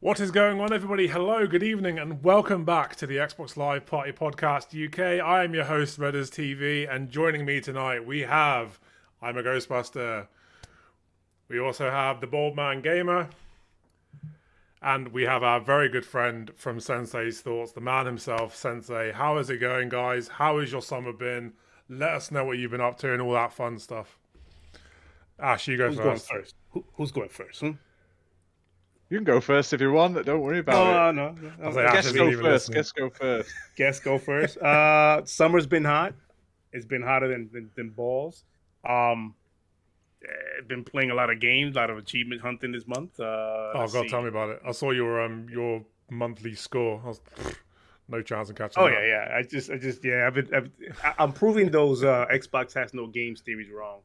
What is going on, everybody? Hello, good evening, and welcome back to the Xbox Live Party Podcast UK. I am your host, Redders TV, and joining me tonight we have I'm a Ghostbuster. We also have the Bald Man Gamer, and we have our very good friend from Sensei's Thoughts, the man himself, Sensei. How is it going, guys? How has your summer been? Let us know what you've been up to and all that fun stuff. Ash, you go Who's first. going first? Who's going first? You can go first if you want. Don't worry about it. No. Guess go first. Guess go first. Summer's been hot. It's been hotter than balls. Been playing a lot of games, a lot of achievement hunting this month. Oh God, tell me about it. I saw your monthly score. No chance of catching. Oh yeah. I'm proving those Xbox has no games theories wrong.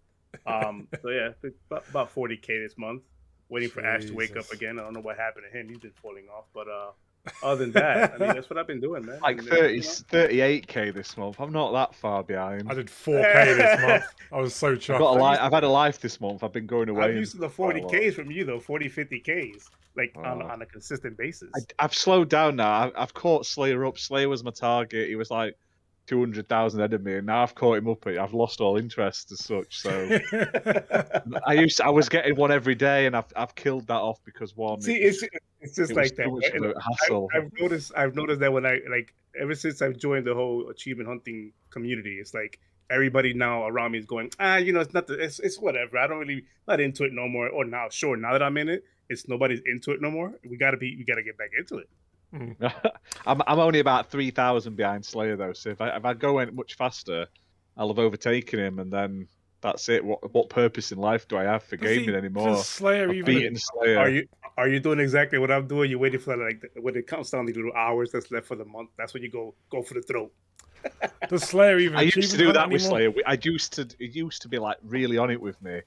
So yeah, about 40K this month. Waiting for Ash to wake up again. I don't know what happened to him. He's been falling off. But other than that, I mean, that's what I've been doing, man. Like 38K this month. I'm not that far behind. I did 4K this month. I was so chuffed. I've had a life this month. I've been going away. I'm used to the 40Ks from you, though. 40, 50Ks. Like, on a consistent basis. I've slowed down now. I've caught Slayer up. Slayer was my target. He was like 200,000 ahead of me, and now I've caught him up. I've lost all interest as such. So I was getting one every day, and I've killed that off because one. See, it's just like that. Hassle. I've noticed that when ever since I've joined the whole achievement hunting community, it's like everybody now around me is going, it's not it's whatever. I don't really not into it no more. Or now that I'm in it, it's nobody's into it no more. We gotta get back into it. I'm only about 3,000 behind Slayer though, so if I go much faster, I'll have overtaken him, and then that's it. What purpose in life do I have for gaming anymore? Slayer beating Slayer. Are you doing exactly what I'm doing? You're waiting for when it counts down the little hours that's left for the month. That's when you go for the throat. Does Slayer even? I used to do that with Slayer. It used to be like really on it with me,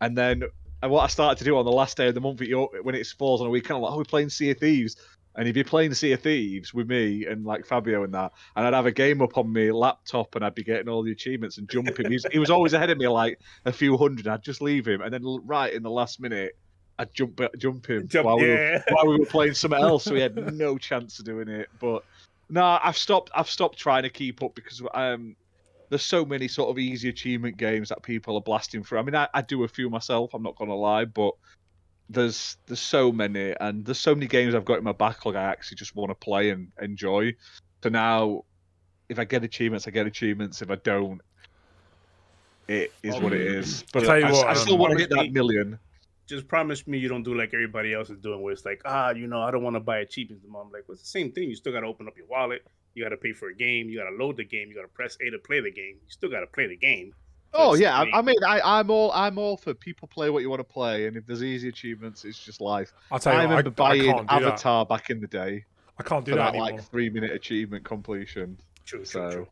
and then what I started to do on the last day of the month when it falls on a weekend, I'm like, we're playing Sea of Thieves. And he'd be playing Sea of Thieves with me and like Fabio and that, and I'd have a game up on my laptop and I'd be getting all the achievements and jumping. He was always ahead of me like a few hundred. I'd just leave him, and then right in the last minute, I'd jump him while we were playing something else. So he had no chance of doing it. But no, I've stopped trying to keep up because there's so many sort of easy achievement games that people are blasting through. I mean, I do a few myself. I'm not gonna lie, but there's so many, and there's so many games I've got in my backlog I actually just want to play and enjoy. So now, if I get achievements, I get achievements. If I don't, it is what it is. But I still want to hit that million. Just promise me you don't do like everybody else is doing, where it's like, I don't want to buy achievements. I'm like, well, it's the same thing. You still got to open up your wallet. You got to pay for a game. You got to load the game. You got to press A to play the game. You still got to play the game. Oh yeah, I mean, I'm all for people play what you want to play, and if there's easy achievements, it's just life. I remember buying Avatar back in the day. I can't do that anymore. Like 3-minute achievement completion. True.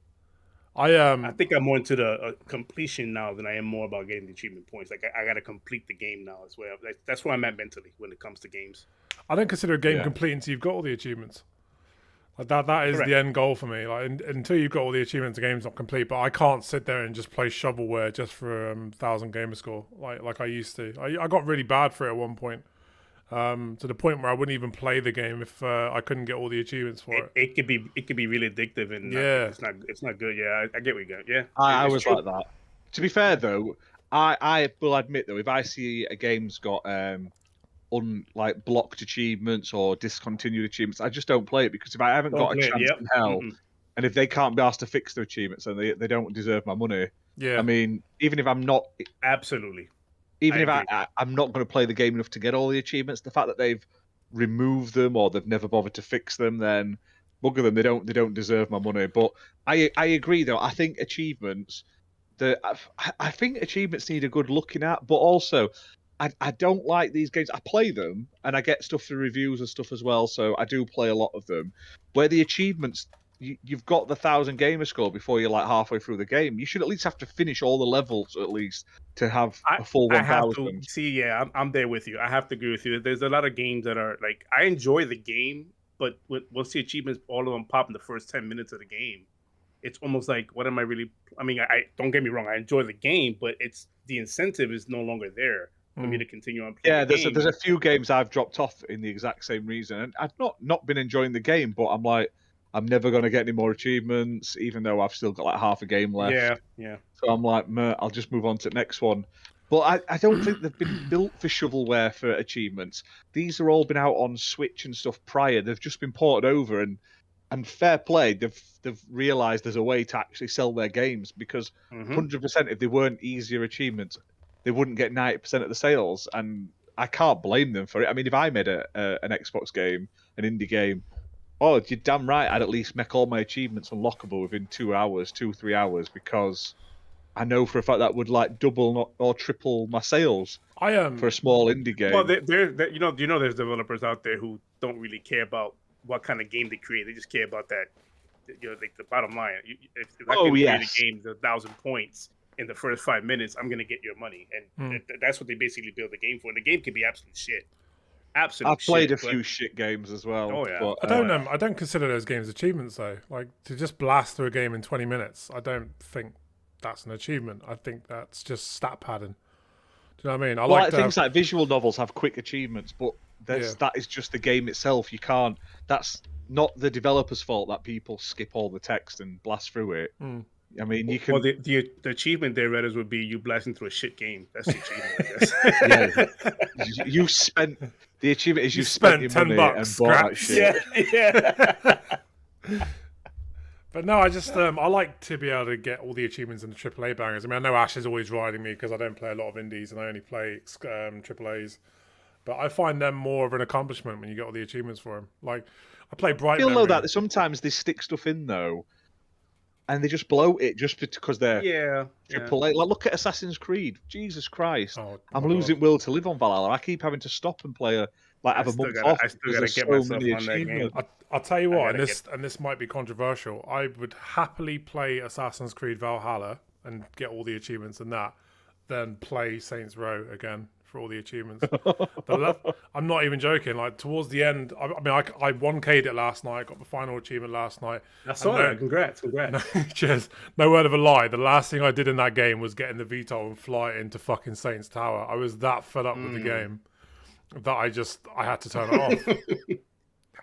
I think I'm more into the completion now than I am more about getting the achievement points. Like I got to complete the game now as well. That's where I'm at mentally when it comes to games. I don't consider a game complete until you've got all the achievements. Like that is the end goal for me. Like until you've got all the achievements, the game's not complete. But I can't sit there and just play shovelware just for 1,000 gamer score like I used to. I got really bad for it at one point, to the point where I wouldn't even play the game if I couldn't get all the achievements for it. It could be really addictive, and it's not good. Yeah, I get what you got. Yeah, I was like that. To be fair though, I will admit though, if I see a game's got blocked achievements or discontinued achievements, I just don't play it, because if I haven't got a chance in hell, and if they can't be asked to fix their achievements, then they don't deserve my money. Yeah, I mean, even if I'm not absolutely, even if I'm not going to play the game enough to get all the achievements, the fact that they've removed them or they've never bothered to fix them, then bugger them. They don't deserve my money. But I agree though. I think achievements need a good looking at, but also I don't like these games. I play them and I get stuff through reviews and stuff as well, so I do play a lot of them. Where the achievements, you've got the 1,000 gamer score before you're like halfway through the game. You should at least have to finish all the levels at least to have a full 1,000. I'm there with you. I have to agree with you. There's a lot of games that are like, I enjoy the game, but once the achievements, all of them pop in the first 10 minutes of the game, it's almost like, what am I really? I mean, I don't get me wrong, I enjoy the game, but it's the incentive is no longer there. for me to continue on playing. Yeah, the there's a few games I've dropped off in the exact same reason, and I've not been enjoying the game, but I'm like, I'm never going to get any more achievements, even though I've still got like half a game left. Yeah. So I'm like, meh, I'll just move on to the next one. But I don't think they've been built for shovelware for achievements. These are all been out on Switch and stuff prior. They've just been ported over, and fair play, they've realised there's a way to actually sell their games, because 100% if they weren't easier achievements, they wouldn't get 90% of the sales, and I can't blame them for it. I mean, if I made an Xbox game, an indie game, oh, you're damn right, I'd at least make all my achievements unlockable within 2 hours, 3 hours, because I know for a fact that would like double or triple my sales for a small indie game. Well, you know, there's developers out there who don't really care about what kind of game they create. They just care about that. You know, like the bottom line. If I can create a game with 1,000 points in the first 5 minutes, I'm gonna get your money, and that's what they basically build the game for. And the game can be absolute shit. I've played a few shit games as well. Oh yeah. But, I don't consider those games achievements though. Like, to just blast through a game in 20 minutes, I don't think that's an achievement. I think that's just stat padding. Do you know what I mean? Like things like visual novels have quick achievements, but that is just the game itself. You can't. That's not the developer's fault that people skip all the text and blast through it. I mean, you can. Well, the achievement there, Redders, would be you blasting through a shit game. That's the achievement, I guess. You spent the achievement is you spent your $10 money and bought that shit. Yeah. But no, I just I like to be able to get all the achievements in the AAA bangers. I mean, I know Ash is always riding me because I don't play a lot of indies and I only play AAAs. But I find them more of an accomplishment when you get all the achievements for them. Like, I play Bright I feel Memory. though that sometimes they stick stuff in though, and they just bloat it just because they're AAA. Like, look at Assassin's Creed. Jesus Christ, I'm losing will to live on Valhalla. I keep having to stop and play have a month off. I still gotta get myself on that game. I'll tell you what, and this might be controversial. I would happily play Assassin's Creed Valhalla and get all the achievements in that, than play Saints Row again for all the achievements. I'm not even joking. Like, towards the end, I mean, I 1K'd it last night. Got the final achievement last night. I saw that. Congrats. Cheers. No word of a lie. The last thing I did in that game was get in the VTOL and fly into fucking Saints Tower. I was that fed up with the game that I had to turn it off.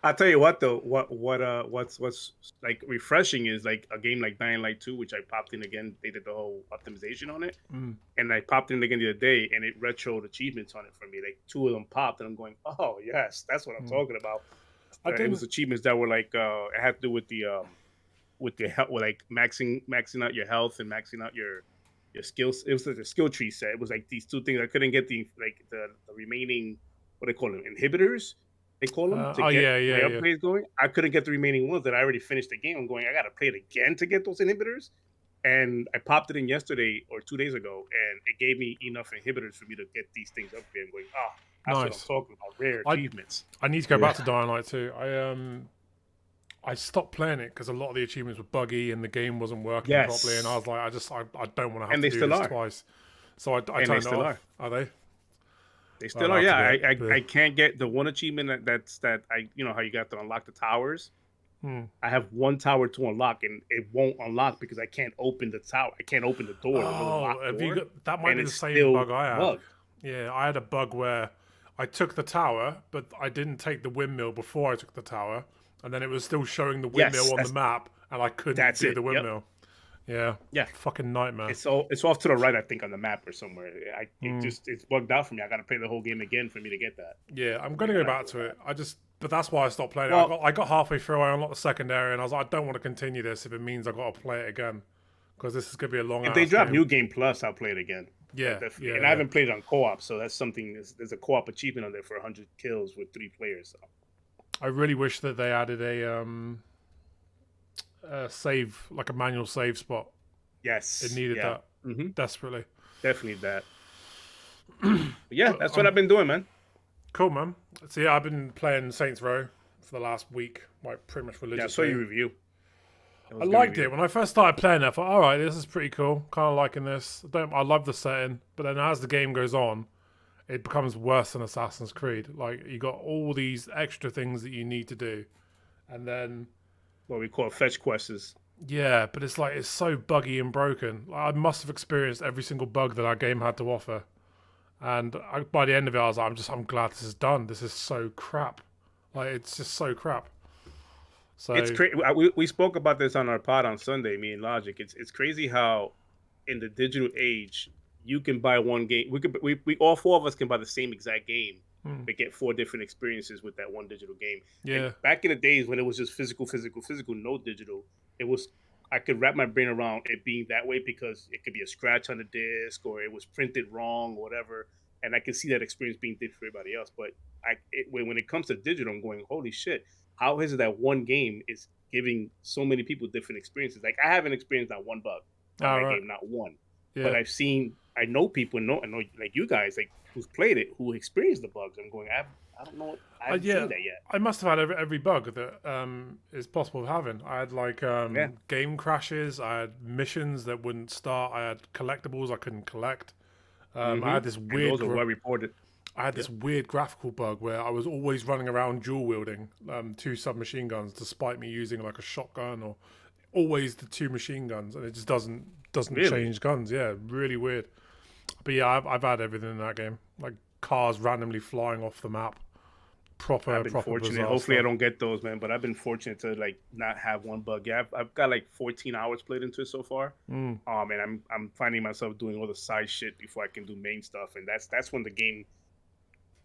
I'll tell you what though, what's like refreshing is like a game like Dying Light 2, which I popped in again. They did the whole optimization on it, and I popped in again the other day, and it retroed achievements on it for me. Like 2 of them popped, and I'm going, oh yes, that's what I'm talking about. It was achievements that were like it had to do with the health, with like maxing out your health and maxing out your skills. It was like a skill tree set. It was like these 2 things. I couldn't get the remaining, what they call them, inhibitors. They call them to get my upgrades going. I couldn't get the remaining ones that I already finished the game. I'm going, I got to play it again to get those inhibitors. And I popped it in yesterday or 2 days ago, and it gave me enough inhibitors for me to get these things up there. I'm going, that's what I'm talking about, rare achievements. I need to go back to Dying Light 2. I stopped playing it because a lot of the achievements were buggy and the game wasn't working properly. And I was like, I don't want to have to do this twice. So I turned it off. Are they? They still are, I can't get the one achievement that I, you know how you got to unlock the towers. I have 1 tower to unlock, and it won't unlock because I can't open the tower. I can't open the door. That might be the same bug I have. Yeah, I had a bug where I took the tower, but I didn't take the windmill before I took the tower, and then it was still showing the windmill on the map, and I couldn't do the windmill. Yeah. Fucking nightmare. It's off to the right, I think, on the map or somewhere. It's bugged out for me. I got to play the whole game again for me to get that. Yeah, I'm gonna go back to it. But that's why I stopped playing it. I got halfway through. I unlocked the secondary, and I was like, I don't want to continue this if it means I got to play it again, because this is gonna be a long. If they drop New Game Plus, I'll play it again. Yeah, and I haven't played it on co-op, so that's something. There's a co-op achievement on there for 100 kills with 3 players. So. I really wish that they added a save, like a manual save spot. Yes, it needed that desperately. Definitely that. That's what I've been doing, man. Cool, man. So yeah, I've been playing Saints Row for the last week, like pretty much religiously. Yeah, I saw your review. I liked it when I first started playing it. I thought, all right, this is pretty cool. Kind of liking this. I love the setting, but then as the game goes on, it becomes worse than Assassin's Creed. Like, you got all these extra things that you need to do, and then what we call fetch quests. Yeah, but it's like it's so buggy and broken. Like, I must have experienced every single bug that our game had to offer, And by the end of it, I was like, I'm glad this is done. This is so crap. Like, it's just so crap. So It's crazy. We spoke about this on our pod on Sunday, me and Logic. It's crazy how in the digital age you can buy one game. We all four of us can buy the same exact game, but get 4 different experiences with that one digital game. Yeah. And back in the days when it was just physical, no digital, I could wrap my brain around it being that way because it could be a scratch on the disc or it was printed wrong or whatever. And I can see that experience being different for everybody else. But when it comes to digital, I'm going, holy shit. How is it that one game is giving so many people different experiences? Like, I haven't experienced not one bug on that game, not one. Yeah. But I know people, I know like you guys, like who's played it, who experienced the bugs. I'm going, I don't know, I haven't seen that yet. I must have had every bug that is possible of having. I had like game crashes. I had missions that wouldn't start. I had collectibles I couldn't collect. I had this weird. And those are well reported. I had this weird graphical bug where I was always running around dual wielding 2 submachine guns despite me using like a shotgun or always the 2 machine guns, and it just doesn't really change guns. Yeah, really weird. But yeah, I've had everything in that game, like cars randomly flying off the map. I've been fortunate. Hopefully, I don't get those, man. But I've been fortunate to like not have one bug. Yeah, I've got like 14 hours played into it so far. And I'm finding myself doing all the side shit before I can do main stuff, and that's when the game.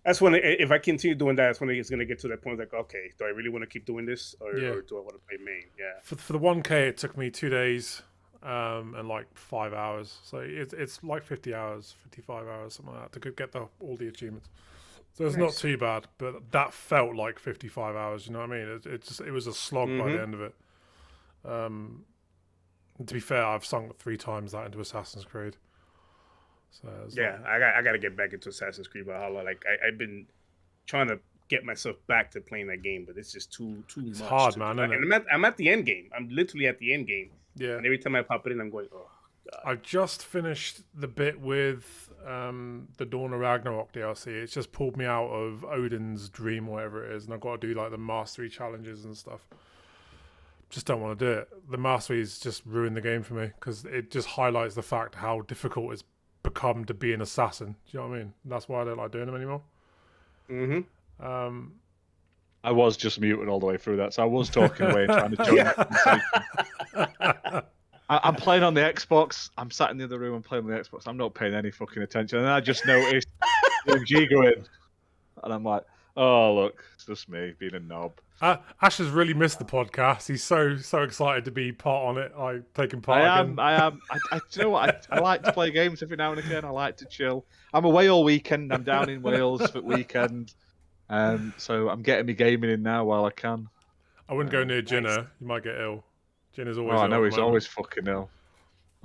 That's when, if I continue doing that, that's when it's going to get to that point. Like, okay, do I really want to keep doing this, or do I want to play main? Yeah. For the 1K, it took me 2 days and like 5 hours. So it's like 50 hours, 55 hours, something like that, to get all the achievements. So it's not too bad, but that felt like 55 hours. You know what I mean? It was a slog by the end of it. And to be fair, I've sunk 3 times that into Assassin's Creed. So I got to get back into Assassin's Creed Valhalla. Like I've been trying to get myself back to playing that game, but it's just too much. It's hard, man. And I'm at the end game. I'm literally at the end game. Yeah. And every time I pop it in, I'm going, oh god. I've just finished the bit with the Dawn of Ragnarok DLC. It's just pulled me out of Odin's dream, whatever it is, and I've got to do like the mastery challenges and stuff. Just don't want to do it. The masteries just ruined the game for me because it just highlights the fact how difficult it's become to be an assassin. Do you know what I mean? That's why I don't like doing them anymore. I was just muted all the way through that, so I was talking away and trying to join the conversation. I'm playing on the Xbox. I'm sat in the other room and playing on the Xbox. I'm not paying any fucking attention. And I just noticed G go in. And I'm like, oh, look, it's just me being a knob. Ash has really missed the podcast. He's so excited to be part on it, like taking part. I am. Do you know what? I like to play games every now and again. I like to chill. I'm away all weekend. I'm down in Wales for weekend. So I'm getting me gaming in now while I can. I wouldn't go near GamesCom. You might get ill. Ginna's always ill. I know he's always fucking ill.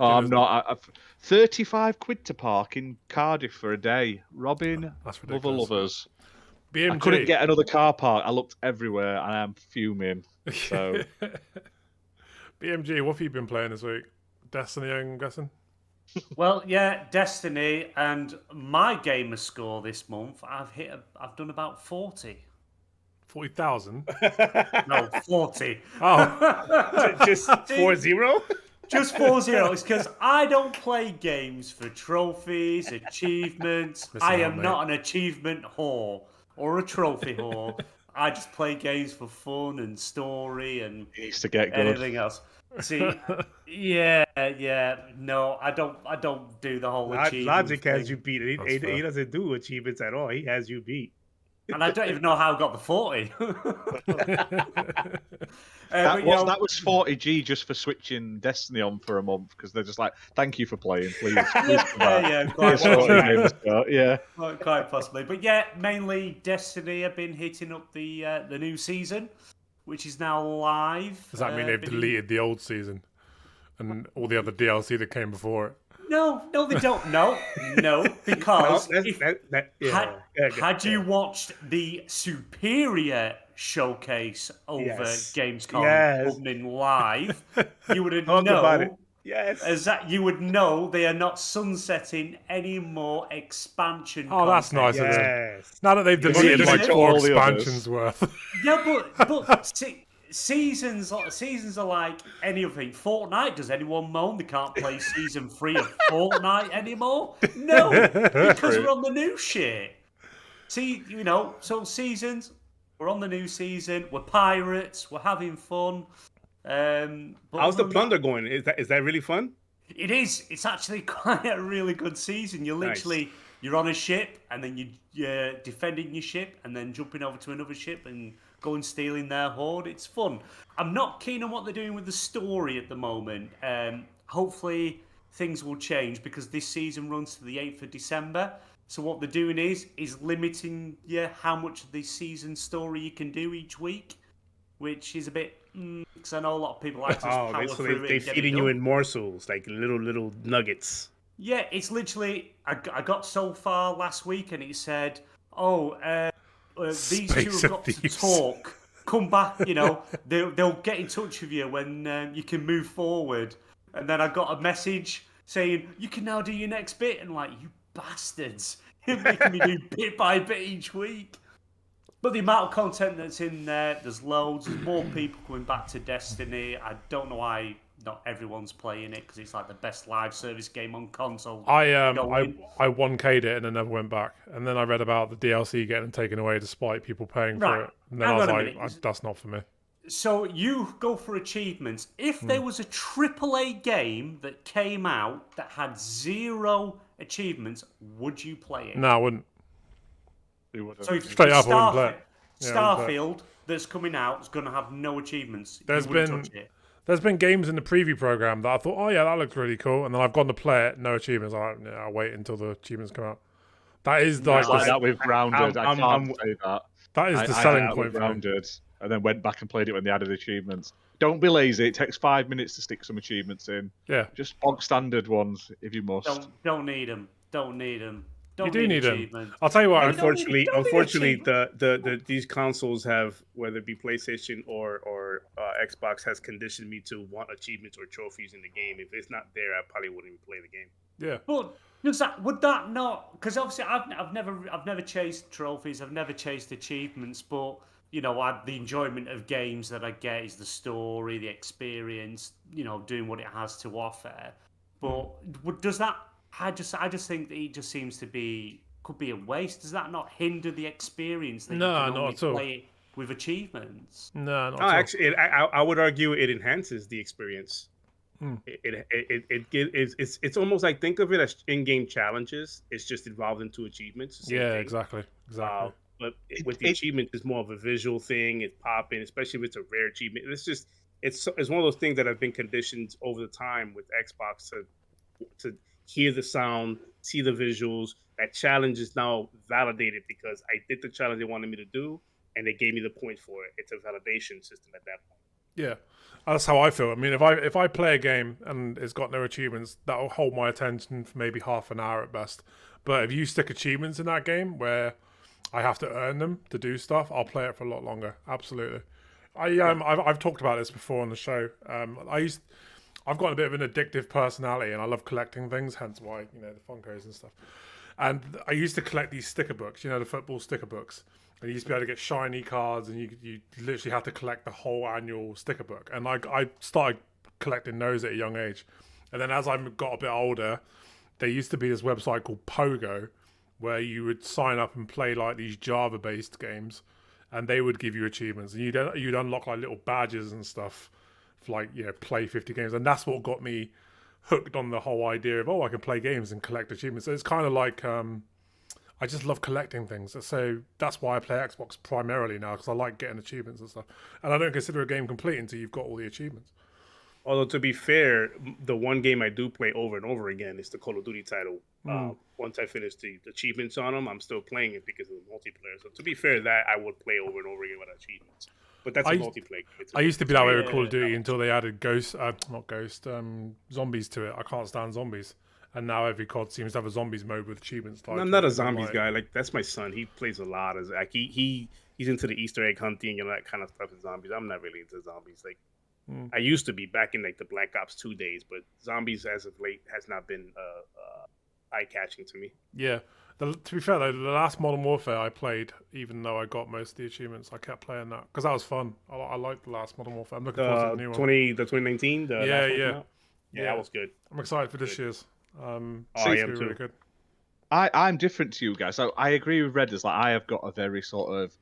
Oh, I'm not. I've 35 quid to park in Cardiff for a day. Robin, that's ridiculous. Lover lovers. BMG. I couldn't get another car park. I looked everywhere and I'm fuming. So, BMG, what have you been playing this week? Destiny, I'm guessing? Well, yeah, Destiny, and my gamer score this month, I've done about 40. 40,000? No, 40. Oh. Just 4-0? Just 4-0. It's because I don't play games for trophies, achievements. I am not an achievement whore or a trophy whore. I just play games for fun and story and needs to get good. Anything else. See, yeah. No, I don't do the whole achievement Logic thing. has you beat. He doesn't do achievements at all. He has you beat. And I don't even know how I got the 40. That was 40G just for switching Destiny on for a month because they're just like, thank you for playing, please. Quite possibly. Yeah, quite possibly. But yeah, mainly Destiny. I've been hitting up the new season, which is now live. Does that mean they've deleted the old season and all the other DLC that came before it? No, they don't. No, because had you watched the Superior showcase over Gamescom opening live, you would have known about it. Yes, you would know they are not sunsetting any more expansion. Oh, that's nice of them. Now that they've deleted like 4 expansions worth. Yeah, but see, seasons are like any other thing. Fortnite, does anyone moan they can't play season 3 of Fortnite anymore? No, because we're on the new shit. See, so seasons, we're on the new season, we're pirates, we're having fun. But how's the plunder going? Is that really fun? It is. It's actually quite a really good season. You're on a ship, and then you're defending your ship, and then jumping over to another ship and going stealing their hoard. It's fun. I'm not keen on what they're doing with the story at the moment. Hopefully things will change because this season runs to the 8th of December. So what they're doing is limiting how much of the season story you can do each week, which is a bit because I know a lot of people like to power through it. They're feeding you in morsels, like little nuggets. Yeah, it's literally. I got so far last week, and it said, these two have got to talk. Come back, they'll get in touch with you when you can move forward. And then I got a message saying you can now do your next bit, and like, you bastards, you're making me do bit by bit each week. But the amount of content that's in there, there's loads. There's more people coming back to Destiny. I don't know why not everyone's playing it because it's like the best live service game on console. I 1K'd it and then never went back. And then I read about the DLC getting taken away despite people paying for it. And then I was like, that's not for me. So you go for achievements. If there was a AAA game that came out that had 0 achievements, would you play it? No, I wouldn't. So straight up, I wouldn't play it. Starfield that's coming out is going to have no achievements. There's been games in the preview program that I thought, oh yeah, that looks really cool, and then I've gone to play it, no achievements. I'll wait until the achievements come out. That is like that with Grounded. I can't say that. That is the selling point for Grounded, and then went back and played it when they added achievements. Don't be lazy. It takes 5 minutes to stick some achievements in. Yeah, just bog standard ones if you must. Don't need them. Don't need them. You do need them. I'll tell you what. Unfortunately, these consoles have, whether it be PlayStation or Xbox, has conditioned me to want achievements or trophies in the game. If it's not there, I probably wouldn't even play the game. Yeah. But would that not? Because obviously, I've never chased trophies. I've never chased achievements. But the enjoyment of games that I get is the story, the experience. Doing what it has to offer. But does that? I just think that it just seems to could be a waste. Does that not hinder the experience? That you can not at all. Play it with achievements. No, not at all. Actually, I would argue it enhances the experience. It's almost like, think of it as in-game challenges. It's just evolved into achievements. Yeah, exactly. But with the achievement, it's more of a visual thing. It's popping, especially if it's a rare achievement. It's one of those things that have been conditioned over the time with Xbox to hear the sound, see the visuals. That challenge is now validated because I did the challenge they wanted me to do, and they gave me the points for it. It's a validation system at that point. Yeah, that's how I feel. I mean, if I play a game and it's got no achievements, that'll hold my attention for maybe half an hour at best. But if you stick achievements in that game where I have to earn them to do stuff, I'll play it for a lot longer. Absolutely. I've talked about this before on the show. I've got a bit of an addictive personality, and I love collecting things. Hence why the Funkos and stuff. And I used to collect these sticker books, the football sticker books. And you used to be able to get shiny cards, and you literally had to collect the whole annual sticker book. And I started collecting those at a young age. And then as I got a bit older, there used to be this website called Pogo, where you would sign up and play like these Java-based games, and they would give you achievements, and you'd unlock like little badges and stuff. Like play 50 games, and that's what got me hooked on the whole idea of I can play games and collect achievements. So it's kind of like I just love collecting things, so that's why I play Xbox primarily now, because I like getting achievements and stuff, and I don't consider a game complete until you've got all the achievements. Although, to be fair, the one game I do play over and over again is the Call of Duty title. Once I finish the achievements on them, I'm still playing it because of the multiplayer. So to be fair, that I would play over and over again with achievements. But that's a multiplayer. I used to be that way with Call of Duty until they added zombies to it. I can't stand zombies. And now every COD seems to have a zombies mode with achievements. I'm not a zombies guy. Like, that's my son. He plays a lot. Like he's into the Easter egg hunting and that kind of stuff with zombies. I'm not really into zombies. Like I used to be back in like the Black Ops 2 days, but zombies as of late has not been eye-catching to me. Yeah. To be fair though, the last Modern Warfare I played, even though I got most of the achievements, I kept playing that because that was fun. I liked the last Modern Warfare. I'm looking forward to the new one. The 2019, the last one came out? Yeah, that was good. I'm excited for this year's. I am too. Really good. I'm different to you guys. So I agree with Redders. Like I have got a very sort of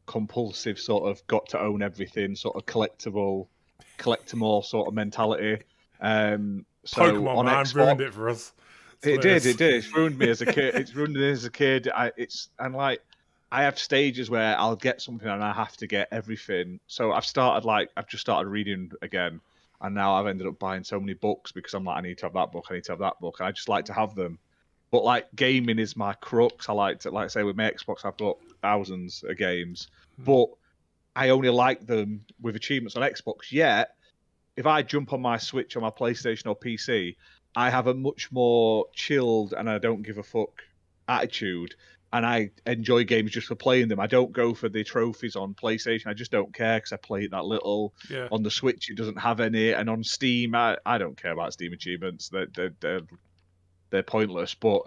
compulsive sort of got to own everything, sort of collectible sort of mentality. So Pokemon, on man, Xbox, ruined it for us. It did. It's ruined me as a kid. It's ruined me as a kid. I have stages where I'll get something and I have to get everything. So I've just started reading again, and now I've ended up buying so many books because I'm like, I need to have that book, I need to have that book, and I just like to have them. But like gaming is my crux. I like to say with my Xbox, I've got thousands of games, but I only like them with achievements on Xbox. Yet, if I jump on my Switch or my PlayStation or PC, I have a much more chilled and I don't give a fuck attitude, and I enjoy games just for playing them. I don't go for the trophies on PlayStation. I just don't care because I play it that little. Yeah. On the Switch, it doesn't have any, and on Steam, I don't care about Steam achievements. They're pointless. But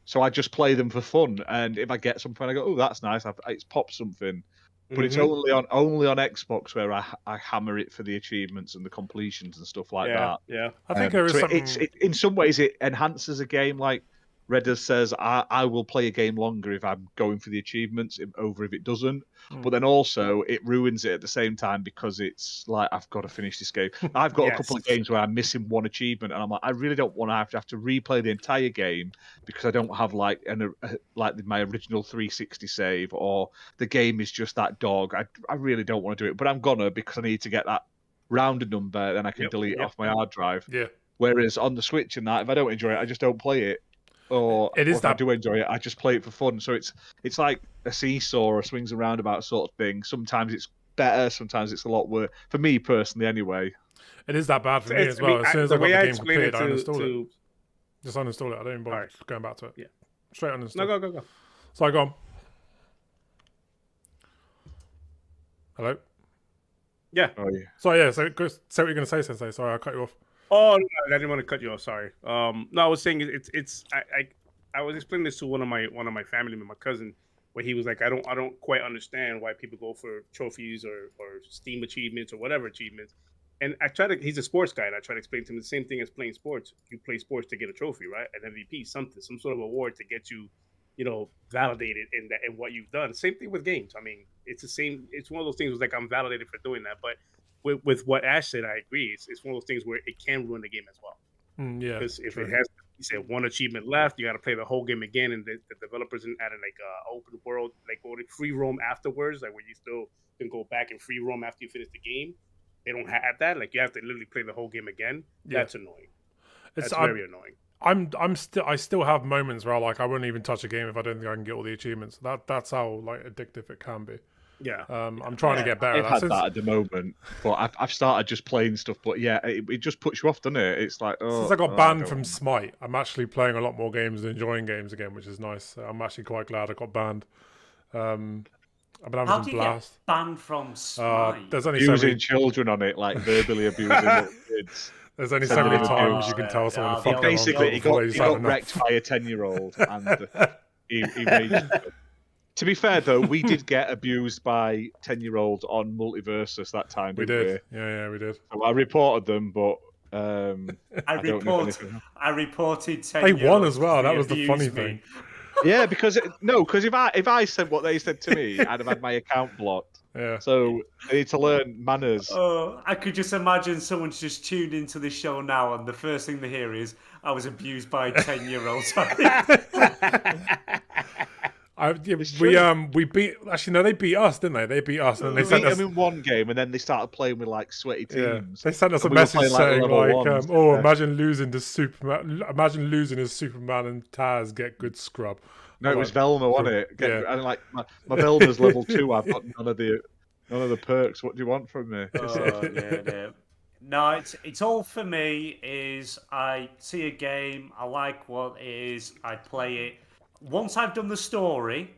so I just play them for fun, and if I get something, I go, oh, that's nice. It's popped something. But it's only on Xbox where I hammer it for the achievements and the completions and stuff like that. Yeah, I think there is something. In some ways, it enhances a game. Like Redders says, I will play a game longer if I'm going for the achievements over if it doesn't. But then also it ruins it at the same time because it's like I've got to finish this game. I've got a couple of games where I'm missing one achievement, and I'm like, I really don't want to have to replay the entire game because I don't have like my original 360 save, or the game is just that dog. I really don't want to do it, but I'm gonna because I need to get that rounded number, then I can delete it off my hard drive. Yeah. Whereas on the Switch and that, if I don't enjoy it, I just don't play it. Or if I do enjoy it, I just play it for fun. So it's like a seesaw or a swings and roundabout sort of thing. Sometimes it's better, sometimes it's a lot worse. For me personally, anyway. It is that bad for me as well. As soon as I got the game completed, I uninstalled it. Just uninstall it. I don't even bother going back to it. Yeah. Straight uninstall. No, go. So I go on. Hello? Yeah. Oh, yeah. So yeah, say what you're going to say, Sensei. Sorry, I cut you off. Oh, no, I didn't want to cut you off. Sorry. No, I was saying I was explaining this to one of my family members, my cousin, where he was like, I don't quite understand why people go for trophies or Steam achievements or whatever achievements. And he's a sports guy, and I try to explain to him the same thing as playing sports. You play sports to get a trophy, right? An MVP, some sort of award to get you, validated in what you've done. Same thing with games. I mean, it's the same. It's one of those things where like I'm validated for doing that, but with what Ash said, I agree. It's one of those things where it can ruin the game as well. Yeah. Because if it has, he said, one achievement left, you got to play the whole game again, and the developers added like open world, like free roam afterwards, like where you still can go back and free roam after you finish the game. They don't have that. Like you have to literally play the whole game again. Yeah. That's annoying. That's very annoying. I still have moments where like I wouldn't even touch a game if I don't think I can get all the achievements. That's how like addictive it can be. Yeah. I'm trying to get better. I've had that at the moment, but I've started just playing stuff. But yeah, it just puts you off, doesn't it? It's like since I got banned from Smite, I'm actually playing a lot more games and enjoying games again, which is nice. I'm actually quite glad I got banned. I've been having some blast. Get banned from Smite? There's only abusing children on it, like verbally abusing little kids. There's only so many times you can tell someone. Basically, he got wrecked by a 10-year-old, and he raged. To be fair, though, we did get abused by 10-year-olds on Multiversus that time, didn't we? Yeah, we did. So I reported them, but I reported 10-year-olds. They won as well. That was the funny thing. Yeah, because if I said what they said to me, I'd have had my account blocked. Yeah. So they need to learn manners. Oh, I could just imagine someone's just tuned into the show now, and the first thing they hear is, "I was abused by 10-year-olds." We beat. Actually, no, they beat us, didn't they? They beat us, and they sent us in one game, and then they started playing with like sweaty teams. They sent us a message saying like, imagine losing to Superman. Imagine losing as Superman and Taz get good scrub. No, it was Velma, wasn't it? And like my Velma's level 2. I've got none of the perks. What do you want from me? No, it's all for me. Is I see a game, I like what it is, I play it. Once I've done the story,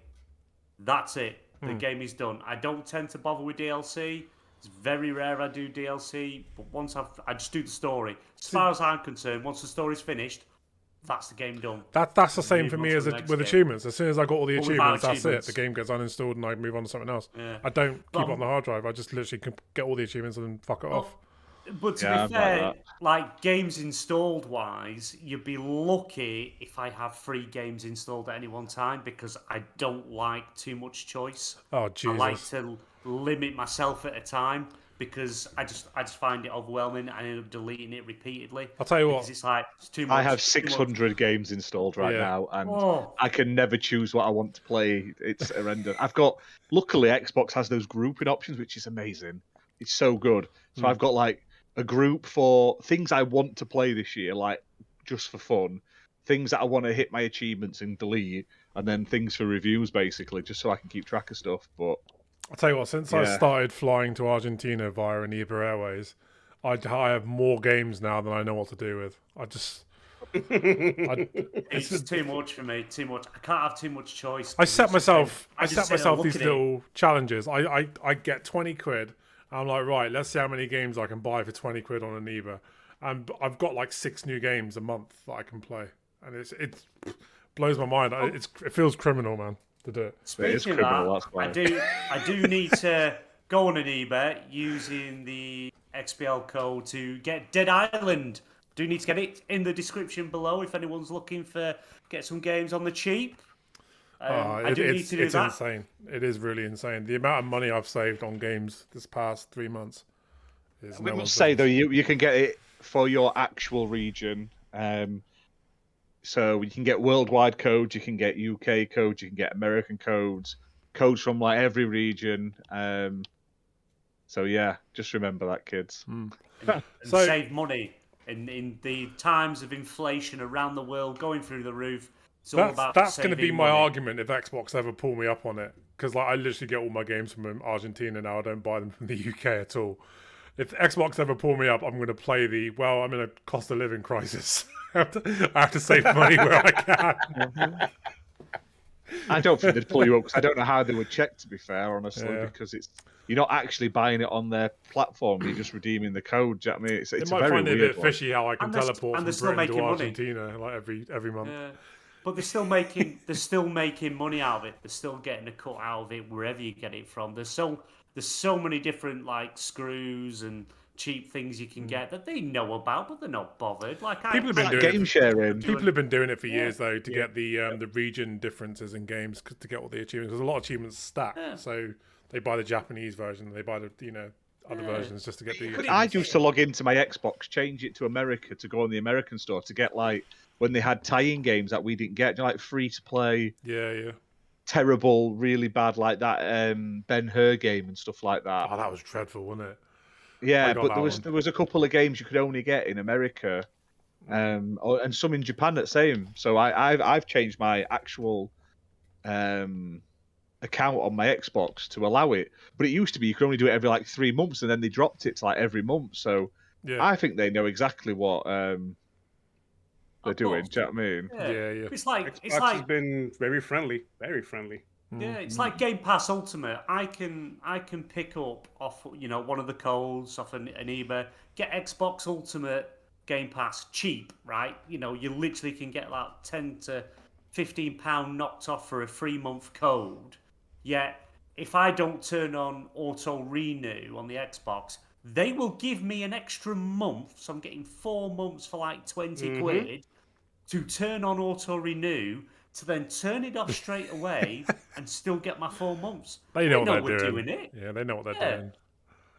that's it. The game is done. I don't tend to bother with DLC. It's very rare I do DLC, but once I just do the story. As far as I'm concerned, once the story's finished, that's the game done. That's the same for me on as to the next with game. achievements. As soon as I got all the But without achievements, that's it. achievements. The game gets uninstalled and I move on to something else. Yeah. I don't But keep it on the hard drive. I just literally can get all the achievements and then fuck it off. But to Yeah, be I'm fair, like like games installed wise, you'd be lucky if I have 3 games installed at any one time because I don't like too much choice. Oh Jesus! I like to limit myself at a time because I just find it overwhelming. I end up deleting it repeatedly. I'll tell you because what. it's like it's too much. I have too much. 600 games installed right Yeah. now, and Oh. I can never choose what I want to play. It's horrendous. Luckily, Xbox has those grouping options, which is amazing. It's so good. So I've got like a group for things I want to play this year, like just for fun, things that I want to hit my achievements and delete, and then things for reviews, basically, just so I can keep track of stuff. But I'll tell you what. Since I Yeah. started flying to Argentina via ENEBA Airways, I have more games now than I know what to do with. It's too much for me. Too much. I can't have too much choice. I set myself just sit and look these at it. little challenges. I get 20 quid. I'm like, right, let's see how many games I can buy for 20 quid on ENEBA. And I've got like 6 new games a month that I can play. And it blows my mind. It feels criminal, man, to do it. it is Speaking of criminal. that, That's why. I do need to go on ENEBA using the XBL code to get Dead Island. Do need to get it in the description below if anyone's looking for get some games on the cheap. I do need to do it's that. insane. It is really insane. The amount of money I've saved on games this past 3 months is We no must one's say business. though, you can get it for your actual region. So you can get worldwide codes, you can get UK codes, you can get American codes from like every region. So yeah, just remember that, kids. And So- save money in the times of inflation around the world going through the roof. It's all about That's going to be saving my money. argument if Xbox ever pull me up on it, because like I literally get all my games from Argentina now. I don't buy them from the UK at all. If Xbox ever pull me up, I'm going to play I'm in a cost of living crisis. I have to save money where I can. I don't think they'd pull you up because I don't know how they would check. To be fair, honestly, Yeah. because you're not actually buying it on their platform; you're just redeeming the code. Do you know what I mean? It's They a might very find it a weird bit one. fishy how I can And they're teleport from still Britain to making money. Argentina like every month. Yeah. But they're still making money out of it. They're still getting a cut out of it wherever you get it from. There's so many different like screws and cheap things you can get that they know about, but they're not bothered. Like People have been doing Game it. sharing. People have been doing it for years though to get the region differences in games to get all the achievements. Because a lot of achievements stack, so they buy the Japanese version, they buy the other versions just to get the. I used to log into my Xbox, change it to America to go on the American store to get like when they had tie-in games that we didn't get, you know, like free to play, Yeah. terrible, really bad like that Ben-Hur game and stuff like that. Oh, that was dreadful, wasn't it? Yeah, got but that there was one. there was a couple of games you could only get in America, and some in Japan the same. So I've changed my actual account on my Xbox to allow it. But it used to be you could only do it every like 3 months, and then they dropped it to like every month. So Yeah. I think they know exactly what they're doing. Do you know what I mean? Yeah. It's like Xbox has been very friendly, very friendly. Yeah, it's like Game Pass Ultimate. I can pick up off one of the codes off an eBay, get Xbox Ultimate Game Pass cheap, right? You literally can get like £10 to £15 knocked off for a 3-month code. Yet if I don't turn on auto renew on the Xbox, they will give me an extra month, so I'm getting 4 months for like 20 quid to turn on auto renew, to then turn it off straight away and still get my 4 months. They know what we're they're doing it. Yeah, they know what they're Yeah. doing.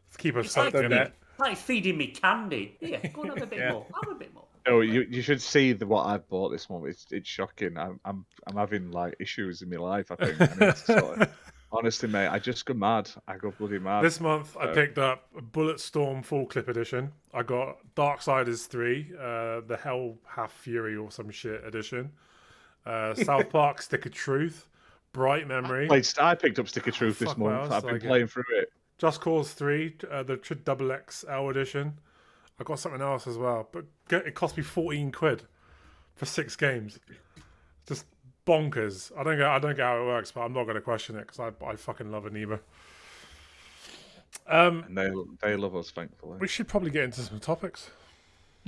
Let's keep us It's like, hooked, innit? like feeding me candy. Yeah, go and have a bit more. Have a bit more. Oh, you should see what I've bought this month. It's shocking. I'm having like issues in my life. I think. I need to sort of- honestly, mate, I just go mad. I go bloody mad. This month, I picked up a Bulletstorm Full Clip Edition. I got Darksiders 3, the Hell Hath Fury or some shit edition. South Park Stick of Truth, Bright Memory, I picked up Stick of Truth this fuck, what month. else I've did I been get? playing through it. Just Cause 3, the Double XL edition. I got something else as well, but it cost me 14 quid for 6 games. Just bonkers. I don't get how it works, but I'm not going to question it because I fucking love ENEBA. And they love us, thankfully. We should probably get into some topics.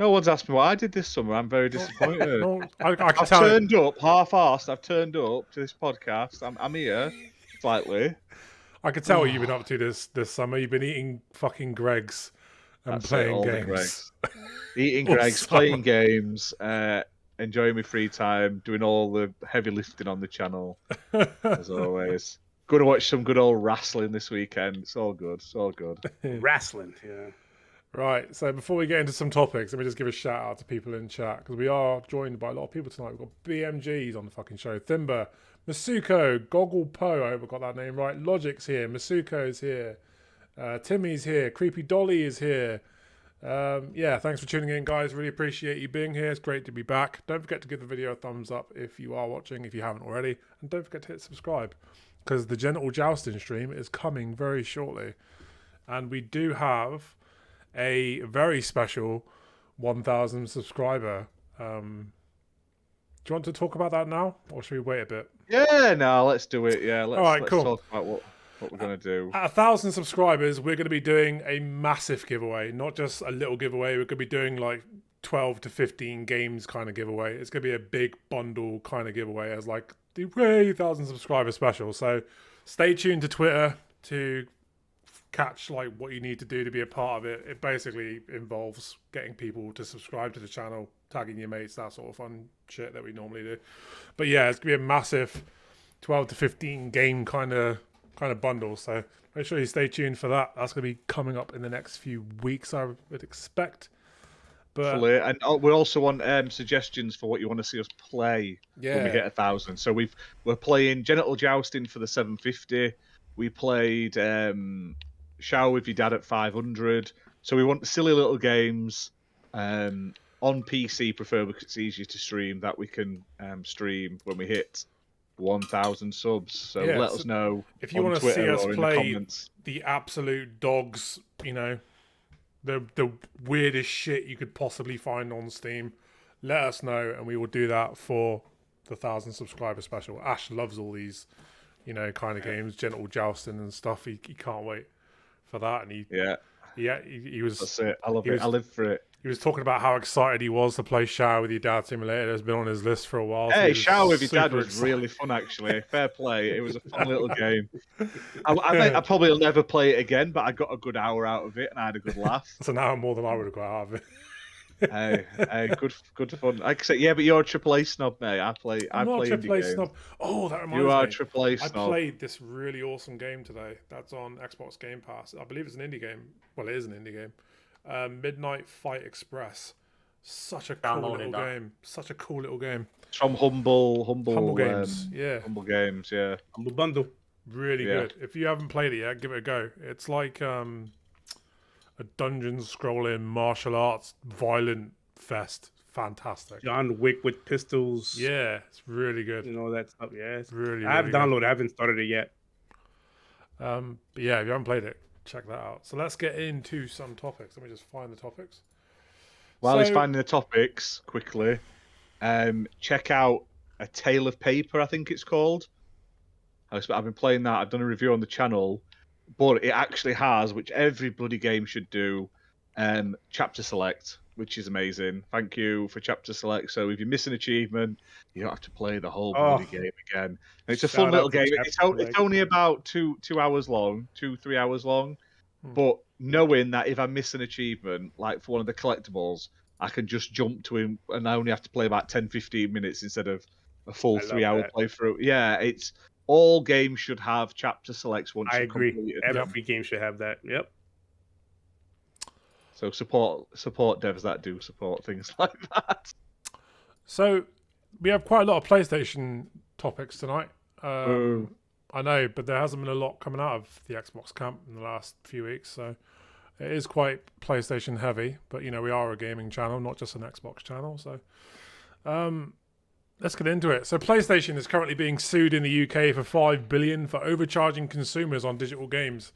No one's asked me what I did this summer. I'm very disappointed. No, I can I've tell. turned up half-assed. I've turned up to this podcast. I'm here slightly. I could tell what you've been up to this summer. You've been eating fucking Greg's and That's playing all games. the Gregs. Eating All Gregs, summer. playing games, enjoying my free time, doing all the heavy lifting on the channel, as always. Going to watch some good old wrestling this weekend. It's all good. It's all good. Wrestling, yeah. Right, so before we get into some topics, let me just give a shout out to people in chat because we are joined by a lot of people tonight. We've got BMGs on the fucking show, Thimba, Masuko, Goggle Poe, I hope I got that name right, Logic's here, Masuko's here, Timmy's here, Creepy Dolly is here. Yeah, thanks for tuning in, guys. Really appreciate you being here. It's great to be back. Don't forget to give the video a thumbs up if you are watching, if you haven't already. And don't forget to hit subscribe because the Genital Jousting stream is coming very shortly. And we do have a very special 1,000 subscriber. Do you want to talk about that now, or should we wait a bit? Yeah, no, let's do it. Yeah, All right, let's cool. talk about what we're going to do. At 1,000 subscribers, we're going to be doing a massive giveaway, not just a little giveaway. We're going to be doing like 12 to 15 games kind of giveaway. It's going to be a big bundle kind of giveaway as like the 1,000 subscriber special. So stay tuned to Twitter to catch like what you need to do to be a part of it. It basically involves getting people to subscribe to the channel, tagging your mates, that sort of fun shit that we normally do. But yeah, it's gonna be a massive 12 to 15 game kind of bundle. So make sure you stay tuned for that. That's gonna be coming up in the next few weeks, I would expect. But And we also want suggestions for what you want to see us play when we get 1,000. So we're playing Genital Jousting for the 750. We played Shower with Your Dad at 500. So we want silly little games on PC, preferably because it's easier to stream, that we can stream when we hit 1,000 subs. So let us know if you want to see us or in play the comments. the absolute dogs, you know, the weirdest shit you could possibly find on Steam. Let us know, and we will do that for the 1,000 subscriber special. Ash loves all these, you know, kind of games, Genital Jousting and stuff. He can't wait for that, and he was. That's it. I love it. I live for it. He was talking about how excited he was to play Shower with Your Dad Simulator. It's been on his list for a while. Hey, Shower with Your Dad was excited. really fun, actually. Fair play. It was a fun little game. I probably will never play it again, but I got a good hour out of it, and I had a good laugh. It's an hour more than I would have got out of it. Hey, good fun. Like I said, yeah, but you're a AAA snob, mate. I play indie games. Snob. Oh, that reminds me. You are a AAA snob. I played this really awesome game today. That's on Xbox Game Pass. I believe it's an indie game. Well, it is an indie game. Midnight Fight Express. Such a cool little game. Such a cool little game. It's from Humble Games. Yeah. Humble Games. Yeah. Humble Bundle. Really good. If you haven't played it yet, give it a go. It's like a dungeon scrolling martial arts violent fest. Fantastic. John Wick with pistols. Yeah, it's really good. You know that stuff. Yeah, it's Really. I have really downloaded. I haven't started it yet. But yeah, if you haven't played it, check that out. So let's get into some topics. Let me just find the topics. While he's finding the topics quickly, check out A Tale of Paper, I think it's called. I've been playing that. I've done a review on the channel, but it actually has, which every bloody game should do, chapter select, which is amazing. Thank you for chapter select. So if you miss an achievement, you don't have to play the whole bloody game again. And it's a fun little game. It's only about 2 hours long, 2-3 hours long. But knowing that if I miss an achievement, like for one of the collectibles, I can just jump to him and I only have to play about 10-15 minutes instead of a full 3-hour playthrough. Yeah, it's all games should have chapter selects once you complete it. Every game should have that. Yep. So support devs that do support things like that. So we have quite a lot of PlayStation topics tonight. I know, but there hasn't been a lot coming out of the Xbox camp in the last few weeks, so it is quite PlayStation heavy. But you know, we are a gaming channel, not just an Xbox channel. So let's get into it. So PlayStation is currently being sued in the UK for $5 billion for overcharging consumers on digital games.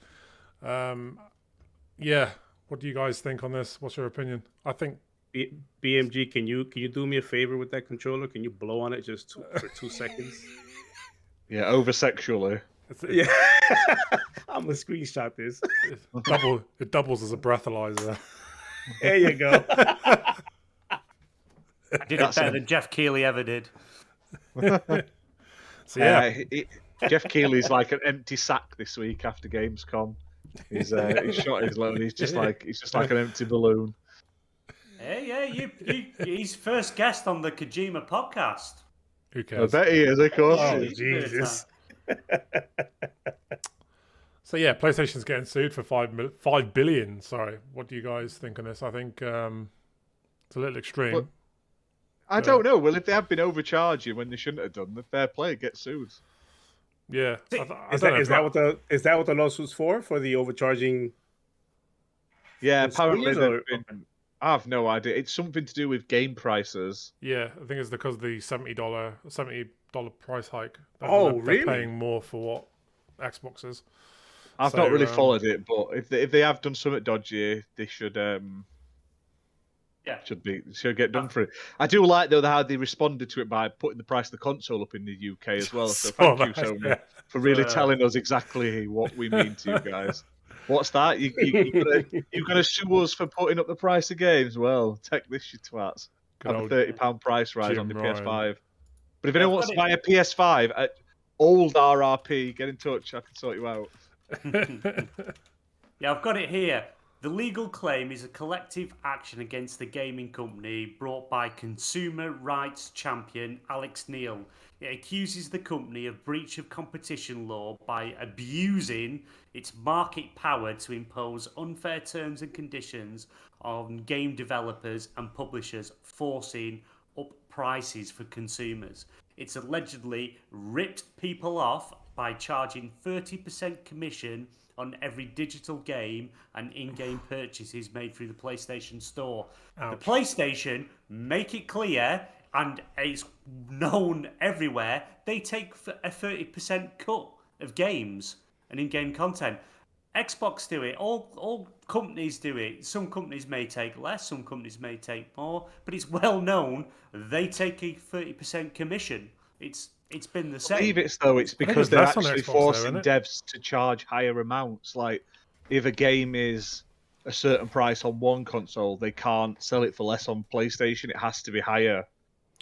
Yeah, what do you guys think on this? What's your opinion? I think BMG, can you do me a favor with that controller? Can you blow on it just for 2 seconds? Yeah, over sexually. Yeah, I'm gonna screenshot this. It doubles as a breathalyzer. There you go. I did it better than Jeff Keighley ever did. So yeah, Jeff Keighley's like an empty sack this week after Gamescom. He's shot his load. He's just like an empty balloon. Hey, he's first guest on the Kojima podcast. who cares? I bet he is, of course. Oh, he is. Jesus. So yeah, PlayStation's getting sued for $5 billion. Sorry, what do you guys think on this? I think it's a little extreme. But I don't know. Well, if they have been overcharging when they shouldn't have done, the fair play gets sued. Yeah, Is that what the lawsuit's for? For the overcharging? Yeah, apparently Or- I have no idea. It's something to do with game prices. Yeah, I think it's because of the $70 price hike. Oh, they're really? paying more for what Xbox is. I've So, not really followed it, but if they have done something dodgy, they should should get done for it. I do like though how they responded to it by putting the price of the console up in the UK as well. So thank you, Sony, for really telling us exactly what we mean to you guys. What's that? You're gonna sue us for putting up the price of games? Well, take this, you twats. Have a £30 price rise on the PS5. But if anyone wants to buy a PS5 at old RRP, get in touch. I can sort you out. Yeah, I've got it here. The legal claim is a collective action against the gaming company brought by consumer rights champion Alex Neil. It accuses the company of breach of competition law by abusing its market power to impose unfair terms and conditions on game developers and publishers, forcing up prices for consumers. It's allegedly ripped people off by charging 30% commission on every digital game and in-game purchases made through the PlayStation Store. Ouch. The PlayStation, make it clear, and it's known everywhere, they take a 30% cut of games and in-game content. Xbox do it, all companies do it. Some companies may take less, some companies may take more, but it's well known they take a 30% commission. It's been the same. I believe it's because it's they're less on actually Xbox, forcing though, isn't it? devs to charge higher amounts. Like, if a game is a certain price on one console, they can't sell it for less on PlayStation. It has to be higher,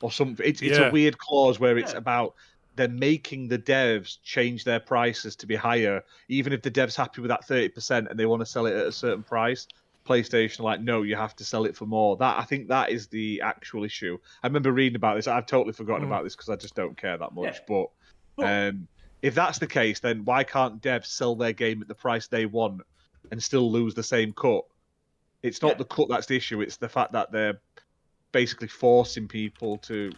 or something. It's a weird clause where it's about they're making the devs change their prices to be higher, even if the dev's happy with that 30% and they want to sell it at a certain price. PlayStation are like, no, you have to sell it for more. I think that is the actual issue. I remember reading about this. I've totally forgotten about this because I just don't care that much. Yeah. But if that's the case, then why can't devs sell their game at the price they want and still lose the same cut? It's not the cut that's the issue. It's the fact that they're basically forcing people to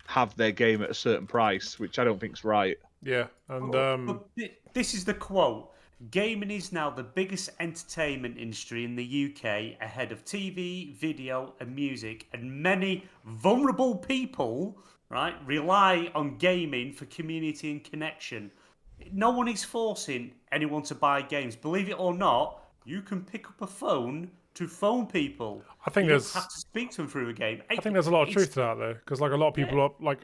have their game at a certain price, which I don't think is right. Yeah, and But this is the quote. Gaming is now the biggest entertainment industry in the UK, ahead of TV, video, and music, and many vulnerable people, right, rely on gaming for community and connection. No one is forcing anyone to buy games. Believe it or not, you can pick up a phone to phone people. I think you there's don't have to speak to them through a game. I think there's a lot of truth to that though, because like a lot of people are like,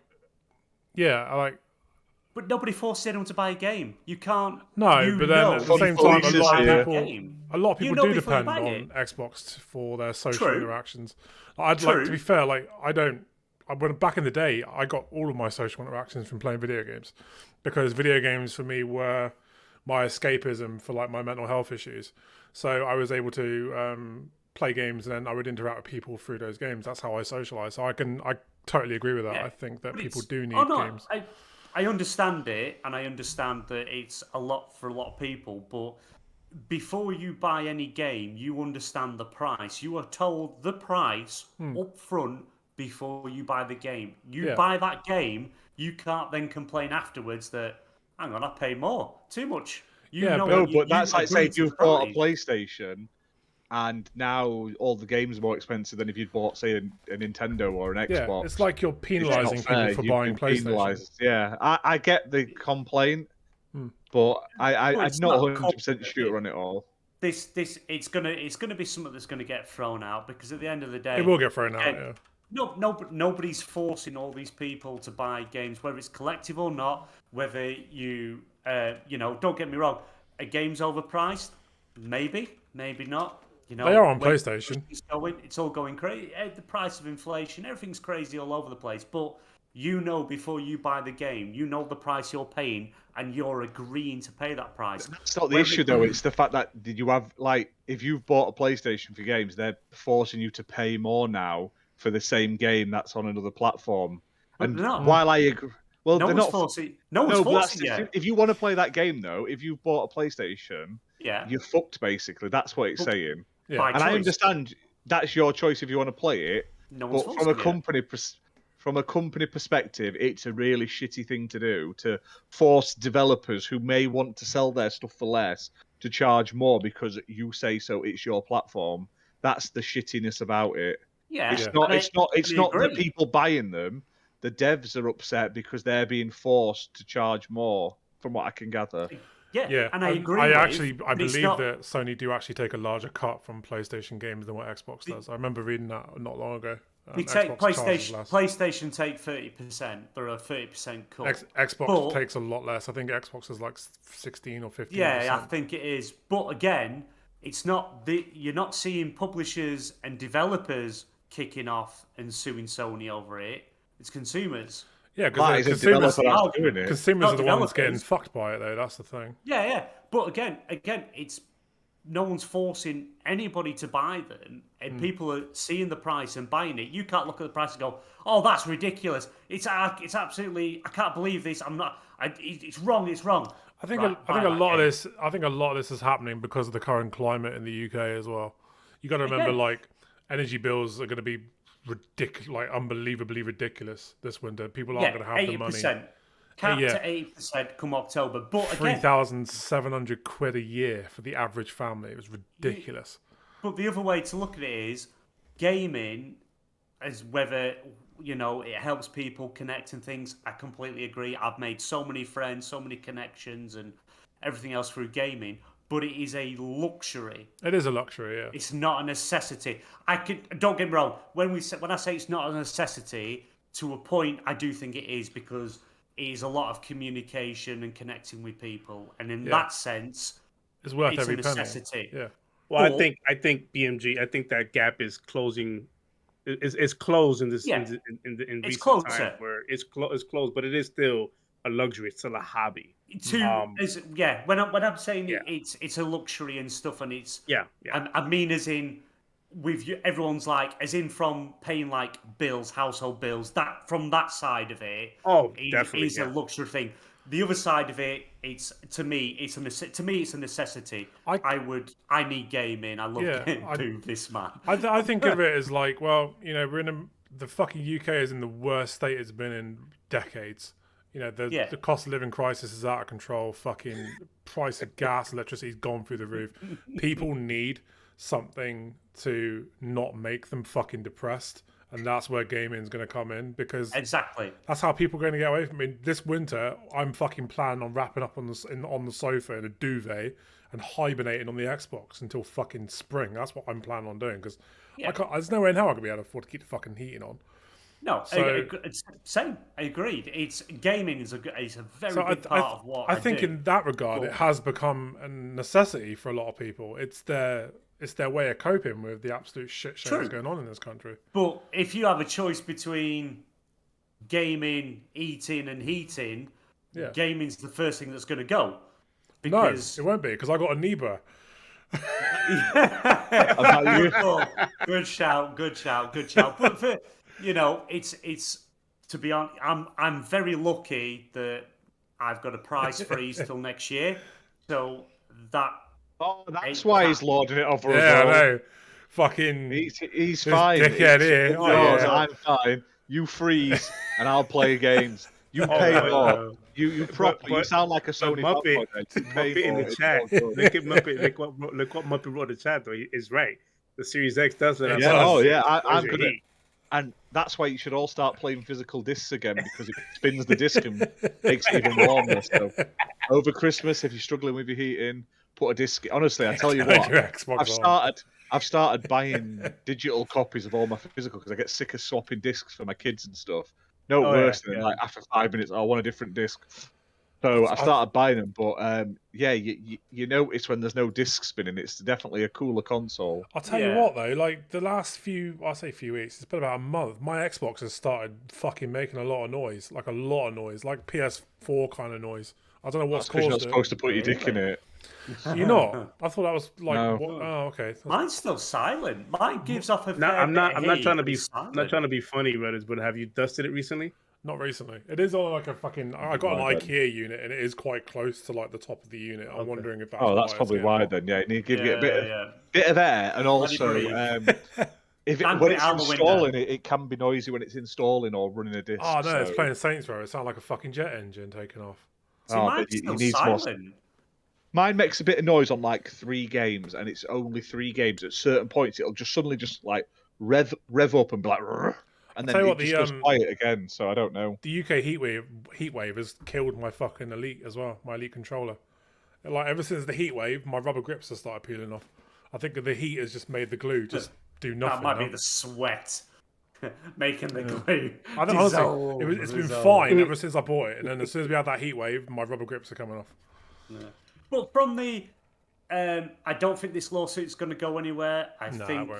But nobody forces anyone to buy a game. You can't. no, you but then know at the same before time, you buy that a game. lot of You people know do before you depend buy on it. Xbox for their social True. interactions. Like to be fair, like when back in the day, I got all of my social interactions from playing video games, because video games for me were my escapism for like my mental health issues. So I was able to play games, and then I would interact with people through those games. That's how I socialize. So I totally agree with that. Yeah. I think that But people it's- do need oh, no, games. I understand it, and I understand that it's a lot for a lot of people, but before you buy any game, you understand the price. You are told the price up front before you buy the game. You buy that game, you can't then complain afterwards that, hang on, I paid more. Too much. But that's like saying you've bought a price. PlayStation and now all the games are more expensive than if you'd bought, say, a Nintendo or an Xbox. Yeah, it's like you're penalising people for buying PlayStation. Yeah, I get the complaint, but I'm not 100% sure on it all. It's gonna be something that's gonna get thrown out, because at the end of the day, It will get thrown out. Yeah. Nobody's forcing all these people to buy games, whether it's collective or not. Whether you, don't get me wrong, a game's overpriced, maybe not. You know, They are on when PlayStation. it's all going crazy. The price of inflation, everything's crazy all over the place. But you know, before you buy the game, you know the price you're paying, and you're agreeing to pay that price. That's not the issue, though. It's the fact that you have, like, if you've bought a PlayStation for games, they're forcing you to pay more now for the same game that's on another platform. And while I agree, well, no they're one's not forcing. No one's forcing you. If you want to play that game, though, if you've bought a PlayStation, Yeah, you're fucked. Basically, that's what it's saying. Yeah. And I understand that's your choice if you want to play it. No one's but forcing from a company perspective, it's a really shitty thing to do, to force developers who may want to sell their stuff for less to charge more because you say so. It's your platform. That's the shittiness about it. Yeah, it's not the people buying them. The devs are upset because they're being forced to charge more, from what I can gather. Yeah, and I agree. I believe that Sony do actually take a larger cut from PlayStation games than what Xbox does. I remember reading that not long ago. PlayStation take 30%. They're a 30% cut. Xbox takes a lot less. I think Xbox is like 16 or 15%. Yeah, I think it is. But again, it's not you're not seeing publishers and developers kicking off and suing Sony over it. It's consumers. Yeah, because consumers are the ones getting developers. fucked by it, though. That's the thing. Yeah. But again, it's no one's forcing anybody to buy them, and people are seeing the price and buying it. You can't look at the price and go, "Oh, that's ridiculous! It's absolutely, I can't believe this. It's wrong. It's wrong." I think a lot of this is happening because of the current climate in the UK as well. You got to remember, like, energy bills are going to be unbelievably ridiculous this winter. People aren't going to have the money. Cap to 80% come October. But again, £3,700 a year for the average family. It was ridiculous. But the other way to look at it is gaming, as whether, you know, it helps people connect and things. I completely agree. I've made so many friends, so many connections and everything else through gaming. But it is a luxury. It is a luxury, yeah. It's not a necessity. Don't get me wrong. When I say it's not a necessity, to a point, I do think it is, because it is a lot of communication and connecting with people, and in that sense, it's worth it's every a necessity. penny. Yeah. Well, I think BMG. I think that gap is closing. It's closed in this in recent time where it's closed, but it is still a luxury. It's still a hobby. When I'm saying it's a luxury and stuff, and it's I mean, as in with you, everyone's like, as in from paying like bills, household bills. That from that side of it, definitely is a luxury thing. The other side of it, it's a necessity. I need gaming. I love getting this, man. I think of it as like, well, you know, the fucking UK is in the worst state it's been in decades. You know, the cost of living crisis is out of control. Fucking price of gas, electricity's gone through the roof. People need something to not make them fucking depressed. And that's where gaming's going to come in, because that's how people are going to get away from it. This winter, I'm fucking planning on wrapping up on the sofa in a duvet and hibernating on the Xbox until fucking spring. That's what I'm planning on doing, because there's no way in hell I'm going to be able to afford to keep the fucking heating on. No, it's same. I agreed. It's gaming is a very big part of what I think. In that regard, it has become a necessity for a lot of people. It's their way of coping with the absolute shit show that's going on in this country. But if you have a choice between gaming, eating, and heating, gaming's the first thing that's going to go. Because... No, it won't be, because I got ENEBA. Good shout. But for, you know, it's to be honest, I'm very lucky that I've got a price freeze till next year, so that. Oh, that's why he's lording it over us. Yeah, I know. Fucking. He's fine. Dickhead here. I'm fine. You freeze, and I'll play games. You pay more. You sound like a Sony Muppet. Muppet in the chat. Look at Muppet. Look what Muppet wrote in the chat. Though he's right. The Series X does it. I'm gonna. And that's why you should all start playing physical discs again, because it spins the disc and makes it even warmer. So over Christmas, if you're struggling with your heating, put a disc. Honestly, I tell you what, I've started buying digital copies of all my physical, because I get sick of swapping discs for my kids and stuff. Worse than like after 5 minutes, I want a different disc. So I started buying them, but yeah, you notice when there's no disc spinning, it's definitely a cooler console. I'll tell you what though, like the last few weeks, it's been about a month. My Xbox has started fucking making a lot of noise, like PS4 kind of noise. I don't know what's caused You're it. not supposed to put your dick in it. You're not. I thought that was like. No. Oh, okay. Mine's still silent. Mine gives off a fair I'm not trying to bit be. of I'm not trying to be funny, Reddit, but have you dusted it recently? Not recently. It is on like a fucking. I got an IKEA unit, and it is quite close to like the top of the unit. I'm wondering if that's. Oh, that's why probably it's why getting hot. then. Yeah, you need to give it a bit of air, and also when it's installing it can be noisy when it's installing or running a disc. Oh no, it's playing Saints Row. It sounds like a fucking jet engine taking off. See, mine's still silent. Mine makes a bit of noise on like 3 games, and it's only 3 games. At certain points, it'll just suddenly like rev up and be like, and then it just goes quiet again. So I don't know. The UK heatwave has killed my fucking Elite as well. My Elite controller. Like ever since the heatwave, my rubber grips have started peeling off. I think the heat has just made the glue just do nothing. That might be the sweat making the glue. I don't honestly. It's been fine ever since I bought it, and then as soon as we had that heatwave, my rubber grips are coming off. Yeah. But from the, I don't think this lawsuit's going to go anywhere. I think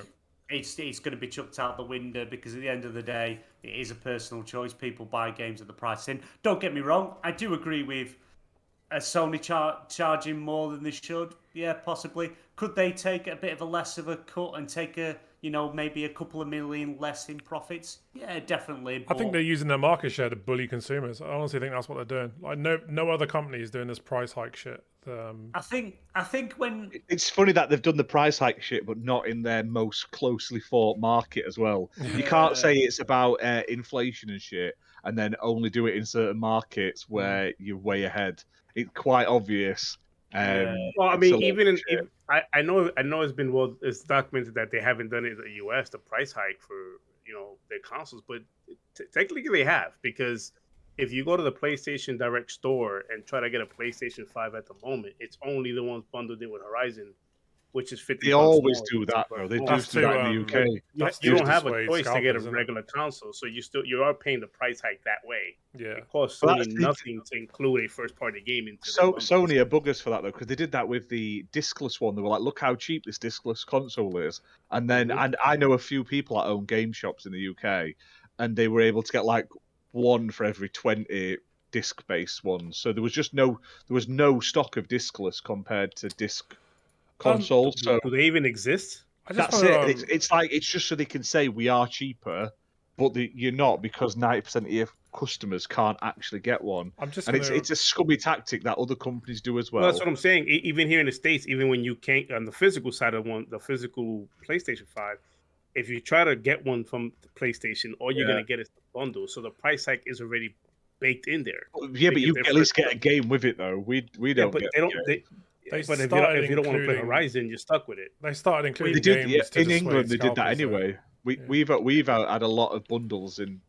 it's going to be chucked out the window because at the end of the day, it is a personal choice. People buy games at the price in. Don't get me wrong. I do agree with Sony charging more than they should. Yeah, possibly. Could they take a bit of a less of a cut and take maybe a couple of million less in profits? Yeah, definitely. But... I think they're using their market share to bully consumers. I honestly think that's what they're doing. Like no other company is doing this price hike shit. I think when it's funny that they've done the price hike shit, but not in their most closely fought market as well. You can't say it's about inflation and shit, and then only do it in certain markets where you're way ahead. It's quite obvious. Well, I mean, I know it's been it's documented that they haven't done it in the US, the price hike for their consoles, but technically they have, because if you go to the PlayStation Direct store and try to get a PlayStation 5 at the moment, it's only the ones bundled in with Horizon, which is $50. They always do that, though. They do that in the UK. You don't have a choice to get a regular console, so you are paying the price hike that way. Yeah, it costs Sony nothing to include a first-party game into. So Sony are buggers for that though, because they did that with the discless one. They were like, "Look how cheap this discless console is," and then and I know a few people that own game shops in the UK, and they were able to get like one for every 20 disc-based ones. So there was no stock of discless compared to disc consoles. So do they even exist? That's it. It's just so they can say we are cheaper, but you're not, because 90% of your customers can't actually get one. It's a scummy tactic that other companies do as well. That's what I'm saying. Even here in the States, even when you can't on the physical side of the physical PlayStation 5, if you try to get one from the PlayStation, all you're gonna get is the bundle. So the price hike is already baked in there. Yeah, but you at least get a game with it though. We don't. But get but if you don't want to play Horizon, you're stuck with it. They started including games in England. They did that anyway. We've had a lot of bundles in.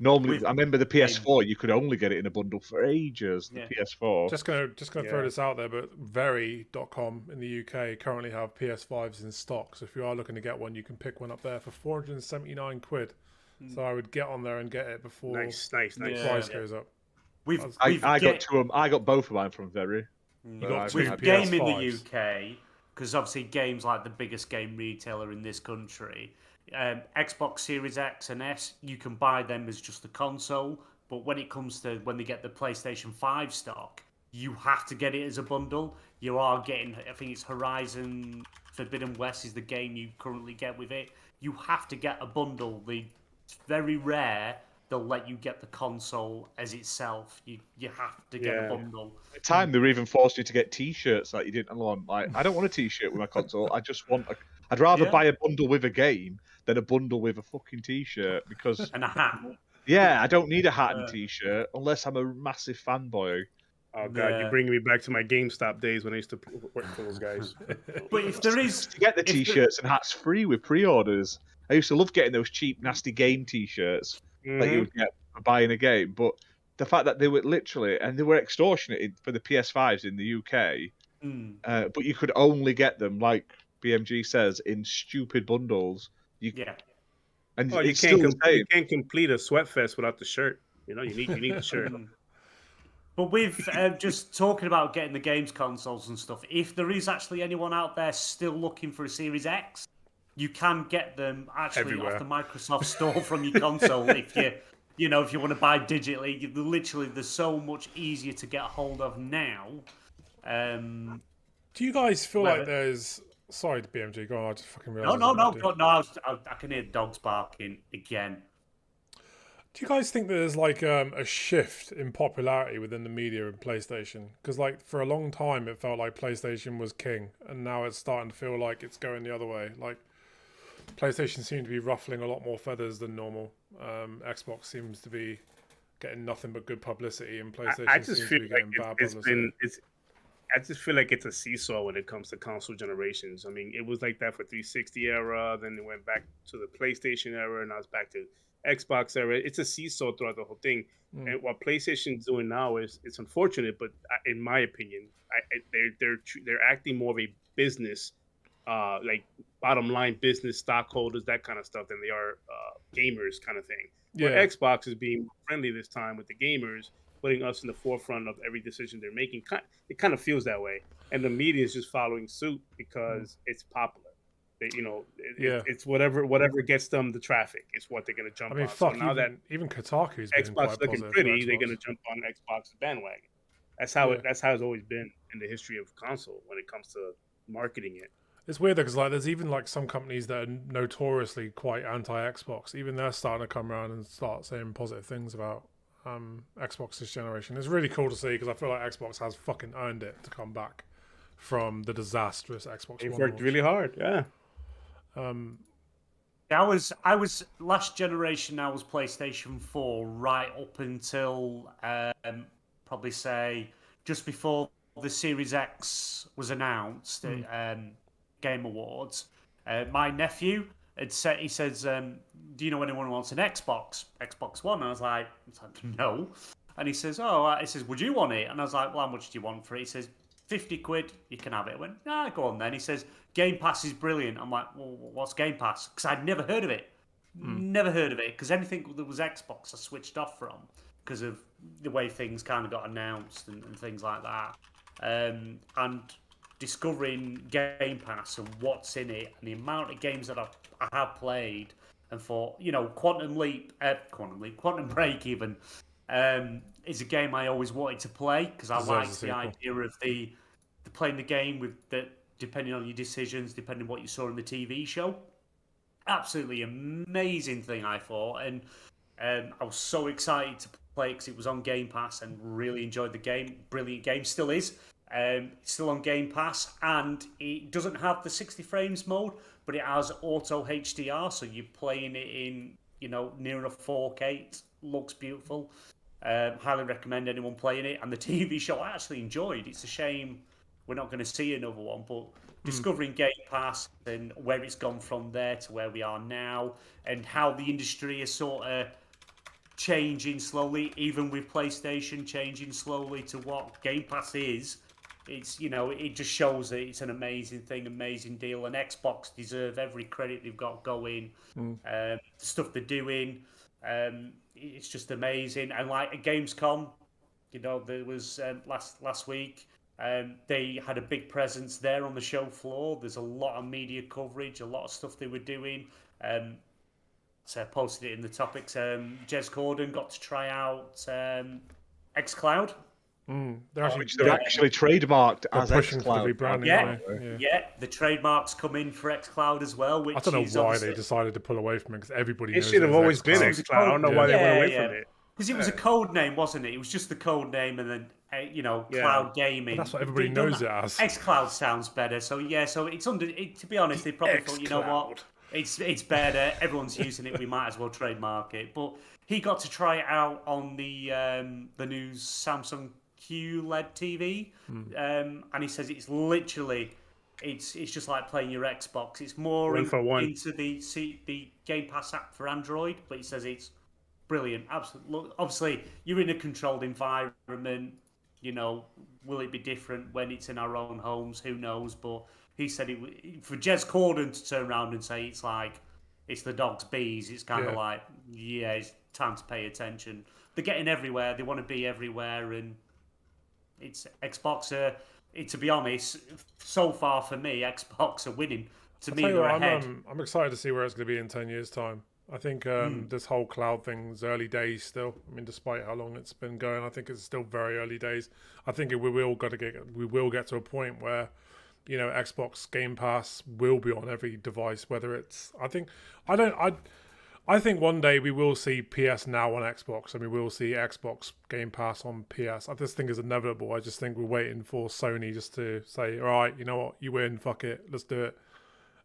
Normally, I remember the PS4. You could only get it in a bundle for ages. The PS4. Just gonna throw this out there, but Very.com in the UK currently have PS5s in stock. So if you are looking to get one, you can pick one up there for £479. So I would get on there and get it before the price goes up. I got two of them. I got both of mine from Very. You got two with Game in the UK, because obviously Game's like the biggest game retailer in this country. Xbox Series X and S, you can buy them as just a console, but when it comes to when they get the PlayStation 5 stock, you have to get it as a bundle. You are getting, I think it's Horizon Forbidden West is the game you currently get with it. You have to get a bundle. It's very rare they'll let you get the console as itself. You have to get a bundle. At the time, they were even forced you to get T-shirts that you didn't want. Like, I don't want a T-shirt with my console. I just want I'd rather buy a bundle with a game than a bundle with a fucking T-shirt, because and a hat. Yeah, I don't need a hat and T-shirt unless I'm a massive fanboy. Oh god, you're bringing me back to my GameStop days when I used to work for those guys. But if there is to get the T-shirts and hats free with pre-orders, I used to love getting those cheap, nasty game T-shirts that you would get for buying a game. But the fact that they were literally, and they were extortionate for the PS5s in the UK, but you could only get them, like BMG says, in stupid bundles. And you can't complete a Sweatfest without the shirt. You need the shirt. But with just talking about getting the games consoles and stuff, if there is actually anyone out there still looking for a Series X, you can get them actually Everywhere. off the Microsoft Store from your console if you know, if you want to buy digitally. Literally, they're so much easier to get a hold of now. Do you guys feel like there's... Sorry, BMG, go on. I just fucking realised. No. I can hear dogs barking again. Do you guys think there's like a shift in popularity within the media in PlayStation? Because like for a long time it felt like PlayStation was king, and now it's starting to feel like it's going the other way. Like PlayStation seems to be ruffling a lot more feathers than normal. Xbox seems to be getting nothing but good publicity, and PlayStation seems to be getting bad publicity. I just feel like it's a seesaw when it comes to console generations. I mean, it was like that for 360 era, then it went back to the PlayStation era, and now it's back to Xbox era. It's a seesaw throughout the whole thing. And what PlayStation's doing now is, it's unfortunate, but in my opinion, they're acting more of a business, like bottom line business, stockholders, that kind of stuff, than they are gamers kind of thing. Where Xbox is being friendly this time with the gamers, putting us in the forefront of every decision they're making. It kind of feels that way, and the media is just following suit because it's popular. It's whatever gets them the traffic. It's what they're going to jump on. Fuck, so now that even Kotaku's been Xbox looking pretty, they're going to jump on Xbox bandwagon. That's how it's always been in the history of console when it comes to marketing it. It's weird though, because like there's even like some companies that are notoriously quite anti-Xbox. Even they're starting to come around and start saying positive things about Xbox this generation. It's really cool to see, because I feel like Xbox has fucking earned it to come back from the disastrous Xbox They've One worked really hard, yeah. I was last generation. I was PlayStation 4 right up until probably say just before the Series X was announced at Game Awards. My nephew had said, he says, "Do you know anyone who wants an Xbox One?" And I was like, "No." And he says, "Would you want it?" And I was like, "Well, how much do you want for it?" He says, 50 quid, you can have it. I went, go on then. He says, Game Pass is brilliant. I'm like, well, what's Game Pass? Because I'd never heard of it. Never heard of it. Because anything that was Xbox, I switched off from because of the way things kind of got announced and things like that. And discovering Game Pass and what's in it and the amount of games that I have played, and for, Quantum Break even, is a game I always wanted to play, because I liked the idea of the playing the game with that, depending on your decisions, depending on what you saw in the TV show. Absolutely amazing thing, I thought, and I was so excited to play it because it was on Game Pass and really enjoyed the game. Brilliant game, still is. Still on Game Pass, and it doesn't have the 60 frames mode, but it has auto HDR, so you're playing it in near enough 4K. It looks beautiful. Highly recommend anyone playing it. And the TV show I actually enjoyed. It's a shame we're not going to see another one, but discovering Game Pass and where it's gone from there to where we are now, and how the industry is sort of changing slowly, even with PlayStation changing slowly to what Game Pass is. It's, it just shows that it's an amazing thing, amazing deal, and Xbox deserve every credit they've got going. The stuff they're doing, it's just amazing. And like at GamesCom, there was last week, they had a big presence there on the show floor. There's a lot of media coverage, a lot of stuff they were doing. So I posted it in the topics. Jez Corden got to try out xCloud. They're actually trademarked as xCloud. Yeah, the trademarks come in for xCloud as well. Which I don't know why they decided to pull away from it, because everybody knows it should have always been xCloud. I don't know why they went away from it. Because it was a code name, wasn't it? It was just the code name, and then cloud gaming. But that's what everybody knows it as. xCloud sounds better, so it's under. To be honest, they probably thought, you know what, it's better. Everyone's using it. We might as well trademark it. But he got to try it out on the new Samsung QLED TV, and he says it's literally. It's just like playing your Xbox. It's more into the Game Pass app for Android, but he says it's brilliant. Absolutely. Obviously, you're in a controlled environment. Will it be different when it's in our own homes? Who knows? But he said for Jez Corden to turn around and say it's the dog's bees. It's kind of like, it's time to pay attention. They're getting everywhere. They want to be everywhere, and It's Xbox. To be honest, so far for me, Xbox are winning. To me, they're ahead. I'm excited to see where it's going to be in 10 years' time. I think this whole cloud thing's early days still. I mean, despite how long it's been going, I think it's still very early days. I think we will get to a point where, Xbox Game Pass will be on every device. Whether it's, I think one day we will see PS Now on Xbox, and we will see Xbox Game Pass on PS. I just think it's inevitable. I just think we're waiting for Sony just to say, all right, you know what, you win, fuck it, let's do it.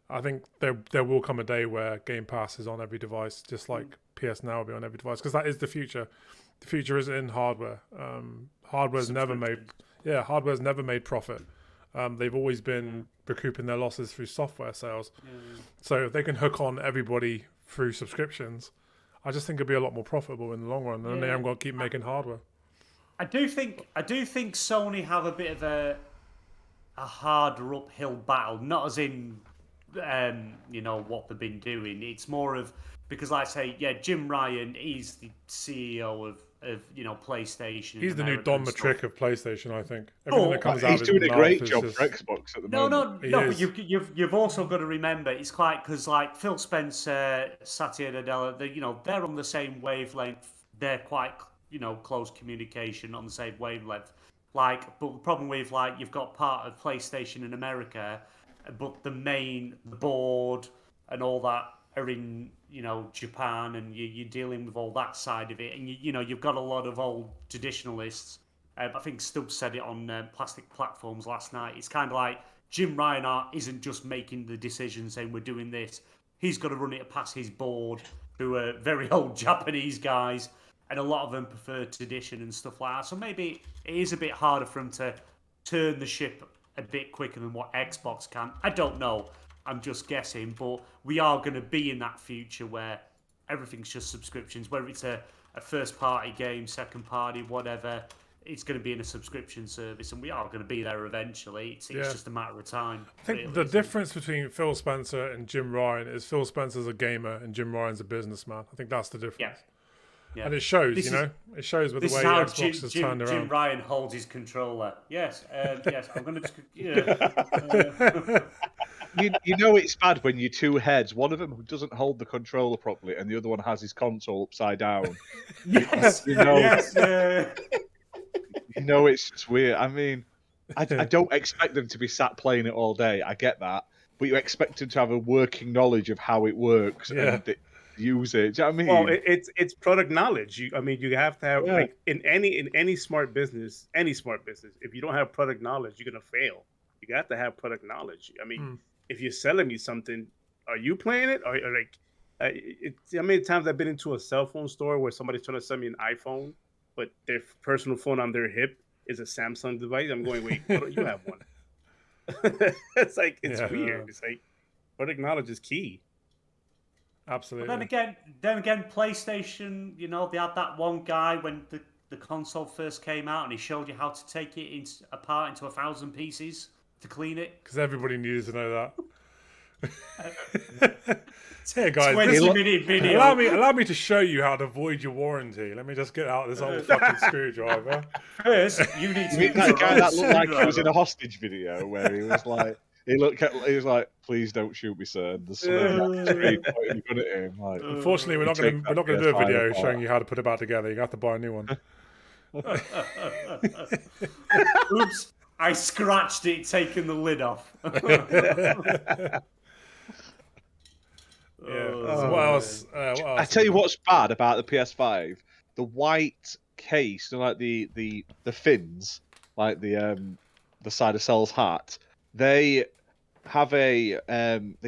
I think there will come a day where Game Pass is on every device, just like PS Now will be on every device, because that is the future. The future isn't in hardware. Hardware's never made profit. They've always been recouping their losses through software sales. So if they can hook on everybody through subscriptions, I just think it'll be a lot more profitable in the long run, and they haven't got to keep making hardware. I do think Sony have a bit of a harder uphill battle, not as in what they've been doing. It's more of, because like I say, Jim Ryan, he's the CEO of PlayStation. He's the new Don Matrick of PlayStation, I think. Everything that comes out he's doing a great job for Xbox at the moment. No, but you've also got to remember, it's quite, because like Phil Spencer, Satya Nadella, they're on the same wavelength. They're quite close communication on the same wavelength. But the problem with you've got part of PlayStation in America, but the board and all that are in Japan, and you're dealing with all that side of it, and you've got a lot of old traditionalists. I think Stubbs said it on Plastic Platforms last night. It's kind of like Jim Ryan isn't just making the decision saying we're doing this. He's got to run it past his board, who are very old Japanese guys, and a lot of them prefer tradition and stuff like that. So maybe it is a bit harder for them to turn the ship a bit quicker than what Xbox can. I don't know. I'm just guessing, but we are going to be in that future where everything's just subscriptions, whether it's a first-party game, second-party, whatever, it's going to be in a subscription service, and we are going to be there eventually. It's just a matter of time. I think the difference between Phil Spencer and Jim Ryan is Phil Spencer's a gamer and Jim Ryan's a businessman. I think that's the difference. Yeah. And it shows, it shows with the way Xbox has turned around. Jim Ryan holds his controller. Yes, I'm going to just... It's bad when you're two heads. One of them doesn't hold the controller properly, and the other one has his console upside down. Yes, it's just weird. I mean, I don't expect them to be sat playing it all day. I get that, but you expect them to have a working knowledge of how it works and use it. Do you know what I mean? Well, it's product knowledge. You have to have like in any smart business, if you don't have product knowledge, you're gonna fail. You have to have product knowledge. I mean. If you're selling me something, are you playing it? Or how many times I've been into a cell phone store where somebody's trying to sell me an iPhone, but their personal phone on their hip is a Samsung device? I'm going, wait, you have one. It's weird. It's like product knowledge is key. Absolutely. But then again, PlayStation, they had that one guy when the console first came out, and he showed you how to take it apart into 1,000 pieces. To clean it, because everybody needs to know that. Here, guys, 20-minute video. Allow me to show you how to void your warranty. Let me just get out this old fucking screwdriver. First, you need to. That guy that looked like he was in a hostage video where he was like, he was like, "Please don't shoot me, sir." The screen pointing gun at him. Like, unfortunately, we're not going to do a video showing you how to put it back together. You have to buy a new one. Oops. I scratched it, taking the lid off. What else? I tell you what's bad about the PS5: the white case, like the fins, like the side of Cell's hat. They have they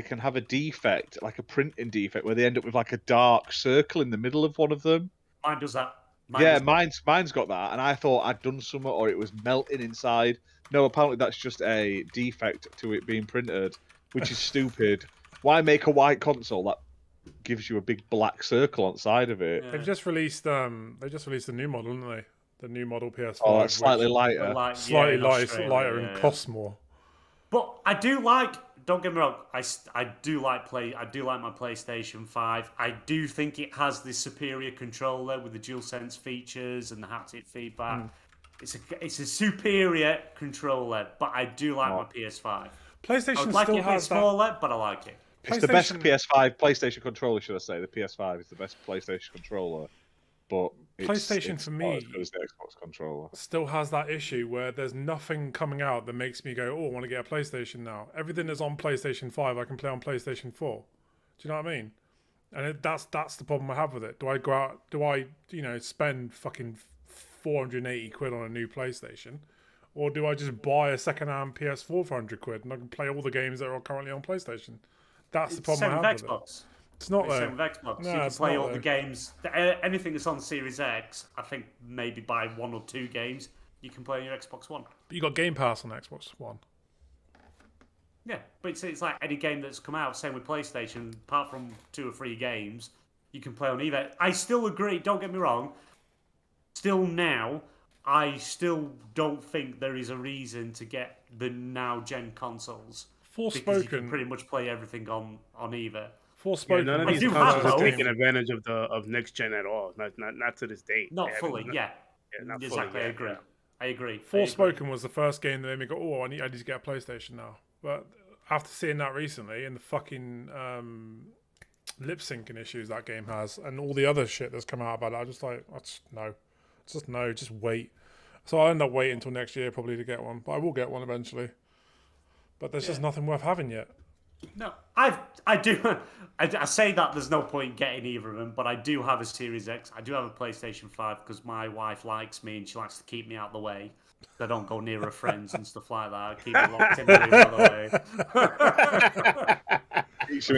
can have a defect, like a printing defect, where they end up with like a dark circle in the middle of one of them. Mine does that. Mine's got that, and I thought I'd done something or it was melting inside. No, apparently that's just a defect to it being printed, which is stupid. Why make a white console that gives you a big black circle on the side of it? Yeah. They've just released a new model, haven't they? The new model PS5. Oh, that's slightly lighter. Slightly lighter and costs more. But I do like. Don't get me wrong. I do like my PlayStation 5. I do think it has the superior controller with the DualSense features and the haptic feedback. it's a superior controller, but I do like my PS5. I PlayStation would like still it a bit has that. smaller, but I like it. It's the best PlayStation controller, should I say? The PS5 is the best PlayStation controller, but PlayStation for me not as good as the Xbox controller. Still has that issue where there's nothing coming out that makes me go, "Oh, I want to get a PlayStation now." Everything that's on PlayStation 5, I can play on PlayStation 4. Do you know what I mean? And that's the problem I have with it. Do I go out? Do I spend fucking 480 quid on a new PlayStation, or do I just buy a second-hand PS4 for 100 quid and I can play all the games that are currently on PlayStation? That's the problem I have with it. It's not there. Same with Xbox. No, you can it's play not all there. the games. Anything that's on Series X, I think maybe buy 1 or 2 games you can play on your Xbox One. But you got Game Pass on Xbox One. Yeah, but it's like any game that's come out, same with PlayStation, apart from 2 or 3 games, you can play on either. I still agree, don't get me wrong, still now, I still don't think there is a reason to get the now-gen consoles. Because you can pretty much play everything on either. Forspoken. None of these consoles are taking advantage of next gen at all. Not to this date. Not fully, yeah. Not exactly, fully, I agree. Yeah. I agree. Forspoken was the first game that made me go, "Oh, I need to get a PlayStation now." But after seeing that recently and the fucking lip syncing issues that game has and all the other shit that's come out about it, I just like, just wait. So I'll end up waiting until next year probably to get one, but I will get one eventually. But there's just nothing worth having yet. No, I say that there's no point getting either of them, but I do have a Series X. I do have a PlayStation 5 because my wife likes me and she likes to keep me out of the way. I don't go near her friends and stuff like that. I keep it locked in the other way.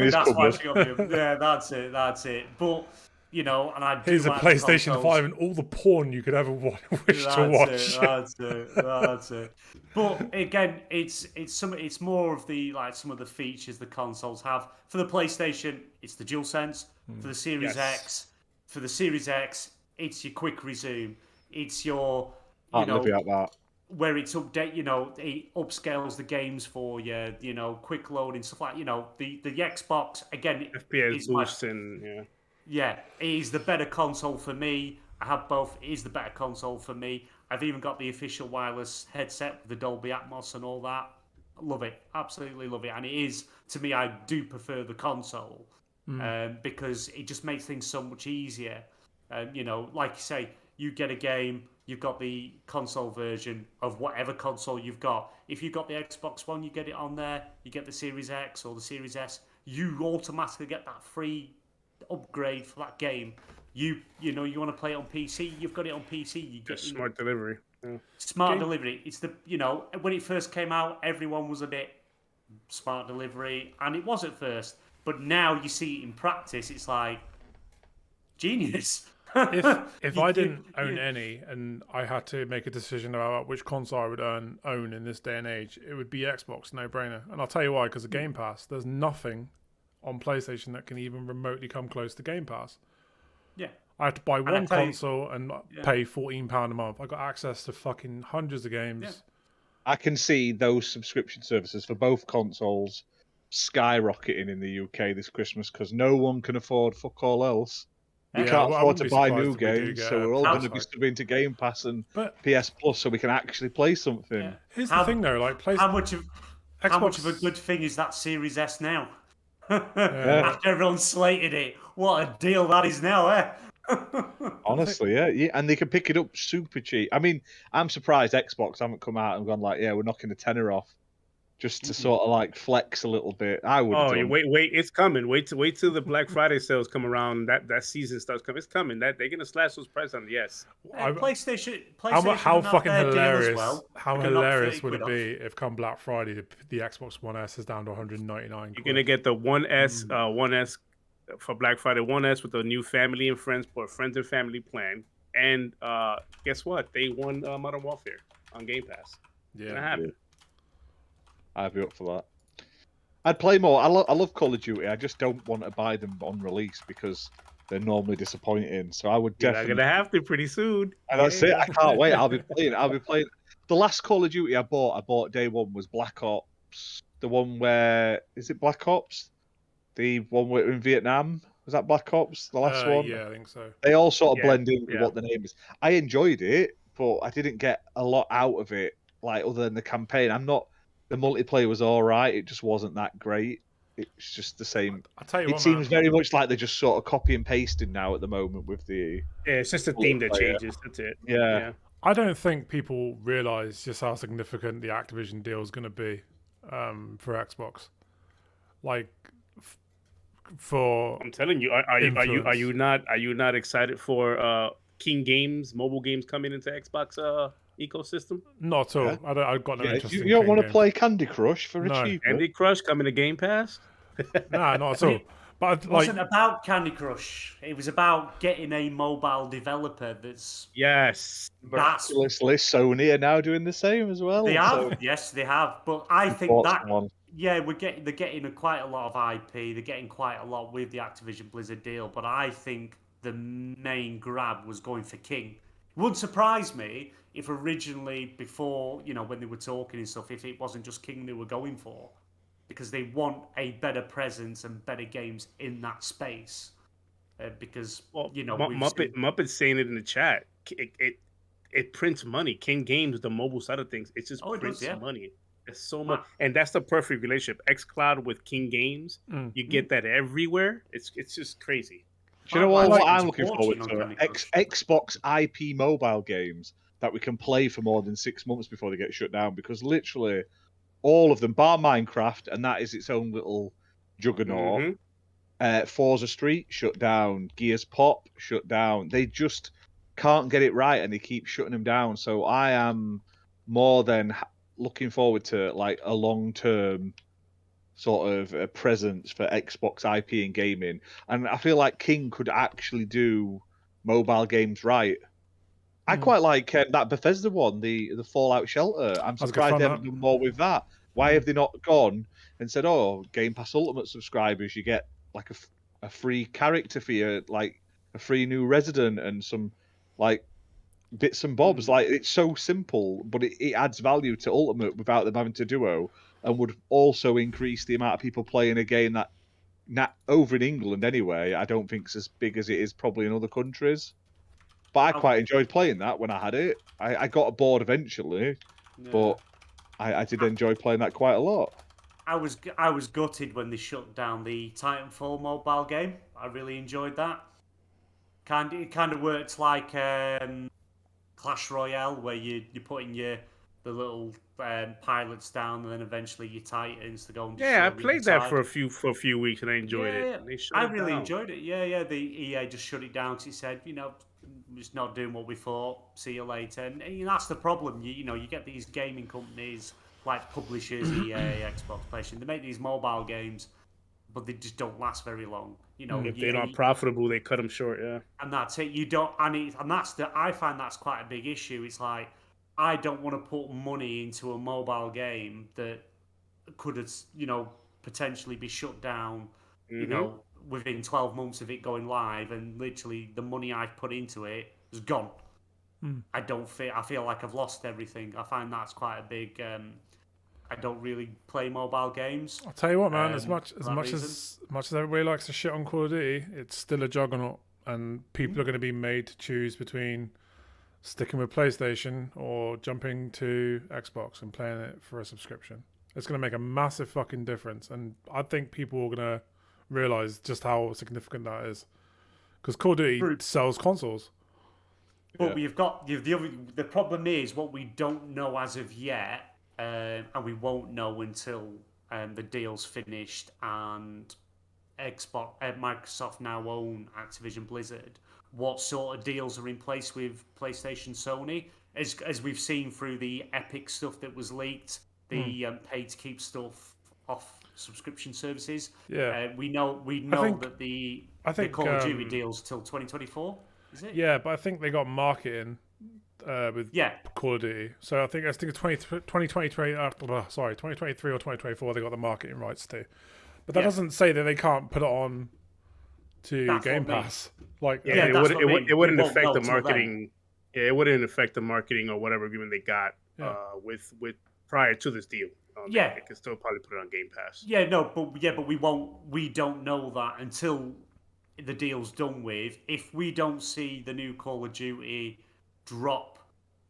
That's why she got me. Yeah, that's it. But and I do. Here's a like PlayStation 5 and all the porn you could ever wish to watch. That's it. But again, it's more of the some of the features the consoles have. For the PlayStation, it's the DualSense. For the Series X, it's your quick resume. It's your where it's update. It upscales the games for you. Quick loading stuff like the Xbox again. FPS boost and yeah, it is the better console for me. I have both. It is the better console for me. I've even got the official wireless headset with the Dolby Atmos and all that. Love it. Absolutely love it. And it is, to me, I do prefer the console because it just makes things so much easier. Like you say, you get a game, you've got the console version of whatever console you've got. If you've got the Xbox One, you get it on there. You get the Series X or the Series S, you automatically get that free upgrade for that game. You want to play it on PC, you've got it on PC. You get smart delivery. Yeah. Smart delivery. It's the when it first came out, everyone was a bit smart delivery, and it was at first. But now you see it in practice, it's like genius. If I didn't own any and I had to make a decision about which console I would own in this day and age, it would be Xbox, no brainer. And I'll tell you why, because of Game Pass. There's nothing on PlayStation that can even remotely come close to Game Pass. Yeah. I had to buy one console and pay £14 a month. I got access to fucking hundreds of games. Yeah. I can see those subscription services for both consoles skyrocketing in the UK this Christmas because no one can afford fuck all else. We can't afford to buy new games, so we're all going to be subbing to Game Pass and PS Plus so we can actually play something. Yeah. Here's the thing though, how much of a good thing is that Series S now? After everyone slated it, what a deal that is now, eh? Honestly, yeah, and they can pick it up super cheap. I mean, I'm surprised Xbox haven't come out and gone like, we're knocking a tenner off, just to sort of like flex a little bit. I would. Oh, wait, it's coming. Wait till the Black Friday sales come around. That season starts coming. It's coming. That they're gonna slash those prices on. Yes. PlayStation. How fucking hilarious! Well. How hilarious would it be if come Black Friday the Xbox One S is down to 199? You're gonna get the One S, One S for Black Friday. One S with the new family and friends and family plan. And guess what? They won Modern Warfare on Game Pass. Yeah, it's gonna happen. I'd be up for that. I'd play more. I love Call of Duty. I just don't want to buy them on release because they're normally disappointing. So I would definitely. You're gonna have to pretty soon. And that's it. I can't wait. I'll be playing. The last Call of Duty I bought day one was Black Ops. The one where is it Black Ops? The one where in Vietnam. Was that Black Ops? The last one? Yeah, I think so. They all sort of blend in with what the name is. I enjoyed it, but I didn't get a lot out of it, like other than the campaign. The multiplayer was all right. It just wasn't that great. It's just the same. I'll tell you It what, seems man. very much like they're just sort of copy and pasting now at the moment with the. Yeah, it's just a theme that multiplayer. changes. That's it. Yeah. I don't think people realize just how significant the Activision deal is going to be for Xbox. Like, for I'm telling you, are you not excited for King Games, mobile games coming into Xbox ecosystem? not at all. Yeah. I've got no interest in You don't King want to games. play Candy Crush for No. achievement. Candy Crush coming to Game Pass? Nah, not at all. But It like, wasn't about Candy Crush. It was about getting a mobile developer that's Yes. Miraculously, Sony are now doing the same as well. They have, so yes, they have. But I think bought that someone. they're getting quite a lot of IP. They're getting quite a lot with the Activision Blizzard deal. But I think the main grab was going for King. It wouldn't surprise me if originally, before when they were talking and stuff, if it wasn't just King they were going for, because they want a better presence and better games in that space. Because Muppet's saying it in the chat. It prints money. King Games, the mobile side of things, it just prints money. It's so much, and that's the perfect relationship. xCloud with King Games, you get that everywhere. It's just crazy. Do you know what I'm looking forward to? Xbox IP mobile games that we can play for more than 6 months before they get shut down, because literally all of them, bar Minecraft, and that is its own little juggernaut. Forza Street shut down, Gears Pop shut down. They just can't get it right, and they keep shutting them down. So I am more than looking forward to like a long-term sort of a presence for Xbox IP and gaming. And I feel like King could actually do mobile games right. I quite like that Bethesda one, the Fallout Shelter. I'm surprised they haven't done more with that. Why have they not gone and said, "Oh, Game Pass Ultimate subscribers, you get like a free character for you, like a free new resident and some like bits and bobs." Like, it's so simple, but it adds value to Ultimate without them having to duo, and would also increase the amount of people playing a game that, not over in England anyway, I don't think it's as big as it is probably in other countries. But I quite enjoyed playing that when I had it. I got bored eventually, but I did enjoy playing that quite a lot. I was gutted when they shut down the Titanfall mobile game. I really enjoyed that. It kind of worked like Clash Royale, where you're putting the little pilots down, and then eventually your Titans to go and I played that for a few weeks, and I enjoyed it. I really enjoyed it. Yeah. The EA just shut it down because he said, it's not doing what we thought. See you later. And that's the problem. You get these gaming companies like publishers, EA, Xbox, PlayStation. They make these mobile games, but they just don't last very long. If they're not profitable, they cut them short. Yeah, and that's it. You don't, and I find that's quite a big issue. It's like, I don't want to put money into a mobile game that could, potentially be shut down. Within 12 months of it going live, and literally the money I've put into it is gone. I feel like I've lost everything. I find that's quite a big. I don't really play mobile games. I'll tell you what, man. As much as everybody likes to shit on Call of Duty, it's still a juggernaut, and people are going to be made to choose between sticking with PlayStation or jumping to Xbox and playing it for a subscription. It's going to make a massive fucking difference, and I think people are going to realize just how significant that is, because Call of Duty sells consoles. But we've got the problem is what we don't know as of yet, and we won't know until the deal's finished and Microsoft now own Activision Blizzard. What sort of deals are in place with PlayStation, Sony? As we've seen through the Epic stuff that was leaked, the paid to keep stuff off subscription services. We know that the Call of Duty deals till 2024. Is it? Yeah, but I think they got marketing with Call of Duty. So I think it's 2023 or 2024 they got the marketing rights to. But that doesn't say that they can't put it on to Game Pass. It wouldn't affect the marketing. Yeah, it wouldn't affect the marketing or whatever agreement they got with prior to this deal. They can still probably put it on Game Pass. But we don't know that until the deal's done with. If we don't see the new Call of Duty drop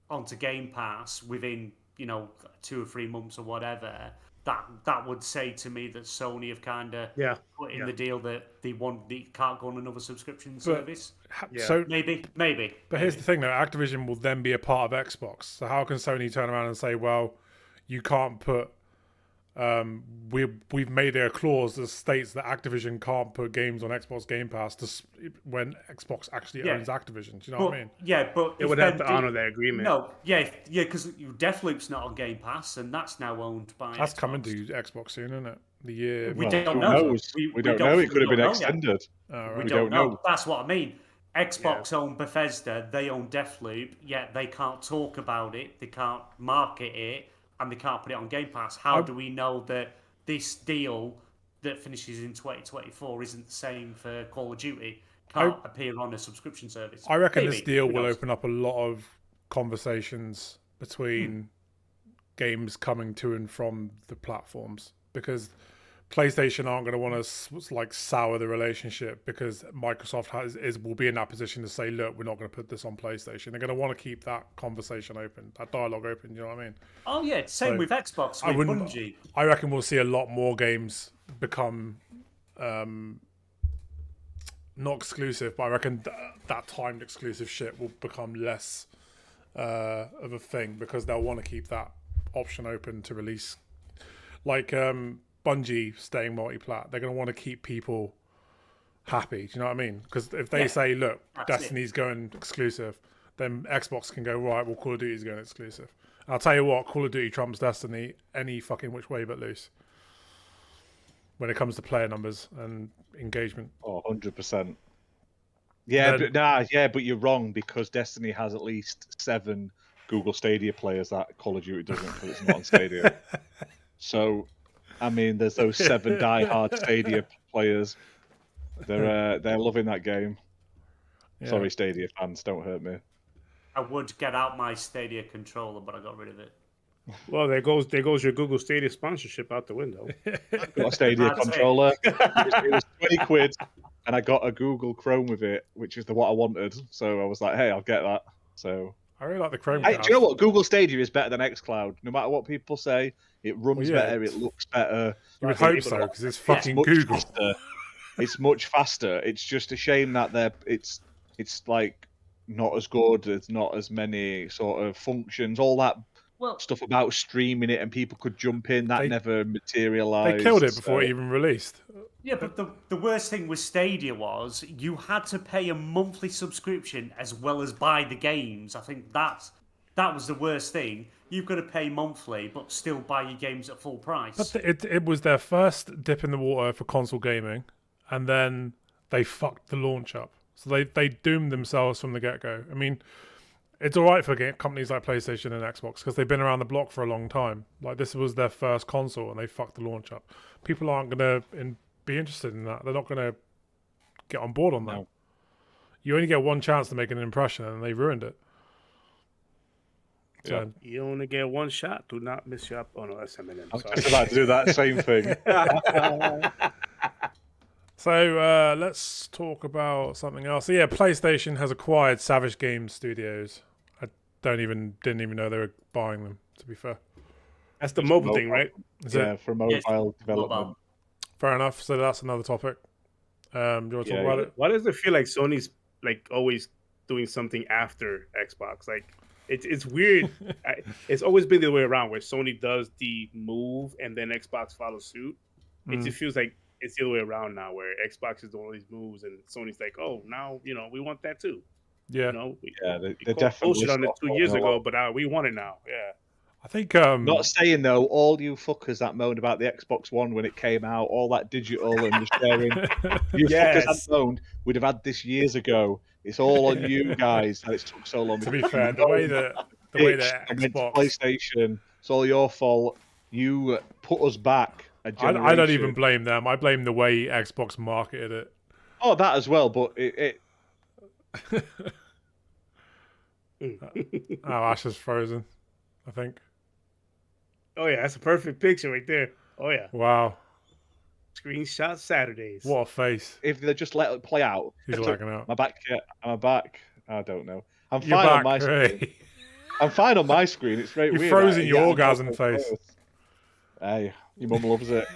onto Game Pass within 2 or 3 months or whatever, that would say to me that Sony have kind of put in the deal that they can't go on another subscription service. So maybe. But here's the thing, though: Activision will then be a part of Xbox. So how can Sony turn around and say, "Well, you can't put"? We've made a clause that states that Activision can't put games on Xbox Game Pass when Xbox actually owns Activision. Do you know what I mean? Yeah, but it would have to honor that agreement. No, because Deathloop's not on Game Pass, and that's now owned by. That's Xbox. coming to Xbox soon, isn't it? The year. We don't know. We don't know. It could have been extended. We don't know. That's what I mean. Xbox own Bethesda. They own Deathloop. Yet they can't talk about it. They can't market it. And they can't put it on Game Pass. How do we know that this deal that finishes in 2024 isn't the same for Call of Duty? Can't appear on a subscription service. I reckon this deal will open up a lot of conversations between games coming to and from the platforms, because PlayStation aren't going to want to sour the relationship, because Microsoft will be in that position to say, look, we're not going to put this on PlayStation. They're going to want to keep that conversation open, that dialogue open. You know what I mean? Oh yeah, same with Xbox. With Bungie. I reckon we'll see a lot more games become not exclusive, but I reckon that timed exclusive shit will become less of a thing, because they'll want to keep that option open to release. Bungie staying multi-plat, they're going to want to keep people happy. Do you know what I mean? Because if they say, look, Destiny's going exclusive, then Xbox can go, right, well, Call of Duty's going exclusive. And I'll tell you what, Call of Duty trumps Destiny any fucking which way but loose when it comes to player numbers and engagement. Oh, 100%. Yeah, but you're wrong, because Destiny has at least 7 Google Stadia players that Call of Duty doesn't, because it's not on Stadia. So, I mean, there's those 7 diehard Stadia players. They're loving that game. Yeah. Sorry, Stadia fans, don't hurt me. I would get out my Stadia controller, but I got rid of it. Well, there goes your Google Stadia sponsorship out the window. I've got a Stadia controller. It was 20 quid, and I got a Google Chrome with it, which is what I wanted. So I was like, hey, I'll get that. So I really like the Chrome. Do you know what? Google Stadia is better than xCloud. No matter what people say, it runs better, it looks better. You would hope so, because it's fucking Google. Faster. It's much faster. It's just a shame that it's like not as good. It's not as many sort of functions. All that stuff about streaming it and people could jump in. That never materialized. They killed it before it even released. Yeah, but the worst thing with Stadia was you had to pay a monthly subscription as well as buy the games. I think that was the worst thing. You've got to pay monthly, but still buy your games at full price. But it was their first dip in the water for console gaming, and then they fucked the launch up. So they doomed themselves from the get-go. I mean, it's all right for companies like PlayStation and Xbox, because they've been around the block for a long time. Like, this was their first console, and they fucked the launch up. People aren't going to be interested in that. They're not going to get on board on that. No. You only get one chance to make an impression, and they ruined it. Yeah. So, you only get one shot. Do not miss your... Oh, no, that's Eminem. I was just about to do that same thing. So let's talk about something else. So, yeah, PlayStation has acquired Savage Games Studios. I didn't even know they were buying them, to be fair. That's the mobile thing, right? For mobile development. Mobile. Fair enough. So that's another topic. Do you want to talk about it? Why does it feel like Sony's always doing something after Xbox? It's weird. It's always been the other way around, where Sony does the move and then Xbox follows suit. It just feels like it's the other way around now, where Xbox is doing all these moves and Sony's like, oh, now we want that too. Yeah, they definitely bullshit on it 2 years ago, but we want it now. Yeah. I think not saying though, all you fuckers that moaned about the Xbox One when it came out, all that digital and the sharing, you fuckers that moaned, we'd have had this years ago. It's all on you guys that it took so long. To be fair, the way that Xbox, PlayStation, it's all your fault. You put us back. I don't even blame them. I blame the way Xbox marketed it. Oh, that as well, but it... Ash is frozen, I think. Oh, yeah, that's a perfect picture right there. Oh, yeah. Wow. Screenshot Saturdays. What a face. If they just let it play out. He's lagging out. Am I back? I don't know. I'm You're fine back, on my screen. I'm fine on my screen. It's very You're weird. frozen your yeah, orgasm face. Hey, your mum loves it.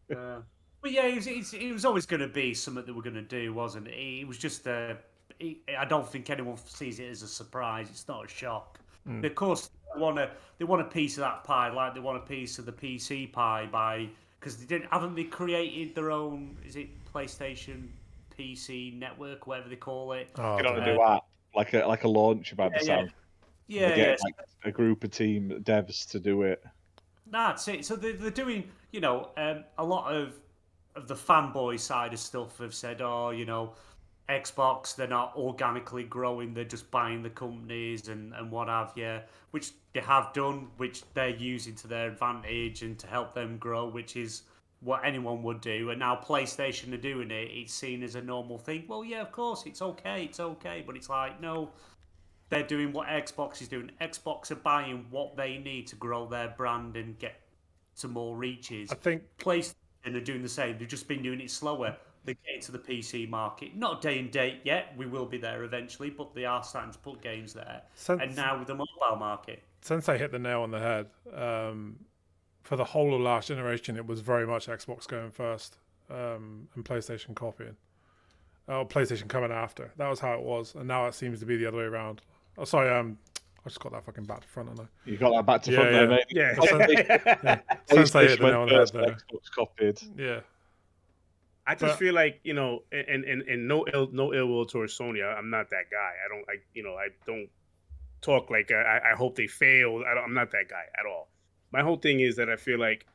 But yeah, it was always going to be something that we're going to do, wasn't it? It was just I don't think anyone sees it as a surprise. It's not a shock. Of course, they want a piece of that pie, like they want a piece of the PC pie because haven't they created their own? Is it PlayStation PC Network, whatever they call it? Oh, you don't do that like a launch about the sound. Yeah, they get like a group of team devs to do it. That's it. So they're doing, a lot of the fanboy side of stuff have said, Xbox, they're not organically growing, they're just buying the companies and what have you, which they have done, which they're using to their advantage and to help them grow, which is what anyone would do. And now PlayStation are doing it, it's seen as a normal thing. Well, yeah, of course, it's okay, but it's like, no, they're doing what Xbox is doing. Xbox are buying what they need to grow their brand and get to more reaches. I think PlayStation are doing the same. They've just been doing it slower. They're getting to the PC market. Not day and date yet. We will be there eventually, but they are starting to put games there. And now with the mobile market. Sensei hit the nail on the head. For the whole of last generation, it was very much Xbox going first and PlayStation copying. PlayStation coming after. That was how it was. And now it seems to be the other way around. Oh, sorry, I just got that fucking back to front, haven't I? You got that back to front there, mate. Yeah. Sensei hit the nail on the head there. Xbox copied. Yeah. I just feel like, and no ill will towards Sony. I'm not that guy. I don't talk like I hope they fail. I'm not that guy at all. My whole thing is that I feel like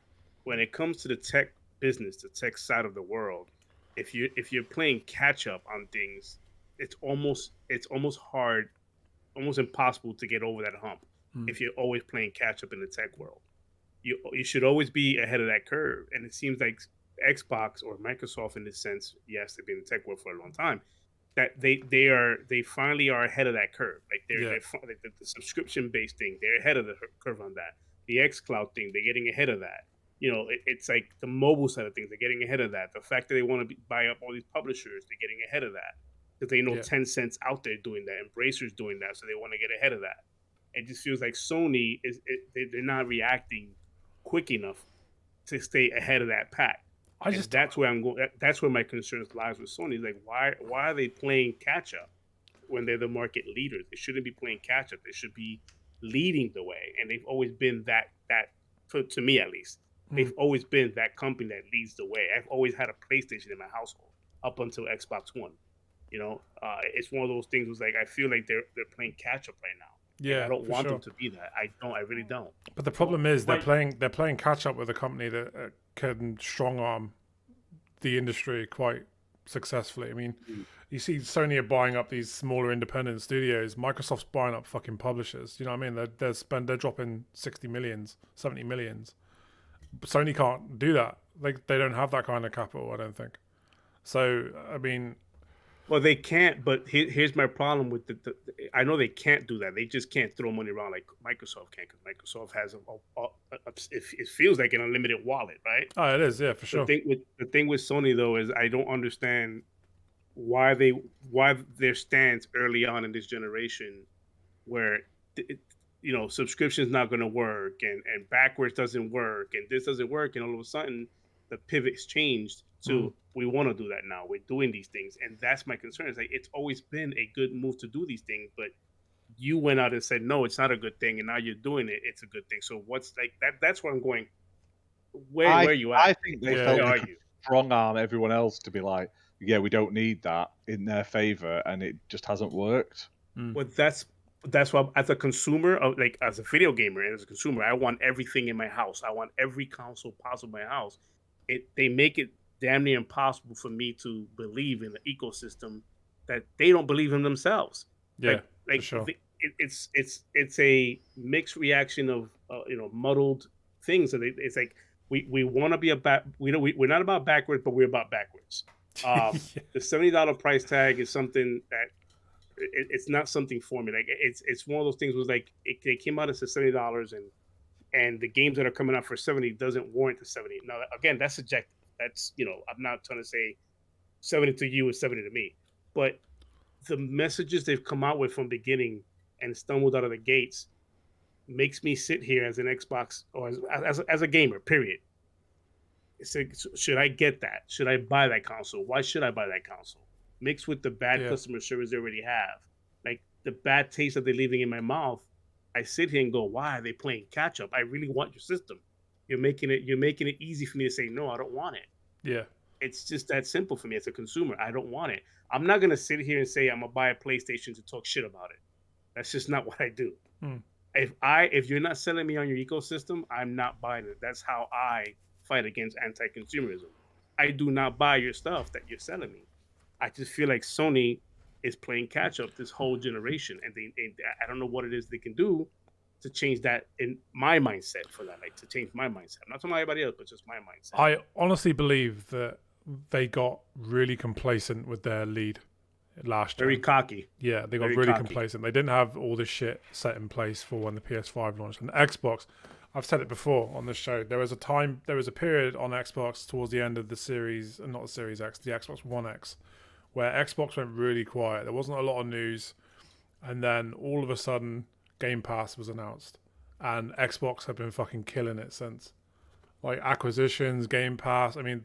when it comes to the tech business, the tech side of the world, if you're playing catch up on things, it's almost hard, almost impossible to get over that hump. If you're always playing catch up in the tech world, you should always be ahead of that curve. And it seems like Xbox or Microsoft, in this sense, yes, they've been in the tech world for a long time, that they finally are ahead of that curve. Like they're the subscription based thing, they're ahead of the curve on that. The xCloud thing, they're getting ahead of that. It's like the mobile side of things, they're getting ahead of that. The fact that they want to buy up all these publishers, they're getting ahead of that because they know Tencent's out there doing that, Embracer's doing that, so they want to get ahead of that. It just feels like Sony they're not reacting quick enough to stay ahead of that pack. That's where I'm going. That's where my concerns lies with Sony. Like, why are they playing catch up when they're the market leaders? They shouldn't be playing catch up. They should be leading the way. And they've always been that to me at least. They've always been that company that leads the way. I've always had a PlayStation in my household up until Xbox One. It's one of those things. Was like I feel like they're playing catch up right now. Yeah, I don't want them to be that. I really don't. But the problem is they're playing catch up with a company that can strong arm the industry quite successfully. I mean, you see Sony are buying up these smaller independent studios. Microsoft's buying up fucking publishers. You know what I mean? They're dropping 60 millions, 70 millions. Sony can't do that. Like they don't have that kind of capital, I don't think. So I mean, well, they can't. But here's my problem with I know they can't do that. They just can't throw money around like Microsoft can, because Microsoft has it feels like an unlimited wallet, right? Oh, it is, yeah, for sure. The thing with Sony though is I don't understand why their stance early on in this generation, where subscription's not going to work and backwards doesn't work and this doesn't work, and all of a sudden the pivot's changed to we want to do that now. We're doing these things, and that's my concern. It's like it's always been a good move to do these things, but you went out and said no, it's not a good thing, and now you're doing it. It's a good thing. So what's like that? That's where I'm going. Where are you at? I think they felt like strong arm everyone else to be like, yeah, we don't need that in their favor, and it just hasn't worked. Well, that's why as a consumer, as a video gamer and as a consumer, I want everything in my house. I want every console possible in my house. They make it damn near impossible for me to believe in the ecosystem that they don't believe in themselves. Yeah, for sure. It's a mixed reaction of muddled things. So it's like we want to be we're not about backwards, but we're about backwards. The $70 price tag is something that it's not something for me. Like it's one of those things was like they came out as $70 and the games that are coming out for $70 doesn't warrant the $70. Now again, that's subjective. That's I'm not trying to say 70 to you is 70 to me, but the messages they've come out with from the beginning and stumbled out of the gates makes me sit here as an Xbox or as a gamer, period. It's like, should I get that? Should I buy that console? Why should I buy that console? Mixed with the bad customer service they already have, like the bad taste that they're leaving in my mouth, I sit here and go, why are they playing catch up? I really want your system. You're making it easy for me to say no, I don't want it. Yeah. It's just that simple for me as a consumer. I don't want it. I'm not gonna sit here and say I'm gonna buy a PlayStation to talk shit about it. That's just not what I do. If you're not selling me on your ecosystem, I'm not buying it. That's how I fight against anti-consumerism. I do not buy your stuff that you're selling me. I just feel like Sony is playing catch up this whole generation, and I don't know what it is they can do to change that in my mindset for that, like to change my mindset. I'm not talking about everybody else, but just my mindset. I honestly believe that they got really complacent with their lead last year. Very cocky. Yeah, they got really complacent. They didn't have all this shit set in place for when the PS5 launched. And Xbox, I've said it before on this show, there was a period on Xbox towards the end of the series, not the Series X, the Xbox One X, where Xbox went really quiet. There wasn't a lot of news. And then all of a sudden, Game Pass was announced. And Xbox have been fucking killing it since. Like acquisitions, Game Pass. I mean,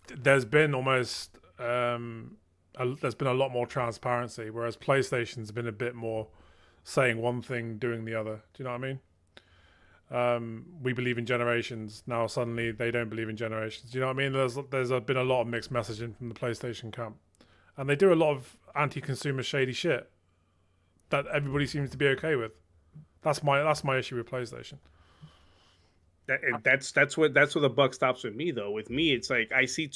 there's been almost... there's been a lot more transparency, whereas PlayStation's been a bit more saying one thing, doing the other. Do you know what I mean? We believe in generations. Now suddenly they don't believe in generations. Do you know what I mean? There's been a lot of mixed messaging from the PlayStation camp, and they do a lot of anti-consumer shady shit that everybody seems to be okay with. That's my issue with PlayStation. That's where the buck stops with me though. With me, it's like I see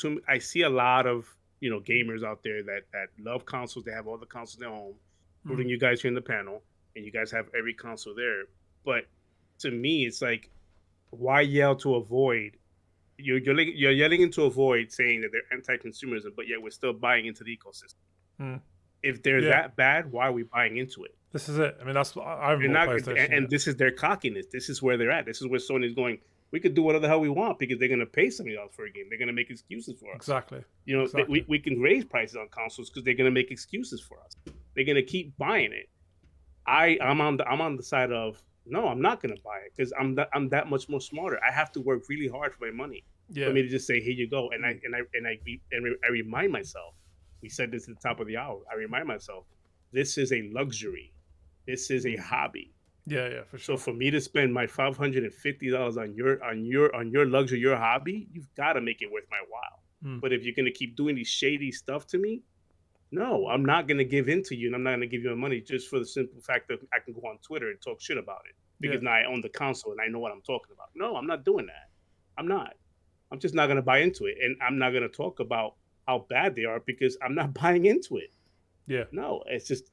a lot of gamers out there that love consoles. They have all the consoles in their home, including you guys here in the panel, and you guys have every console there. But to me, it's like, why yell to avoid? You're yelling into a void, saying that they're anti-consumerism, but yet we're still buying into the ecosystem. If they're that bad, why are we buying into it? This is it. I mean, that's I've bought PlayStation, and this is their cockiness. This is where they're at. This is where Sony's going. We could do whatever the hell we want because they're going to pay somebody else for a game. They're going to make excuses for us. Exactly. We can raise prices on consoles because they're going to make excuses for us. They're going to keep buying it. I'm on the side of no, I'm not going to buy it because I'm that much more smarter. I have to work really hard for my money for me to just say here you go. And I remind myself. We said this at the top of the hour. I remind myself, this is a luxury. This is a hobby. Yeah, for sure. So for me to spend my $550 on your luxury, your hobby, you've got to make it worth my while. But if you're going to keep doing these shady stuff to me, no, I'm not going to give in to you, and I'm not going to give you my money just for the simple fact that I can go on Twitter and talk shit about it because now I own the console and I know what I'm talking about. No, I'm not doing that. I'm not. I'm just not going to buy into it, and I'm not going to talk about how bad they are because I'm not buying into it. Yeah. No, it's just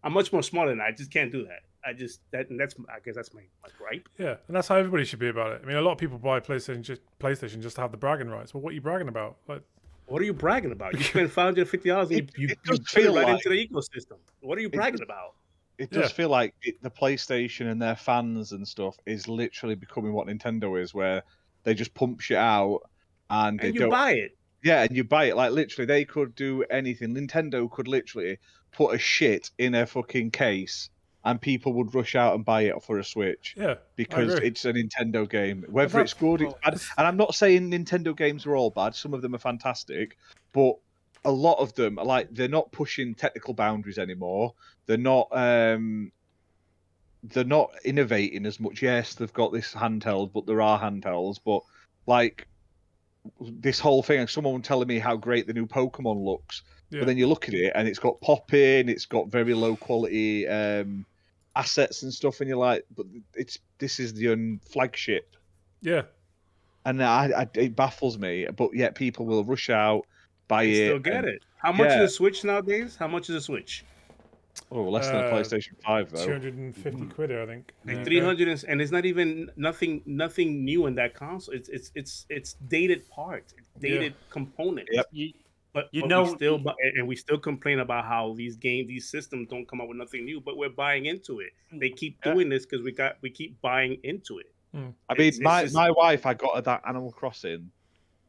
I'm much more smarter than that. I just can't do that. I guess that's my gripe. Yeah, and that's how everybody should be about it. I mean, a lot of people buy PlayStation just to have the bragging rights. Well, what are you bragging about? Like, what are you bragging about? You spend $550 and you put it right into the ecosystem. What are you bragging about? It does feel like the PlayStation and their fans and stuff is literally becoming what Nintendo is, where they just pump shit out and you buy it. Yeah, and you buy it. Like, literally, they could do anything. Nintendo could literally put a shit in a fucking case and people would rush out and buy it for a Switch. Yeah, because it's a Nintendo game. Whether it's good, it's bad. And I'm not saying Nintendo games are all bad. Some of them are fantastic. But a lot of them, they're not pushing technical boundaries anymore. They're not innovating as much. Yes, they've got this handheld, but there are handhelds. But, this whole thing, someone telling me how great the new Pokemon looks, but then you look at it and it's got popping, it's got very low quality assets and stuff, and you're like, but this is the flagship. Yeah, and it baffles me, but yet people will rush out, buy it. Still get it. How much is a Switch nowadays? How much is a Switch? Oh, less than a PlayStation 5 though. 250 quid, I think. Like 300, and it's not even nothing new in that console. It's dated parts, it's dated components. Yep. But we still complain about how these systems don't come out with nothing new. But we're buying into it. They keep doing this because we keep buying into it. I mean, my wife, I got her that Animal Crossing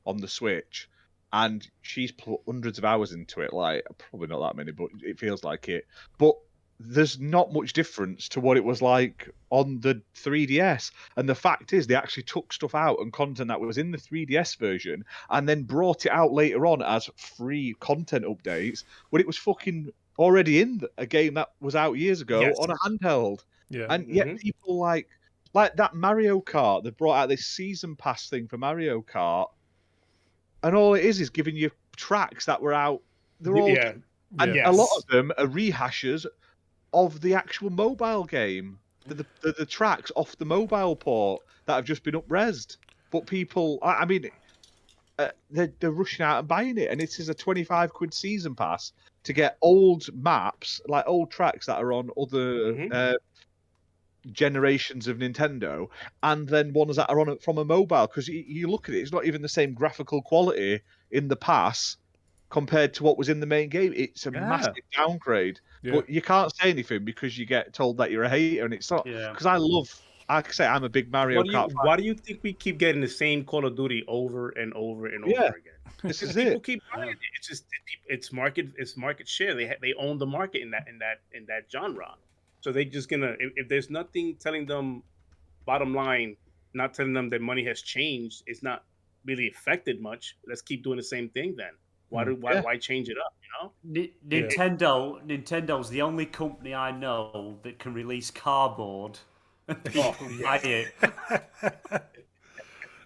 on the Switch, and she's put hundreds of hours into it. Like, probably not that many, but it feels like it. But there's not much difference to what it was like on the 3DS. And the fact is, they actually took stuff out and content that was in the 3DS version and then brought it out later on as free content updates when it was fucking already in a game that was out years ago on a handheld. Yeah. And yet people like that Mario Kart, they brought out this season pass thing for Mario Kart, and all it is giving you tracks that were out. They're all and a lot of them are rehashes of the actual mobile game. The tracks off the mobile port that have just been up-resed. But people, I mean, they're rushing out and buying it, and it is a 25 quid season pass to get old maps, like old tracks that are on other generations of Nintendo, and then ones that are on it from a mobile. Because you look at it, it's not even the same graphical quality in the pass compared to what was in the main game. It's a massive downgrade. Yeah. But you can't say anything because you get told that you're a hater, and it's not. Because like I say, I'm a big Mario Kart fan. Why do you think we keep getting the same Call of Duty over and over and over again? This is People keep buying it. It's just it's market share. They own the market in that genre. So they just gonna, if there's nothing telling them, bottom line, not telling them that money has changed, it's not really affected much. Let's keep doing the same thing then. Why change it up? You know, Nintendo's the only company I know that can release cardboard and people buy it.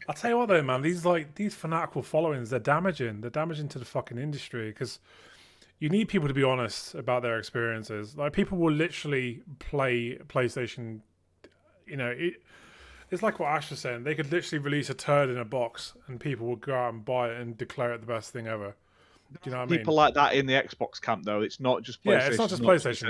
I'll tell you what though, man, these fanatical followings, they're damaging to the fucking industry, because you need people to be honest about their experiences. Like, people will literally play PlayStation, you know, it's like what Ash was saying. They could literally release a turd in a box and people would go out and buy it and declare it the best thing ever. Do you know what I mean? People like that in the Xbox camp, though. It's not just PlayStation. Yeah, it's not just PlayStation.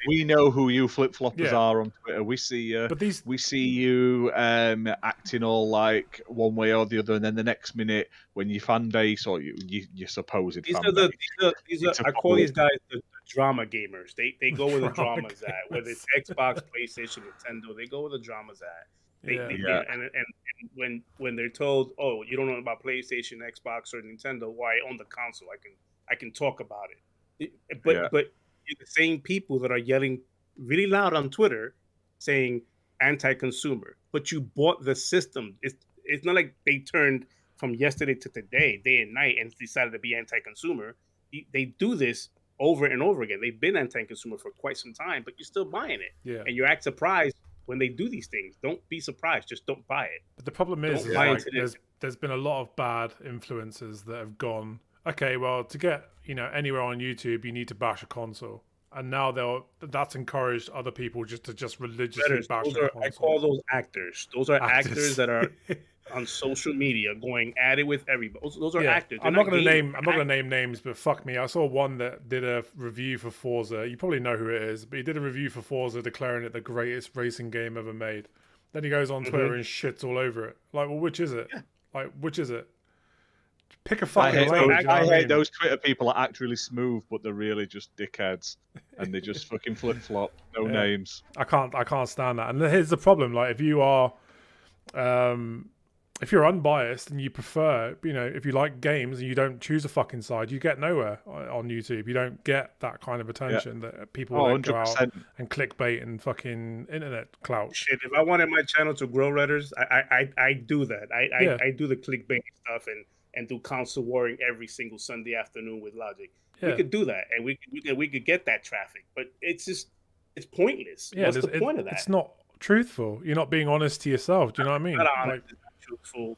We know who you flip-floppers are on Twitter. We see you. But we see you acting all like one way or the other, and then the next minute, when your fan base or your supposed fan base, I call these guys the drama gamers. They go where the drama's at. Whether it's Xbox, PlayStation, Nintendo, they go where the drama's at. And when they're told, oh, you don't know about PlayStation, Xbox, or Nintendo, why I own the console, I can talk about it. But you're the same people that are yelling really loud on Twitter saying anti-consumer, but you bought the system. It's not like they turned from yesterday to today, day and night, and decided to be anti-consumer. They do this over and over again. They've been anti-consumer for quite some time, but you're still buying it. Yeah. And you act surprised when they do these things. Don't be surprised. Just don't buy it. But the problem is like, there's been a lot of bad influencers that have gone, okay, well, to get anywhere on YouTube, you need to bash a console. And now that's encouraged other people just religiously bash the console. I call those actors. Those are actors that are on social media going at it with everybody. Those are actors. I'm not going to name names, but fuck me. I saw one that did a review for Forza. You probably know who it is, but he did a review for Forza declaring it the greatest racing game ever made. Then he goes on Twitter and shits all over it. Like, well, which is it? Like, which is it? Pick a fucking lane. I hate those Twitter people that act really smooth, but they're really just dickheads, and they just fucking flip flop. No names. I can't stand that. And here's the problem: like, if you are, if you're unbiased and you prefer, if you like games and you don't choose a fucking side, you get nowhere on YouTube. You don't get that kind of attention that people go out and clickbait and fucking internet clout. Shit, if I wanted my channel to grow, Redders, I do that. I do the clickbait stuff and do console warring every single Sunday afternoon with Logic. Yeah. We could do that, and we could get that traffic, but it's pointless. Yeah, what's the point of that? It's not truthful. You're not being honest to yourself. Do you know what I mean? Not honest, it's not truthful.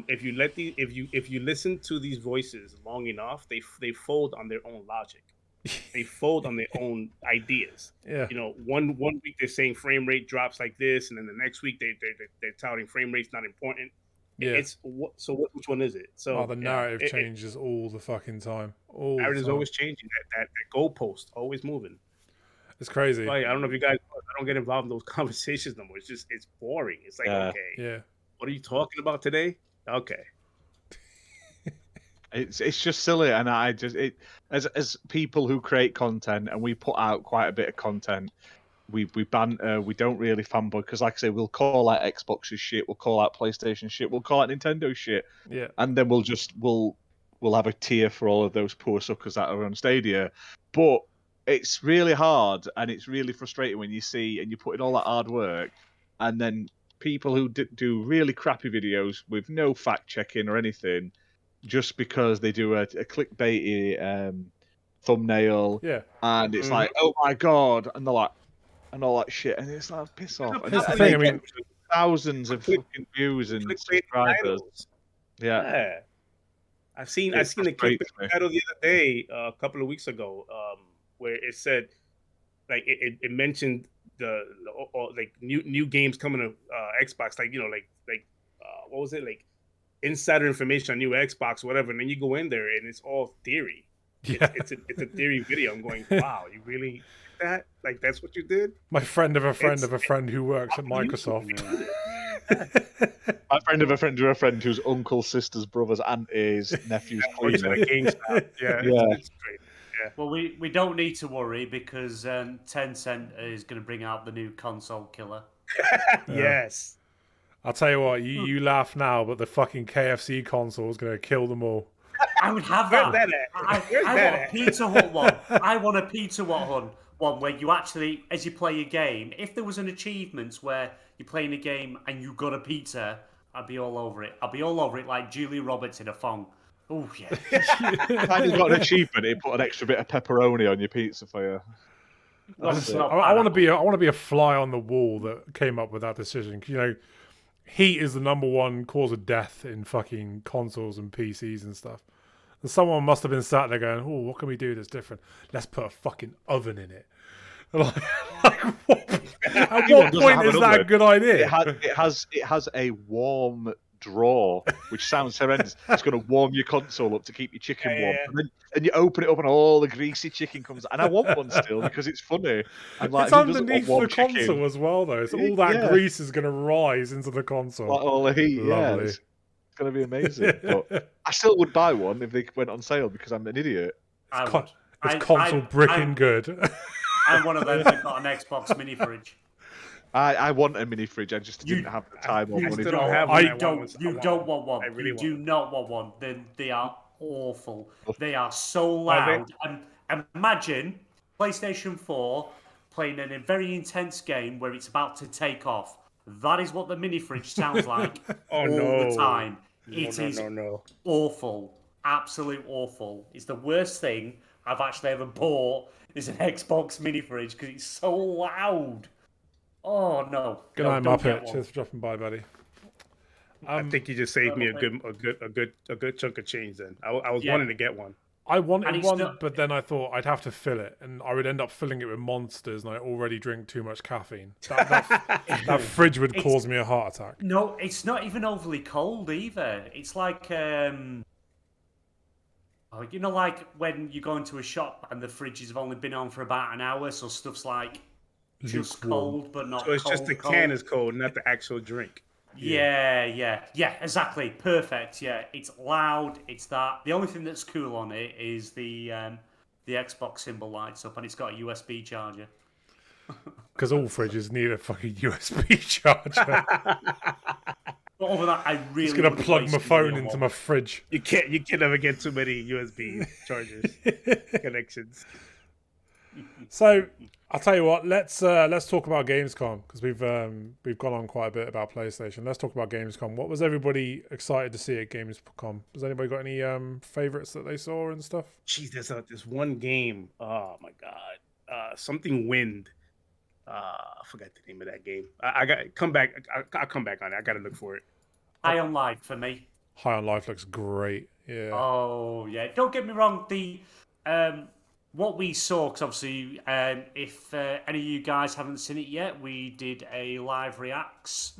If you listen to these voices long enough, they fold on their own logic. They fold on their own ideas. Yeah. One week they're saying frame rate drops like this, and then the next week they're touting frame rate's not important. Yeah. Which one is it? So the narrative changes all the fucking time. Narrative is always changing. That goalpost always moving. It's crazy. Like, I don't know if you guys. I don't get involved in those conversations no more. It's boring. It's like yeah. What are you talking about today? Okay. It's just silly, and as people who create content, and we put out quite a bit of content. we banter, we don't really fanboy because, like I say, we'll call out Xbox's shit, we'll call out PlayStation shit, we'll call out Nintendo shit, Yeah. and then we'll have a tier for all of those poor suckers that are on Stadia. But it's really hard and it's really frustrating when you see and you put in all that hard work, and then people who do really crappy videos with no fact checking or anything, just because they do a clickbaity thumbnail, Yeah. and it's like, oh my god, and they're like, and all that shit, and it's like, piss off. And That's the thing, I mean, thousands of fucking views and subscribers. Yeah. I've seen the clickbait title the other day, a couple of weeks ago, where it said, like it mentioned the like new games coming to Xbox, like what was it, like insider information on new Xbox, whatever, and then you go in there and it's all theory. Yeah. It's a theory video. I'm going, wow, you really did that? Like that's what you did? My friend of a friend of a friend who works at Microsoft. My friend of a friend of a friend whose uncle's sister's brother's auntie's nephew's cleaner. Yeah. It's great. Yeah. Well, we don't need to worry because Tencent is going to bring out the new console killer. Yes. I'll tell you what, you laugh now, but the fucking KFC console is going to kill them all. I would have Where's that. that at? I want a Pizza Hut one. I want a Pizza Hut one where you actually, as you play a game, if there was an achievement where you're playing a game and you got a pizza, I'd be all over it. I'd be all over it like Julie Roberts in a thong. Oh, yeah. Kind of got an achievement. He put an extra bit of pepperoni on your pizza for you. I want to be a fly on the wall that came up with that decision. You know, heat is the number one cause of death in fucking consoles and PCs and stuff. And someone must have been sat there going, "Oh, what can we do that's different? Let's put a fucking oven in it." Like at what point is that a good idea? It has a warm drawer, which sounds horrendous. It's going to warm your console up to keep your chicken warm, and then you open it up and all the greasy chicken comes out. And I want one still because it's funny. And like, it's underneath the console as well, though. So all that grease is going to rise into the console. Like all the heat, Lovely. It's going to be amazing. But I still would buy one if they went on sale because I'm an idiot. It's console bricking good. I'm one of them that got an Xbox mini fridge. I want a mini fridge. I just didn't have the time or money. You don't want one. You do not want one. They are awful. They are so loud. And imagine PlayStation 4 playing in a very intense game where it's about to take off. That is what the mini fridge sounds like all the time. It is awful. Absolute awful. It's the worst thing I've actually ever bought is an Xbox mini fridge because it's so loud. Oh no! Good night, Muppet. Cheers for dropping by, buddy. I think you just saved me a good chunk of change. Then I was wanting to get one. I wanted one, but then I thought I'd have to fill it, and I would end up filling it with Monsters, and I already drink too much caffeine. That fridge would cause me a heart attack. No, it's not even overly cold either. It's like you know, like when you go into a shop and the fridges have only been on for about an hour, so stuff's like just cold, but not. So it's cold, just the can is cold, not the actual drink. Yeah, exactly. Perfect. Yeah, it's loud. It's that. The only thing that's cool on it is the Xbox symbol lights up, and it's got a USB charger. Because all fridges need a fucking USB charger. But over that, I really. Just gonna plug my phone into my fridge. You can never get too many USB chargers connections. So I'll tell you what. Let's talk about Gamescom because we've gone on quite a bit about PlayStation. Let's talk about Gamescom. What was everybody excited to see at Gamescom? Has anybody got any favorites that they saw and stuff? Jeez, there's this one game. Oh my god, something Wind. I forgot the name of that game. I got come back. I'll come back on it. I gotta look for it. High on Life for me. High on Life looks great. Yeah. Oh yeah. Don't get me wrong. The what we saw, because obviously, if any of you guys haven't seen it yet, we did a live reacts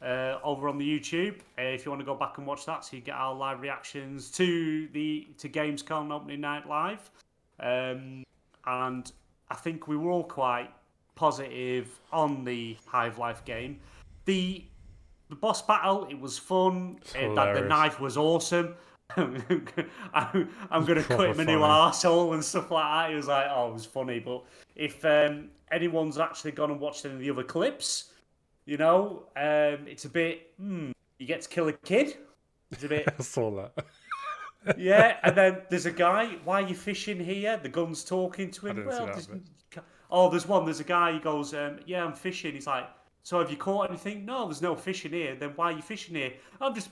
over on the YouTube. If you want to go back and watch that, so you get our live reactions to Gamescom opening night live. And I think we were all quite positive on the Hive Life game. The boss battle, it was fun. The knife was awesome. I'm going to cut him a new arsehole and stuff like that. He was like, oh, it was funny. But if anyone's actually gone and watched any of the other clips, you know, it's a bit, you get to kill a kid. It's a bit... I saw that. Yeah, and then there's a guy, why are you fishing here? The gun's talking to him. There's a guy, he goes, yeah, I'm fishing. He's like, so have you caught anything? No, there's no fishing here. Then why are you fishing here? I'm just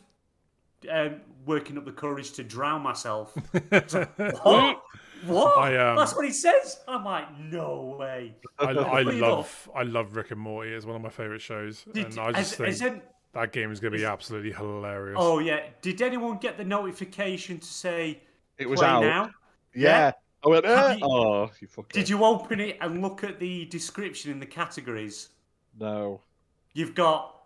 working up the courage to drown myself. Like, what? What? That's what he says. I'm like, no way. I love Rick and Morty. It's one of my favorite shows, and I just think that game is going to be absolutely hilarious. Oh yeah! Did anyone get the notification to say it was play out now? Yeah. I went, you fucker. Did you open it and look at the description in the categories? No. You've got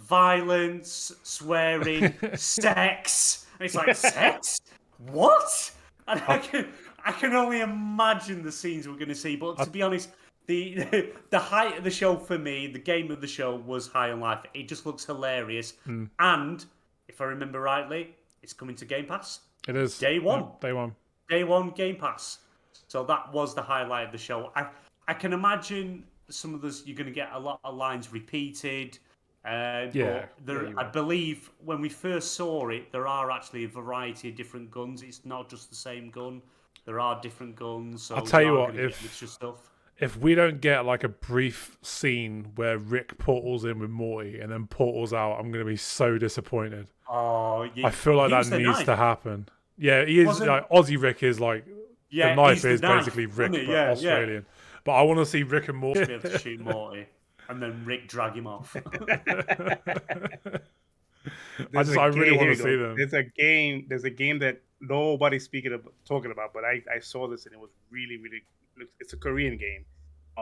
violence, swearing, sex. And it's like, sex? What? And I can only imagine the scenes we're going to see. But to be honest, the height of the show for me, the game of the show was High on Life. It just looks hilarious. And if I remember rightly, it's coming to Game Pass. It is. Day one. Day one Game Pass. So that was the highlight of the show. I can imagine some of this, you're going to get a lot of lines repeated. I believe when we first saw it, there are actually a variety of different guns. It's not just the same gun. There are different guns. So I'll tell you what, if we don't get like a brief scene where Rick portals in with Morty and then portals out, I'm going to be so disappointed. Oh, I feel like that needs to happen. Yeah, he is like Aussie Rick is like the knife is basically Rick, but Australian. Yeah. But I want to see Rick and Morty be able to shoot Morty, and then Rick drag him off. I really want to see them. There's a game that nobody's talking about, but I saw this and it was really, really. It's a Korean game,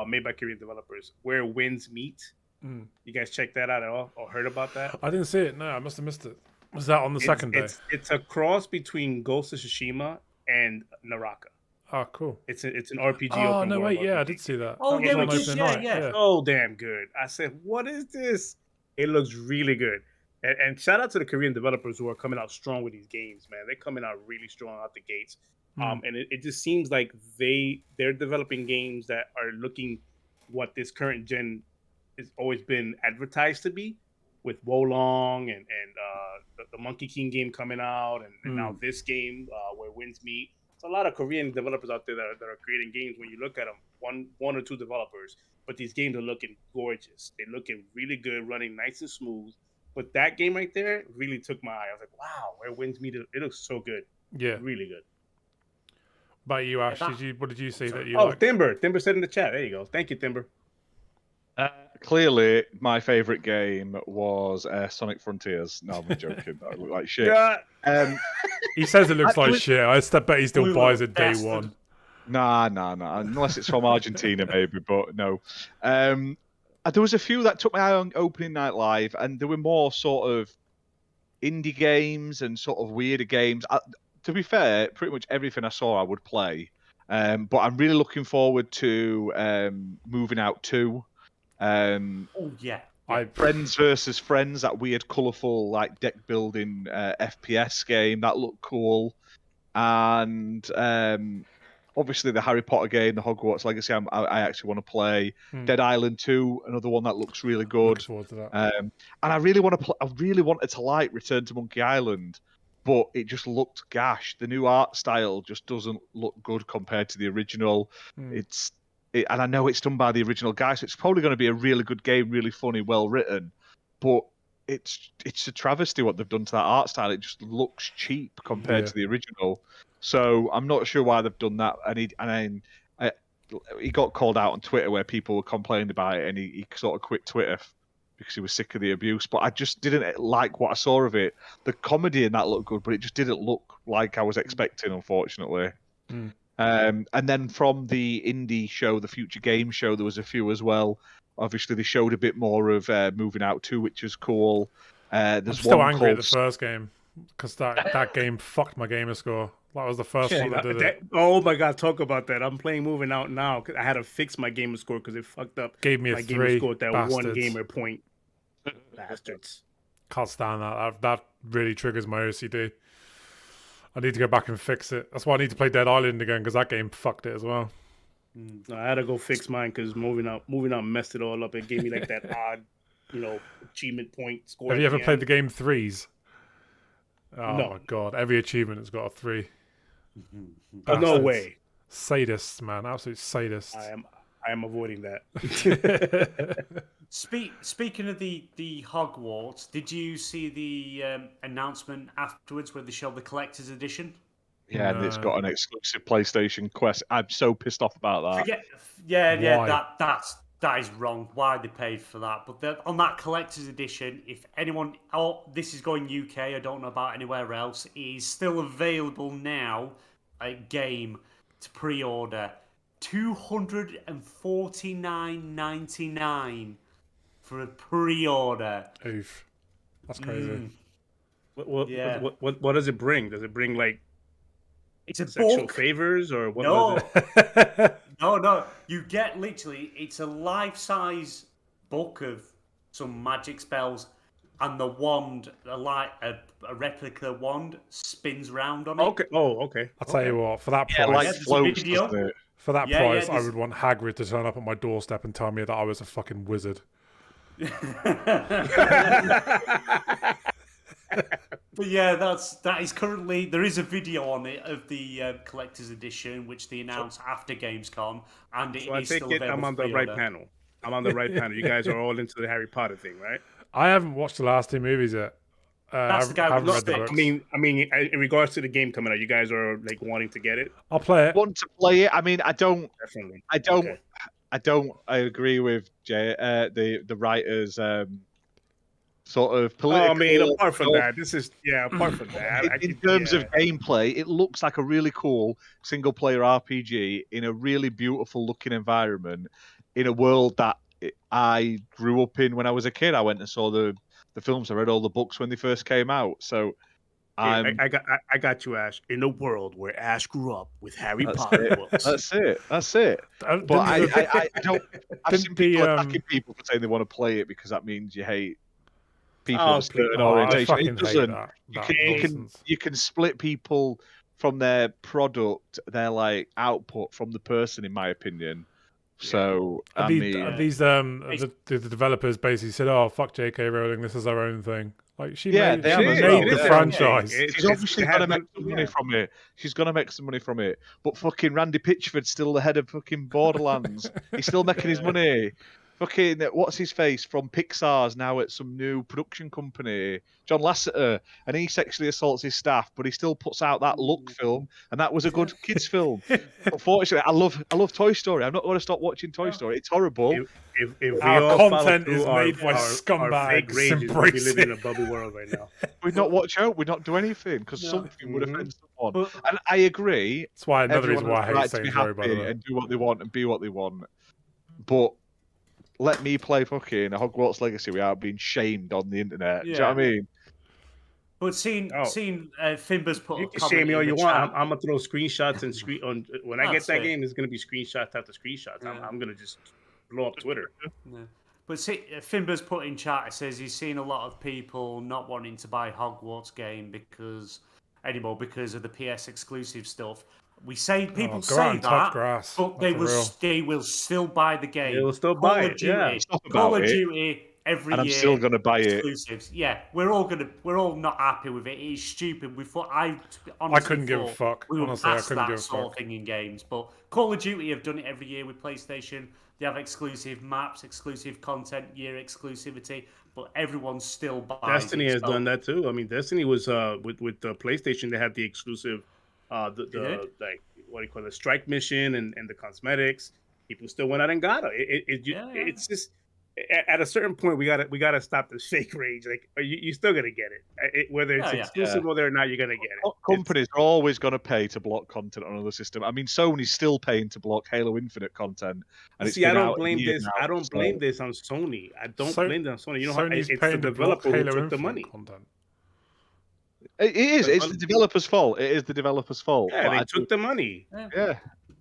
made by Korean developers, Where Winds Meet. You guys checked that out at all or heard about that? I didn't see it. No, I must have missed it. Was that on the second day? It's a cross between Ghost of Tsushima and Naraka. Oh, cool. It's an RPG. Oh, no, wait, yeah, I did see that. Oh, yeah, yeah. So damn good. I said, what is this? It looks really good. And shout out to the Korean developers who are coming out strong with these games, man. They're coming out really strong out the gates. And it just seems like they're developing games that are looking what this current gen has always been advertised to be, with Wolong and the Monkey King game coming out, and now this game Where Winds Meet. There's a lot of Korean developers out there that are creating games. When you look at them, one or two developers, but these games are looking gorgeous. They're looking really good, running nice and smooth. But that game right there really took my eye. I was like, wow, Where Winds Meet, it looks so good. Yeah, really good. But you, Ash, what did you see that you? Timber said in the chat. There you go. Thank you, Timber. Clearly, my favorite game was Sonic Frontiers. No, I'm joking. That looked like shit. He says it looks like shit. I bet he still buys it day one. Nah. Unless it's from Argentina, maybe. But no. There was a few that took my eye on opening night live, and there were more sort of indie games and sort of weirder games. To be fair, pretty much everything I saw I would play. But I'm really looking forward to Moving Out 2. Friends versus Friends, that weird, colourful, like deck building FPS game that looked cool, and obviously the Harry Potter game, the Hogwarts Legacy. I actually want to play Dead Island 2, another one that looks really good. Looking forward to that. And I really want to. I really wanted to like Return to Monkey Island, but it just looked gash. The new art style just doesn't look good compared to the original. And I know it's done by the original guy, so it's probably going to be a really good game, really funny, well written. But it's a travesty what they've done to that art style. It just looks cheap compared to the original. So I'm not sure why they've done that. And he got called out on Twitter where people were complaining about it, and he sort of quit Twitter because he was sick of the abuse. But I just didn't like what I saw of it. The comedy in that looked good, but it just didn't look like I was expecting, unfortunately. And then from the indie show, the Future Game Show, there was a few as well. Obviously, they showed a bit more of Moving Out 2, which is cool. I'm still angry at the first game because that game fucked my gamer score. That was the first one that did it. Oh my god, talk about that! I'm playing Moving Out now because I had to fix my gamer score because it fucked up. Gave me a 3. Gamer score at that bastards. 1 gamer point. Bastards. Can't stand that. That really triggers my OCD. I need to go back and fix it. That's why I need to play Dead Island again because that game fucked it as well. No, I had to go fix mine because moving out messed it all up. It gave me like that odd, achievement point score. Have you ever played the game Threes? Oh No. my god! Every achievement has got a 3. Oh, no way. Sadists, man, absolute sadists. I am avoiding that. Speaking of the Hogwarts, did you see the announcement afterwards where they showed the collector's edition? Yeah, and it's got an exclusive PlayStation Quest. I'm so pissed off about that. That is wrong. Why they paid for that? But on that collector's edition, if anyone, this is going UK. I don't know about anywhere else. It is still available now. A game to pre-order, $249.99 for a pre-order. Oof, that's crazy. What does it bring? Does it bring like it's a sexual book. favors or what? No, Was it? no. You get literally. It's a life-size book of some magic spells, and the wand, a replica wand, spins round on it. Okay. Oh, okay. I'll tell you what. For that price, like floats, doesn't it? For that price, I there's- would want Hagrid to turn up at my doorstep and tell me that I was a fucking wizard. But yeah, that is currently there is a video on it of the collector's edition, which they announced after Gamescom, and it So I is take still it available. I'm on the right panel. I'm on the right panel. You guys are all into the Harry Potter thing, right? I haven't watched the last 2 movies yet. That's the guy with haven't the read the stick. books. I mean, in regards to the game coming out, you guys are like wanting to get it. I'll play it. Want to play it? I mean, I don't. Definitely. I Okay. I agree with Jay. The writers. Sort of political. I mean, apart from that, apart from that, In terms of gameplay, it looks like a really cool single-player RPG in a really beautiful-looking environment in a world that I grew up in when I was a kid. I went and saw the films. I read all the books when they first came out. So I got you, Ash. In a world where Ash grew up with Harry Potter books. That's it. But I don't. I've seen people attacking people for saying they want to play it because that means you hate people of a certain I orientation. fucking It doesn't. hate that You can split people from their product, their like output from the person, in my opinion. So these the developers basically said, "Oh, fuck J.K. Rowling, this is our own thing." Like she made the franchise. She's obviously going to make some money from it. She's going to make some money from it. But fucking Randy Pitchford's still the head of fucking Borderlands. He's still making his money. Fucking what's his face from Pixar's now at some new production company, John Lasseter, and he sexually assaults his staff, but he still puts out that Look film, and that was a good kids film. Unfortunately, I love Toy Story. I'm not going to stop watching Toy Story. It's horrible. If our content is made by scumbags. We'd be living in a bubble world right now. We'd not watch out. We'd not do anything because something would offend someone. And I agree. That's why another reason everyone why I has hate the right to be Saints Row, by the happy way. and do what they want and be what they want. But let me play fucking Hogwarts Legacy without being shamed on the internet. Do you know what I mean? But seeing Finba's put You a can comment shame me all in you the want. chat. I'm gonna throw screenshots and when I get That's that it. game, there's gonna be screenshots after screenshots. Yeah. I'm gonna just blow up Twitter. Yeah. But see, Finba's put in chat, it says he's seen a lot of people not wanting to buy Hogwarts game because of the PS exclusive stuff. We say people say that, but they will still buy the game. They will still buy it. Yeah, Call of Duty every and I'm year. still gonna buy it. Exclusives. Yeah, we're all not happy with it. It's stupid. I couldn't give a fuck. We were Honestly, I past couldn't that give a sort fuck. of thing in games. But Call of Duty have done it every year with PlayStation. They have exclusive maps, exclusive content, year exclusivity, but everyone still buys Destiny it. has done that too. I mean, Destiny was with the PlayStation. They had the exclusive, the like what do you call it, strike mission and the cosmetics. People still went out and got it. It's just at a certain point we gotta stop this fake rage. Like you still gonna get it, whether it's exclusive whether or not you're gonna get it. Companies are always going to pay to block content on other system. I mean, Sony's still paying to block Halo Infinite content. And See, I don't blame this. I don't blame this on Sony. I don't blame this on Sony. You know how it's the developer who took the money. Content. It is. It's the developer's fault. It is the developer's fault. Yeah, they took the money. Yeah,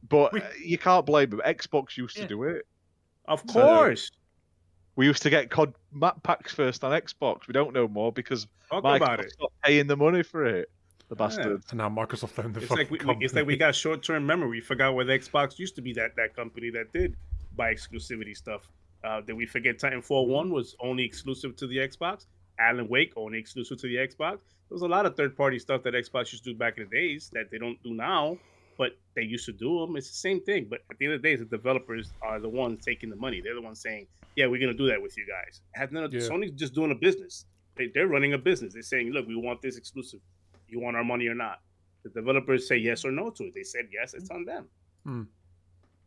but you can't blame them. Xbox used to do it. Of course. We used to get COD map packs first on Xbox. We don't know more because Microsoft stopped paying the money for it. The bastards. And now Microsoft owned the It's fucking like company. it's like we got short-term memory. We forgot where the Xbox used to be. That company that did buy exclusivity stuff. Did we forget Titanfall 1 was only exclusive to the Xbox? Alan Wake only exclusive to the Xbox. There was a lot of third-party stuff that Xbox used to do back in the days that they don't do now, but they used to do them. It's the same thing. But at the end of the day, the developers are the ones taking the money. They're the ones saying, "Yeah, we're going to do that with you guys." Sony's just doing a business. They're running a business. They're saying, "Look, we want this exclusive. You want our money or not?" The developers say yes or no to it. They said yes. It's on them.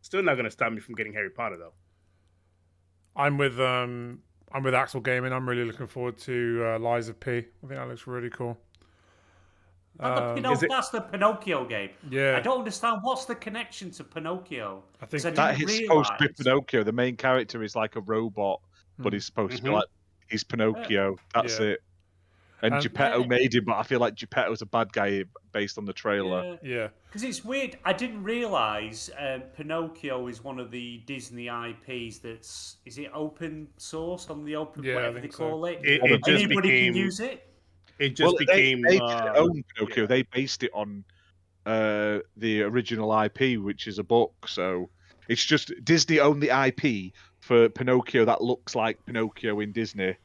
Still not going to stop me from getting Harry Potter though. I'm with Axel Gaming. I'm really looking forward to Lies of P. I think that looks really cool. That's the Pinocchio game. Yeah. I don't understand what's the connection to Pinocchio. I think that is supposed to be Pinocchio. The main character is like a robot, but he's supposed to be like he's Pinocchio. That's it. And Geppetto made him, but I feel like Geppetto's a bad guy based on the trailer. Yeah. Because it's weird. I didn't realise Pinocchio is one of the Disney IPs that's... Is it open source on the open... whatever they call it? Anybody can use it? It just became... They didn't own Pinocchio. Yeah. They based it on the original IP, which is a book. So it's just Disney owned the IP for Pinocchio that looks like Pinocchio in Disney.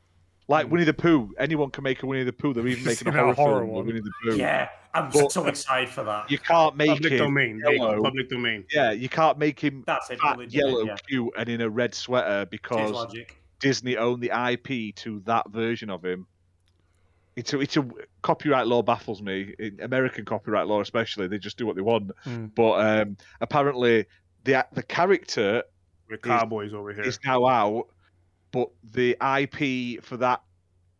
Like Winnie the Pooh, anyone can make a Winnie the Pooh. They're even making a horror film with Winnie the Pooh. Yeah, I'm so excited for that. You can't make public him domain. yellow. Public domain. Yeah, you can't make him fat, yellow, cute, and in a red sweater because Disney owned the IP to that version of him. It's a copyright law baffles me. In American copyright law, especially, they just do what they want. But apparently, the character we're cowboys over here is now out. But the IP for that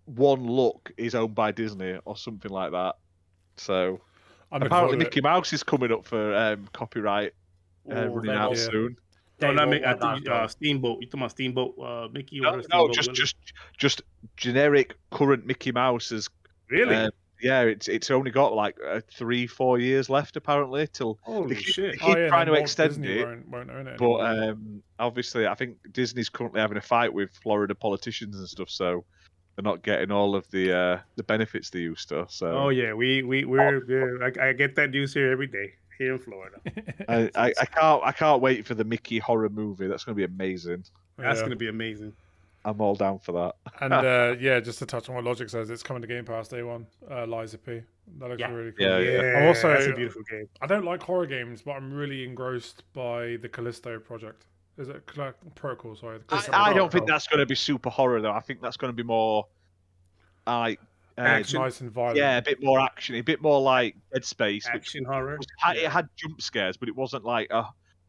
one look is owned by Disney or something like that. So apparently Mickey Mouse is coming up for copyright running out soon. No, not Mickey. I think Steamboat. You talking about Steamboat Mickey? No, just generic current Mickey Mouse is really. Yeah, it's only got like 3-4 years left apparently till holy shit. They keep trying to extend Disney it, won't own it but obviously I think Disney's currently having a fight with Florida politicians and stuff, so they're not getting all of the benefits they used to. So yeah, we're I get that news here every day here in Florida. I can't wait for the Mickey horror movie. That's going to be amazing. That's going to be amazing. I'm all down for that. And just to touch on what Logic says, it's coming to Game Pass day one. Lies of P. That looks really cool. Yeah. Also, that's a beautiful game. I don't like horror games, but I'm really engrossed by the Callisto project. Is it Protocol? Sorry. I don't think that's going to be super horror though. I think that's going to be more like action, nice and violent. Yeah, a bit more action, a bit more like Dead Space. Action horror. It had jump scares, but it wasn't like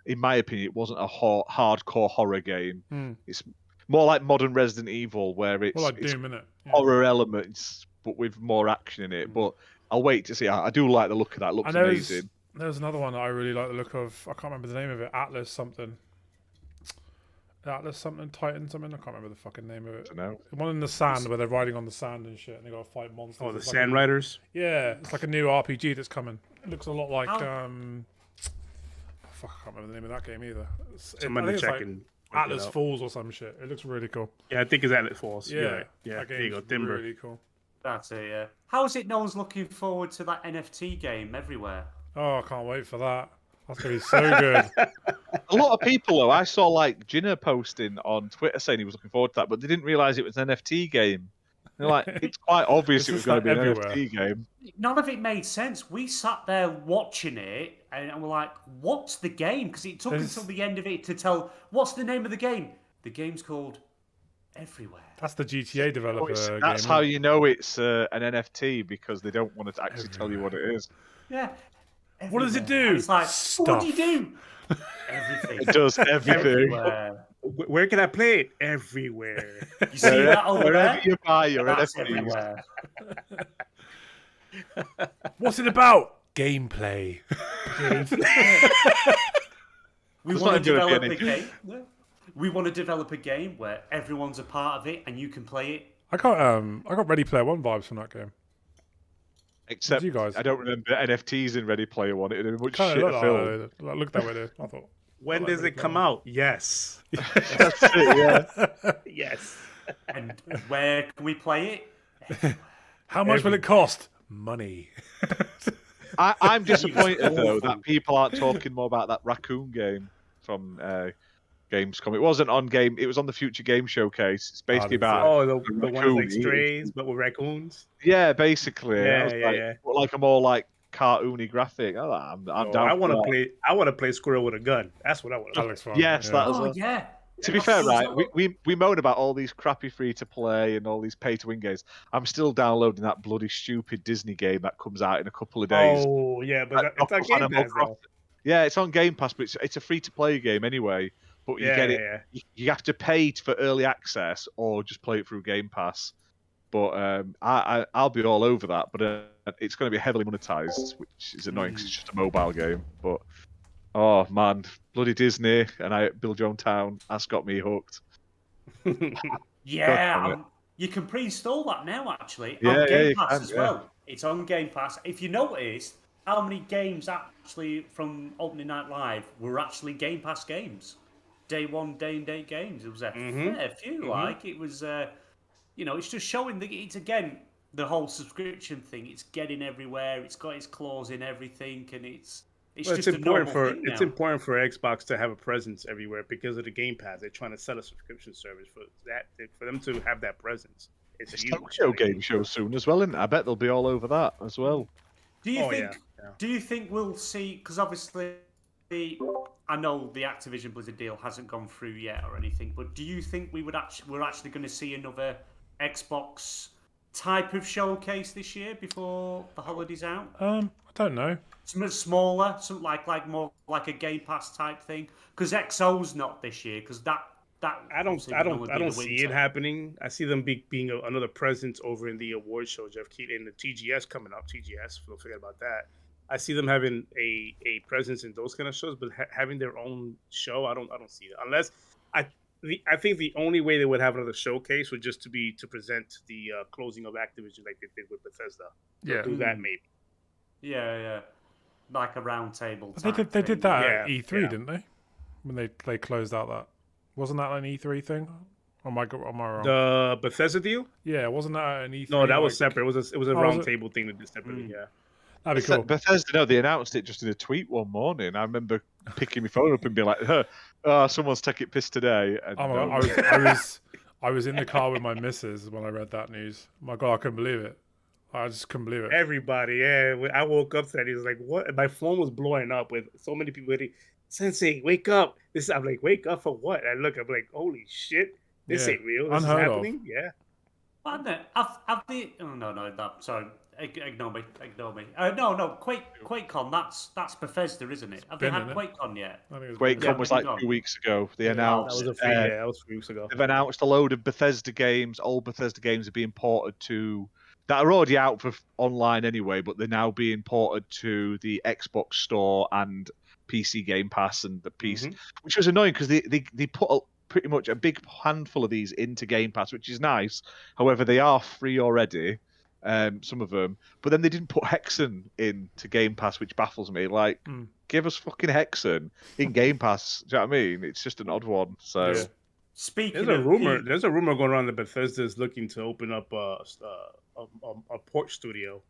in my opinion, it wasn't a hardcore horror game. It's more like modern Resident Evil, where it's, like Doom, innit? Yeah. Horror elements, but with more action in it. But I'll wait to see. I do like the look of that. It looks amazing. There's another one that I really like the look of. I can't remember the name of it. Atlas something, Titan something. I can't remember the fucking name of it. I don't know. The one in the sand where they're riding on the sand and shit, and they got to fight monsters. Oh, the Sand Riders. Yeah, it's like a new RPG that's coming. It looks a lot like fuck, I can't remember the name of that game either. Somebody checking. Atlas Falls or some shit. It looks really cool. Yeah, I think it's Atlas Falls. Yeah, right. Yeah. There you go, Timber. Really cool. That's it. Yeah. How is it? No one's looking forward to that NFT game everywhere. Oh, I can't wait for that. That's gonna be so good. A lot of people though, I saw like GamesCom posting on Twitter saying he was looking forward to that, but they didn't realize it was an NFT game. They're like, it's quite obvious it was going to be an NFT game. None of it made sense. We sat there watching it and we're like, what's the game? Because it took until the end of it to tell, what's the name of the game? The game's called Everywhere. That's the GTA developer game. That's how you know it's an NFT, because they don't want to actually tell you what it is. Yeah. Everywhere. What does it do? It's like, stuff. What do you do? Everything. It does everything. Everywhere. Where can I play it? Everywhere. You see that over Wherever there? you buy your That's NFTs. everywhere. What's it about? Gameplay. We want to develop a game. We want to develop a game where everyone's a part of it and you can play it. I got Ready Player One vibes from that game. Except you guys? I don't remember NFTs in Ready Player One. It would have been much shit film. Look that way there. I thought. When does it come out? Yes. That's it, yeah. Yes. And where can we play it? How much will it cost? money. I'm disappointed though that people aren't talking more about that raccoon game from Gamescom. It wasn't on game. It was on the Future Game Showcase. It's basically about the one that's like raccoon strays, but with raccoons. Yeah, basically. I Yeah, was yeah. like a more like cartoony graphic. Oh, I'm down. I want to play. I want to play squirrel with a gun. That's what I want. That looks fun. Yes, yeah. that. Oh yeah. To be fair, right, we moan about all these crappy free-to-play and all these pay-to-win games. I'm still downloading that bloody stupid Disney game that comes out in a couple of days. Oh, yeah, but it's on Game Pass, though. Yeah, it's on Game Pass, but it's a free-to-play game anyway. But you get it. Yeah. You have to pay for early access or just play it through Game Pass. But I'll be all over that. But it's going to be heavily monetized, which is annoying because it's just a mobile game. But oh man, bloody Disney and Build Your Own Town has got me hooked. Yeah, you can pre-install that now actually on Game Pass as well. It's on Game Pass. If you noticed how many games actually from opening night live were actually Game Pass games, day one, day and date games. It was a fair few. Like it was, it's just showing that it's again the whole subscription thing. It's getting everywhere. It's got its claws in everything, and it's just important for Xbox to have a presence everywhere because of the Game Pass. They're trying to sell a subscription service for them to have that presence. It's huge. Tokyo Game Show soon as well, and I bet they'll be all over that as well. Do you think we'll see? Because obviously, I know the Activision Blizzard deal hasn't gone through yet or anything, but do you think we're actually going to see another Xbox type of showcase this year before the holidays out? I don't know. Something smaller, something like more like a Game Pass type thing. Because XO's not this year. Because that I don't see it happening. I see them being another presence over in the award show. Jeff Keighley and the TGS coming up. TGS, don't forget about that. I see them having a presence in those kind of shows, but having their own show, I don't see that. Unless I think the only way they would have another showcase would just to present the closing of Activision like they did with Bethesda. They'll do that maybe. Yeah. Like a round table. They did that at E3, didn't they? When they closed out that. Wasn't that an E3 thing? Am I wrong? The Bethesda deal? Yeah, wasn't that an E3? No, that was separate. It was a round table thing that did separately, yeah. That'd be cool. Bethesda, no, they announced it just in a tweet one morning. I remember picking my phone up and being like, someone's taking piss today. And I was in the car with my missus when I read that news. My God, I couldn't believe it. I just couldn't believe it. Everybody, yeah. When I woke up today, he was like, what? My phone was blowing up with so many people waiting. Sensei, wake up. I'm like, wake up for what? I'm like, holy shit. This ain't real. This is happening? Yeah. Sorry. Ignore me. No. QuakeCon, that's Bethesda, isn't it? Have they had QuakeCon yet? QuakeCon was like 2 weeks ago. They announced. That was 3 weeks ago. They've announced a load of Bethesda games. Old Bethesda games are being ported to that are already out for online anyway, but they're now being ported to the Xbox Store and PC Game Pass and the PC, which was annoying because they put pretty much a big handful of these into Game Pass, which is nice. However, they are free already, some of them, but then they didn't put Hexen into Game Pass, which baffles me. Like, give us fucking Hexen in Game Pass. Do you know what I mean? It's just an odd one. So, speaking, there's a rumor going around that Bethesda is looking to open up a port studio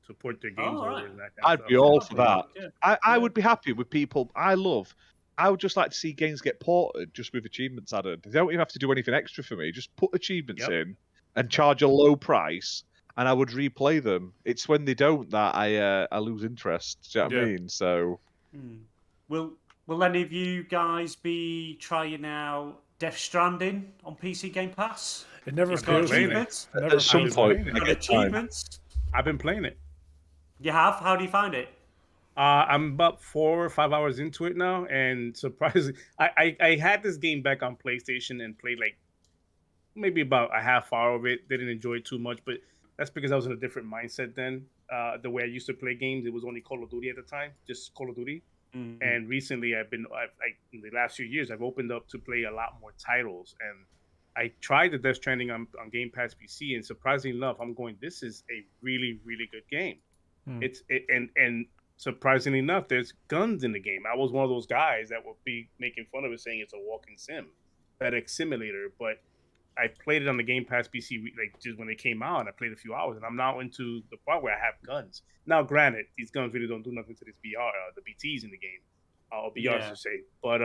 to port their games over. And that I'd be all for that. Yeah. I would be happy with people. I would just like to see games get ported just with achievements added. They don't even have to do anything extra for me. Just put achievements in and charge a low price, and I would replay them. It's when they don't that I lose interest. Do you know what I mean? So, will any of you guys be trying out Death Stranding on PC Game Pass? It never appeals to me. At some point, achievements. I've been playing it. You have? How do you find it? I'm about 4 or 5 hours into it now, and surprisingly, I had this game back on PlayStation and played like maybe about a half hour of it. Didn't enjoy it too much, but that's because I was in a different mindset then. The way I used to play games, it was only Call of Duty at the time, just Call of Duty. And recently, in the last few years, I've opened up to play a lot more titles, and I tried the Death Stranding on Game Pass PC, and surprisingly enough, I'm going, this is a really, really good game. And surprisingly enough, there's guns in the game. I was one of those guys that would be making fun of it, saying it's a walking sim, FedEx simulator. But I played it on the Game Pass PC like just when it came out, and I played a few hours, and I'm now into the part where I have guns. Now, granted, these guns really don't do nothing to this VR, the BTs in the game, or BR to say, but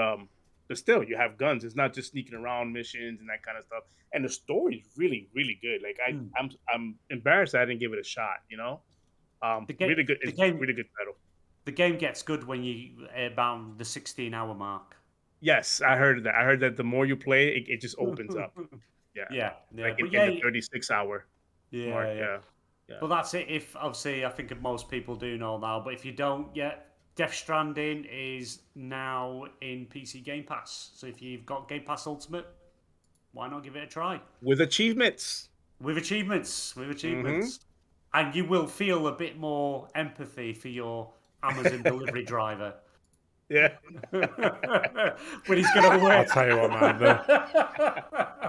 still, you have guns. It's not just sneaking around missions and that kind of stuff. And the story is really, really good. Like I'm embarrassed I didn't give it a shot. You know, really good. It's really good title. The game gets good when you about the 16-hour mark. Yes, I heard that. I heard that the more you play, it just opens up. Yeah. Like in the 36-hour mark. Yeah. But that's it. If obviously, I think most people do know now. But if you don't yet, Death Stranding is now in PC Game Pass. So if you've got Game Pass Ultimate, why not give it a try? With achievements. Mm-hmm. And you will feel a bit more empathy for your Amazon delivery driver. Yeah. When he's going to work. I'll tell you what, man.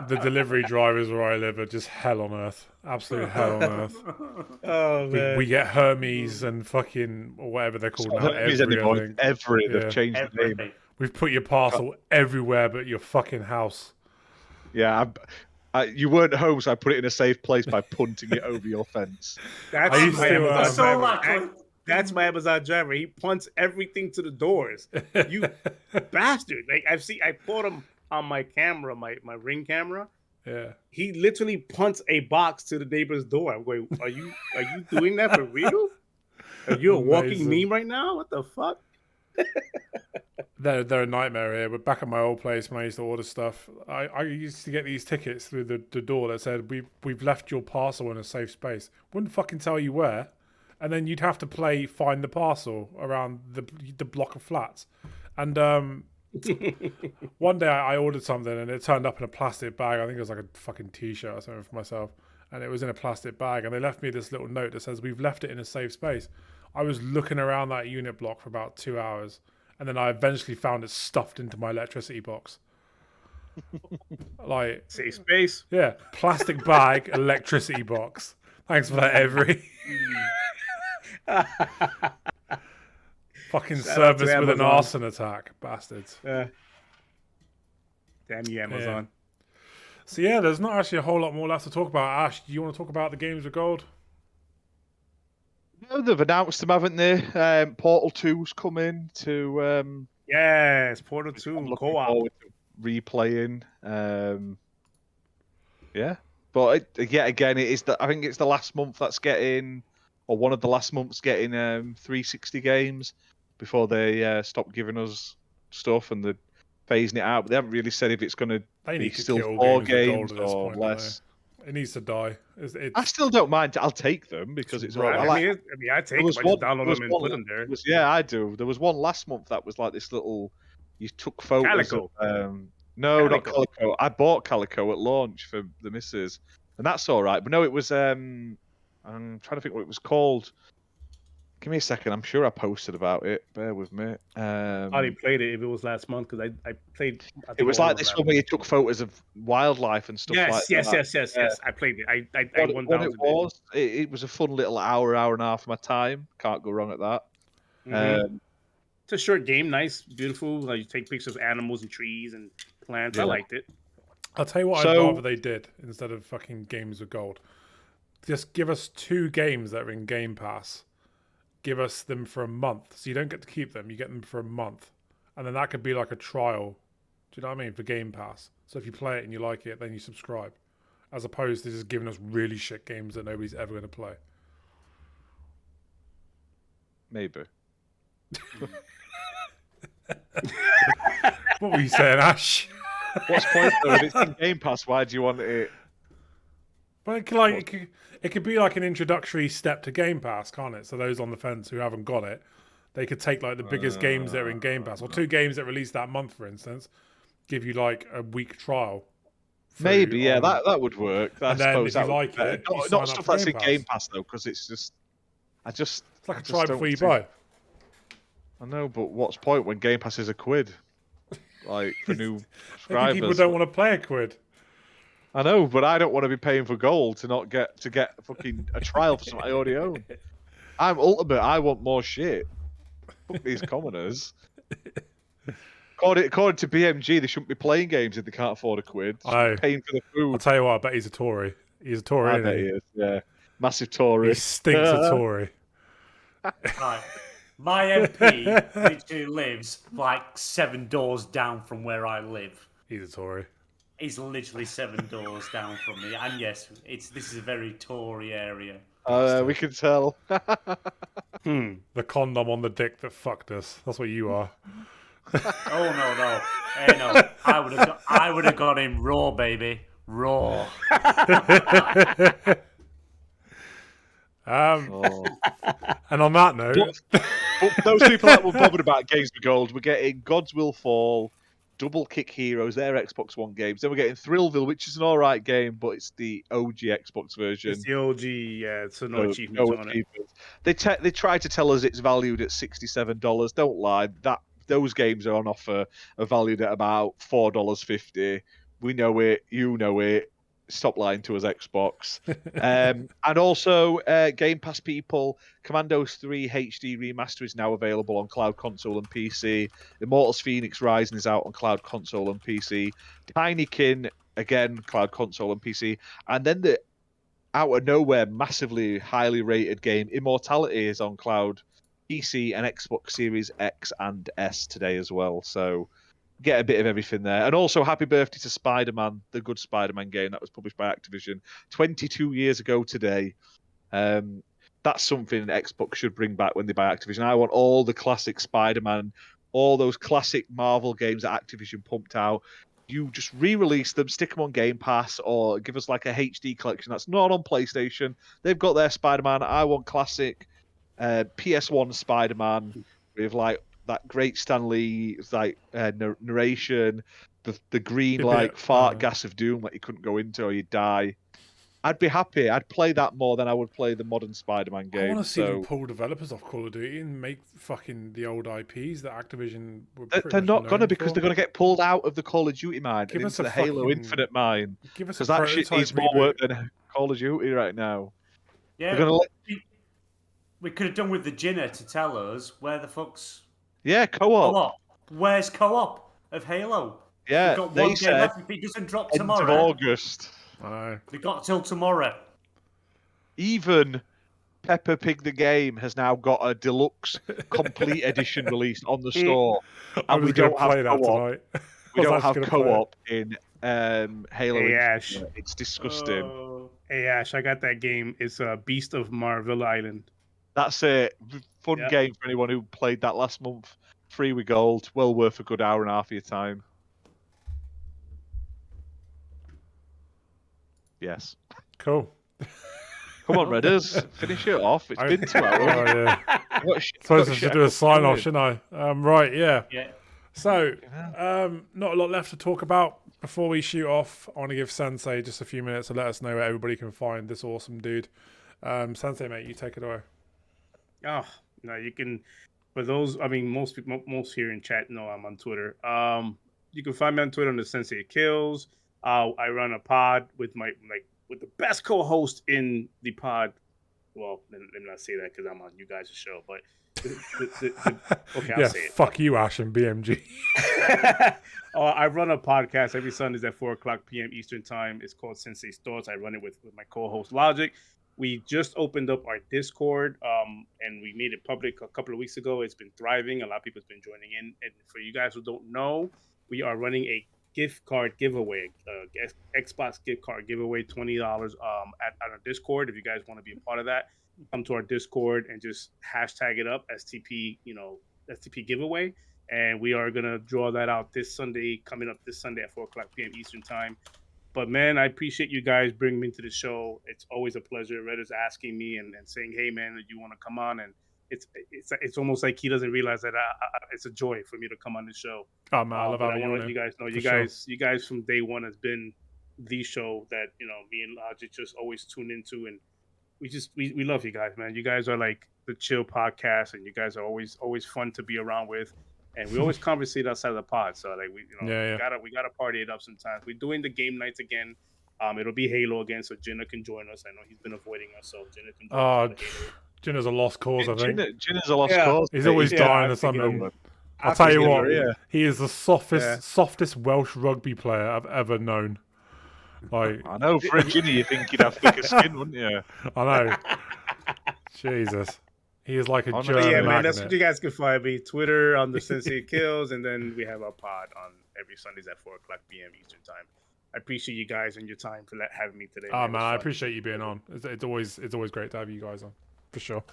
The delivery drivers where I live are just hell on earth. Absolute hell on earth. Oh, man. We get Hermes and fucking, or whatever they're called now. Every. They've changed the name. We've put your parcel everywhere but your fucking house. Yeah, you weren't home, so I put it in a safe place by punting it over your fence. That's my Amazon driver. He punts everything to the doors. You bastard! Like I put him on my camera, my Ring camera. Yeah. He literally punts a box to the neighbor's door. I'm going, are you doing that for real? Are you a walking meme right now? What the fuck? They're a nightmare here. But back at my old place when I used to order stuff, I used to get these tickets through the door that said we've left your parcel in a safe space. Wouldn't fucking tell you where. And then you'd have to play find the parcel around the block of flats. And one day I ordered something and it turned up in a plastic bag. I think it was like a fucking t-shirt or something for myself. And it was in a plastic bag. And they left me this little note that says, we've left it in a safe space. I was looking around that unit block for about 2 hours. And then I eventually found it stuffed into my electricity box. Like safe space. Yeah. Plastic bag, electricity box. Thanks for that, Avery. Fucking service with an arson attack, bastards. Damn you, Amazon. Yeah. So yeah, there's not actually a whole lot more left to talk about. Ash, do you want to talk about the games with gold? No, they've announced them, haven't they? Portal 2's coming to. Yes, Portal 2 co-op. Replaying. Yeah, but yet again, it is I think it's the last month that's getting. Or one of the last months getting 360 games before they stop giving us stuff and they're phasing it out. But they haven't really said if it's going to be still 4 games or less. It needs to die. I still don't mind. I'll take them because it's right. I take them. I just download them and put them there. Yeah, I do. There was one last month that was like this little. You took photos. Calico. No, not Calico. I bought Calico at launch for the missus, and that's all right. But no, it was. I'm trying to think what it was called. Give me a second. I'm sure I posted about it. Bear with me. I already played it if it was last month because I played. It was like this one where you took photos of wildlife and stuff like that. Yes. I played it. I won it was a fun little hour and a half of my time. Can't go wrong at that. Mm-hmm. It's a short game. Nice, beautiful. Like you take pictures of animals and trees and plants. Yeah. I liked it. I'll tell you what I'd rather they did instead of fucking games with gold. Just give us 2 games that are in Game Pass. Give us them for a month. So you don't get to keep them. You get them for a month. And then that could be like a trial. Do you know what I mean? For Game Pass. So if you play it and you like it, then you subscribe. As opposed to just giving us really shit games that nobody's ever going to play. Maybe. What were you saying, Ash? What's the point though? If it's in Game Pass, why do you want it? But it could be like an introductory step to Game Pass, can't it? So those on the fence who haven't got it, they could take like the biggest games that are in Game Pass, or 2 games that release that month, for instance, give you like a week trial. Maybe, yeah, that would work. I suppose if you like it, not stuff that's in Game Pass though, because it's just, it's like a try before you buy. I know, but what's the point when Game Pass is £1? Like for new subscribers. Maybe people don't want to play £1. I know, but I don't want to be paying for gold to get fucking a trial for something I already own. I'm Ultimate. I want more shit. Fuck these commoners. According to BMG, they shouldn't be playing games if they can't afford a quid. They should be paying for the food. I'll tell you what, I bet he's a Tory. He's a Tory, I isn't bet he? he is, yeah. Massive Tory. He stinks of Tory. Right. My MP literally lives like 7 doors down from where I live. He's a Tory. He's literally 7 doors down from me. And yes, this is a very Tory area. We can tell. The condom on the dick that fucked us. That's what you are. Oh no. Hey, no. I would have got him raw, baby. Raw. And on that note, but those people that were bothered about Games for Gold, we're getting Gods Will Fall, Double Kick Heroes, they're Xbox One games. Then we're getting Thrillville, which is an alright game, but it's the OG Xbox version. It's the OG, yeah. So no achievements on it. They try to tell us it's valued at $67. Don't lie. Those games are on offer, are valued at about $4.50. We know it. You know it. Stop lying to us, Xbox. And also, Game Pass people, Commandos 3 HD Remaster is now available on Cloud Console and PC. Immortals Phoenix Rising is out on Cloud Console and PC. Tinykin, again, Cloud Console and PC. And then the out of nowhere, massively highly rated game, Immortality, is on Cloud PC and Xbox Series X and S today as well. So get a bit of everything there. And also, happy birthday to Spider-Man, the good Spider-Man game that was published by Activision 22 years ago today. That's something Xbox should bring back when they buy Activision. I want all the classic Spider-Man, all those classic Marvel games that Activision pumped out. You just re-release them, stick them on Game Pass, or give us like a HD collection that's not on PlayStation. They've got their Spider-Man. I want classic PS1 Spider-Man with like that great Stan Lee narration, the green like fart gas of doom that you couldn't go into or you'd die. I'd be happy. I'd play that more than I would play the modern Spider-Man game. I want to see them pull developers off Call of Duty and make fucking the old IPs that Activision were They're not going to, because they're going to get pulled out of the Call of Duty mine and into the Halo Infinite mine. Because that shit needs more work than Call of Duty right now. Yeah, we could have done with TheGinna to tell us where the fuck's... Yeah, co-op. Where's co-op of Halo? Yeah, we've got one game left if it doesn't drop tomorrow. End of August. We've got till tomorrow. Even Peppa Pig the game has now got a deluxe complete edition released on the store. And we don't have co-op. We don't have co-op in Halo. Hey, Ash. It's disgusting. Hey, Ash, I got that game. It's Beast of Marville Island. That's a fun game for anyone who played that last month. Free with gold. Well worth a good hour and a half of your time. Yes. Cool. Come on, Redders. Finish it off. It's been 2 hours. Suppose I should do a sign off, shouldn't I? Right, yeah. So, not a lot left to talk about before we shoot off. I want to give Sensei just a few minutes to let us know where everybody can find this awesome dude. Sensei, mate, you take it away. Oh, no, you can. For those, I mean, most people, most here in chat know I'm on Twitter. You can find me on Twitter on the Sensei Kills. I run a pod with with the best co-host in the pod. Well, let me not say that because I'm on you guys' show, but okay, I'll say it. Fuck you, Ash and BMG. I run a podcast every Sundays at 4:00 p.m. Eastern Time. It's called Sensei's Thoughts. I run it with my co-host Logic. We just opened up our Discord, and we made it public a couple of weeks ago. It's been thriving. A lot of people have been joining in. And for you guys who don't know, we are running a gift card giveaway, Xbox gift card giveaway, $20 at our Discord. If you guys want to be a part of that, come to our Discord and just hashtag it up, STP, STP giveaway. And we are going to draw that out coming up this Sunday at 4:00 p.m. Eastern Time. But, man, I appreciate you guys bringing me to the show. It's always a pleasure. Redder's asking me and saying, hey, man, do you want to come on? And it's almost like he doesn't realize that it's a joy for me to come on the show. Oh, man, I love having you. I want to let you guys know, you guys from day one has been the show that, me and Logic just always tune into. And we love you guys, man. You guys are like the chill podcast, and you guys are always fun to be around with. And we always conversate outside of the pod, so like we gotta party it up sometimes. We're doing the game nights again. It'll be Halo again, so Jinna can join us. I know he's been avoiding us, so Jinna can join us. Jinna's a lost cause, I think. Jinna's a lost cause. He's always dying or something. I'll tell you what, yeah. he is the softest Welsh rugby player I've ever known. Like, I know, for a Ginny, you think he'd have thicker skin, wouldn't you? I know. Jesus. He is like a Honestly, German Yeah, man, magnet. that's what you guys can find me. Twitter on the Sensei Kills, and then we have our pod on every Sundays at 4 o'clock p.m. Eastern time. I appreciate you guys and your time for having me today. Oh It was man, I fun. appreciate you being on. It's always great to have you guys on, for sure.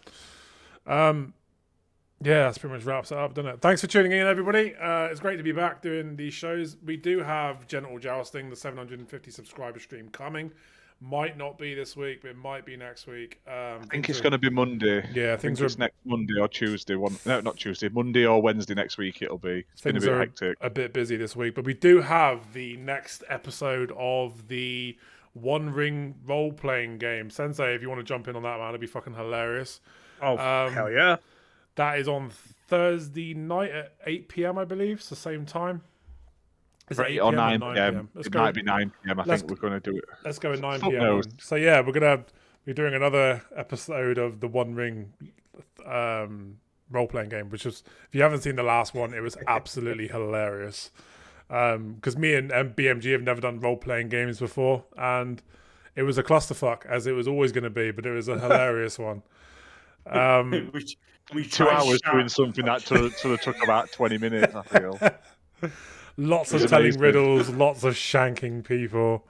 Yeah, that's pretty much wraps it up, doesn't it? Thanks for tuning in, everybody. It's great to be back doing these shows. We do have Genital Jousting, the 750 subscriber stream coming. Might not be this week, but it might be next week. I think it's going to be Monday. Yeah, things are next Monday or Tuesday. No, not Tuesday. Monday or Wednesday next week. It'll be. It's been a bit hectic. A bit busy this week, but we do have the next episode of the One Ring role playing game. Sensei, if you want to jump in on that, man, it'd be fucking hilarious. Oh, hell yeah! That is on Thursday night at 8 p.m. I believe. It's the same time. Is it 8 or p.m. 9 or 9 p.m. Let's It go. might be 9 p.m. I think we're going to do it. Let's go at 9 Fuck p.m. knows. So yeah, we're doing another episode of the One Ring role playing game, which is, if you haven't seen the last one, it was absolutely hilarious. Because me and BMG have never done role playing games before, and it was a clusterfuck, as it was always going to be, but it was a hilarious one. We 2 hours doing something that sort of took about 20 minutes, I feel. Lots of telling riddles, lots of shanking people.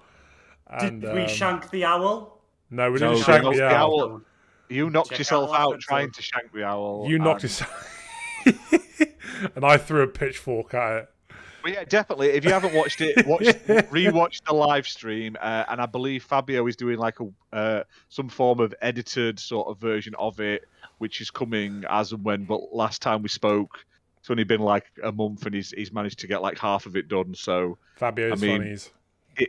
And, Did we shank the owl? No, we didn't shank the owl. You knocked Check yourself out out trying to shank the owl. You knocked yourself... and I threw a pitchfork at it. But yeah, definitely. If you haven't watched it, rewatch the live stream. And I believe Fabio is doing like some form of edited sort of version of it, which is coming as and when. But last time we spoke, it's only been like a month, and he's managed to get like half of it done. So Fabio's funnies.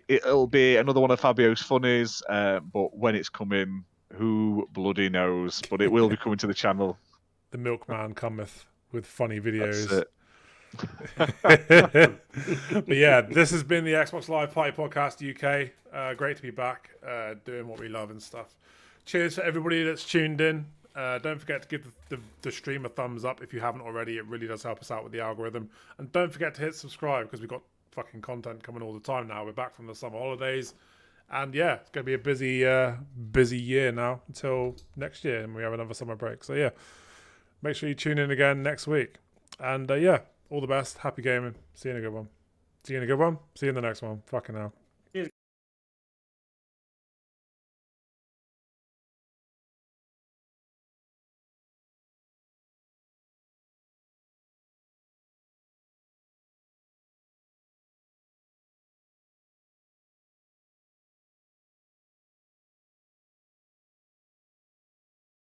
It'll be another one of Fabio's funnies. But when it's coming, who bloody knows? But it will be coming to the channel. The milkman cometh with funny videos. That's it. But yeah, this has been the Xbox Live Party Podcast UK. Great to be back doing what we love and stuff. Cheers for everybody that's tuned in. Don't forget to give the stream a thumbs up if you haven't already. It really does help us out with the algorithm. And don't forget to hit subscribe, because we've got fucking content coming all the time now. We're back from the summer holidays. And yeah, it's going to be a busy year now until next year, and we have another summer break. So yeah, make sure you tune in again next week. And yeah, all the best. Happy gaming. See you in a good one. See you in the next one. Fucking hell.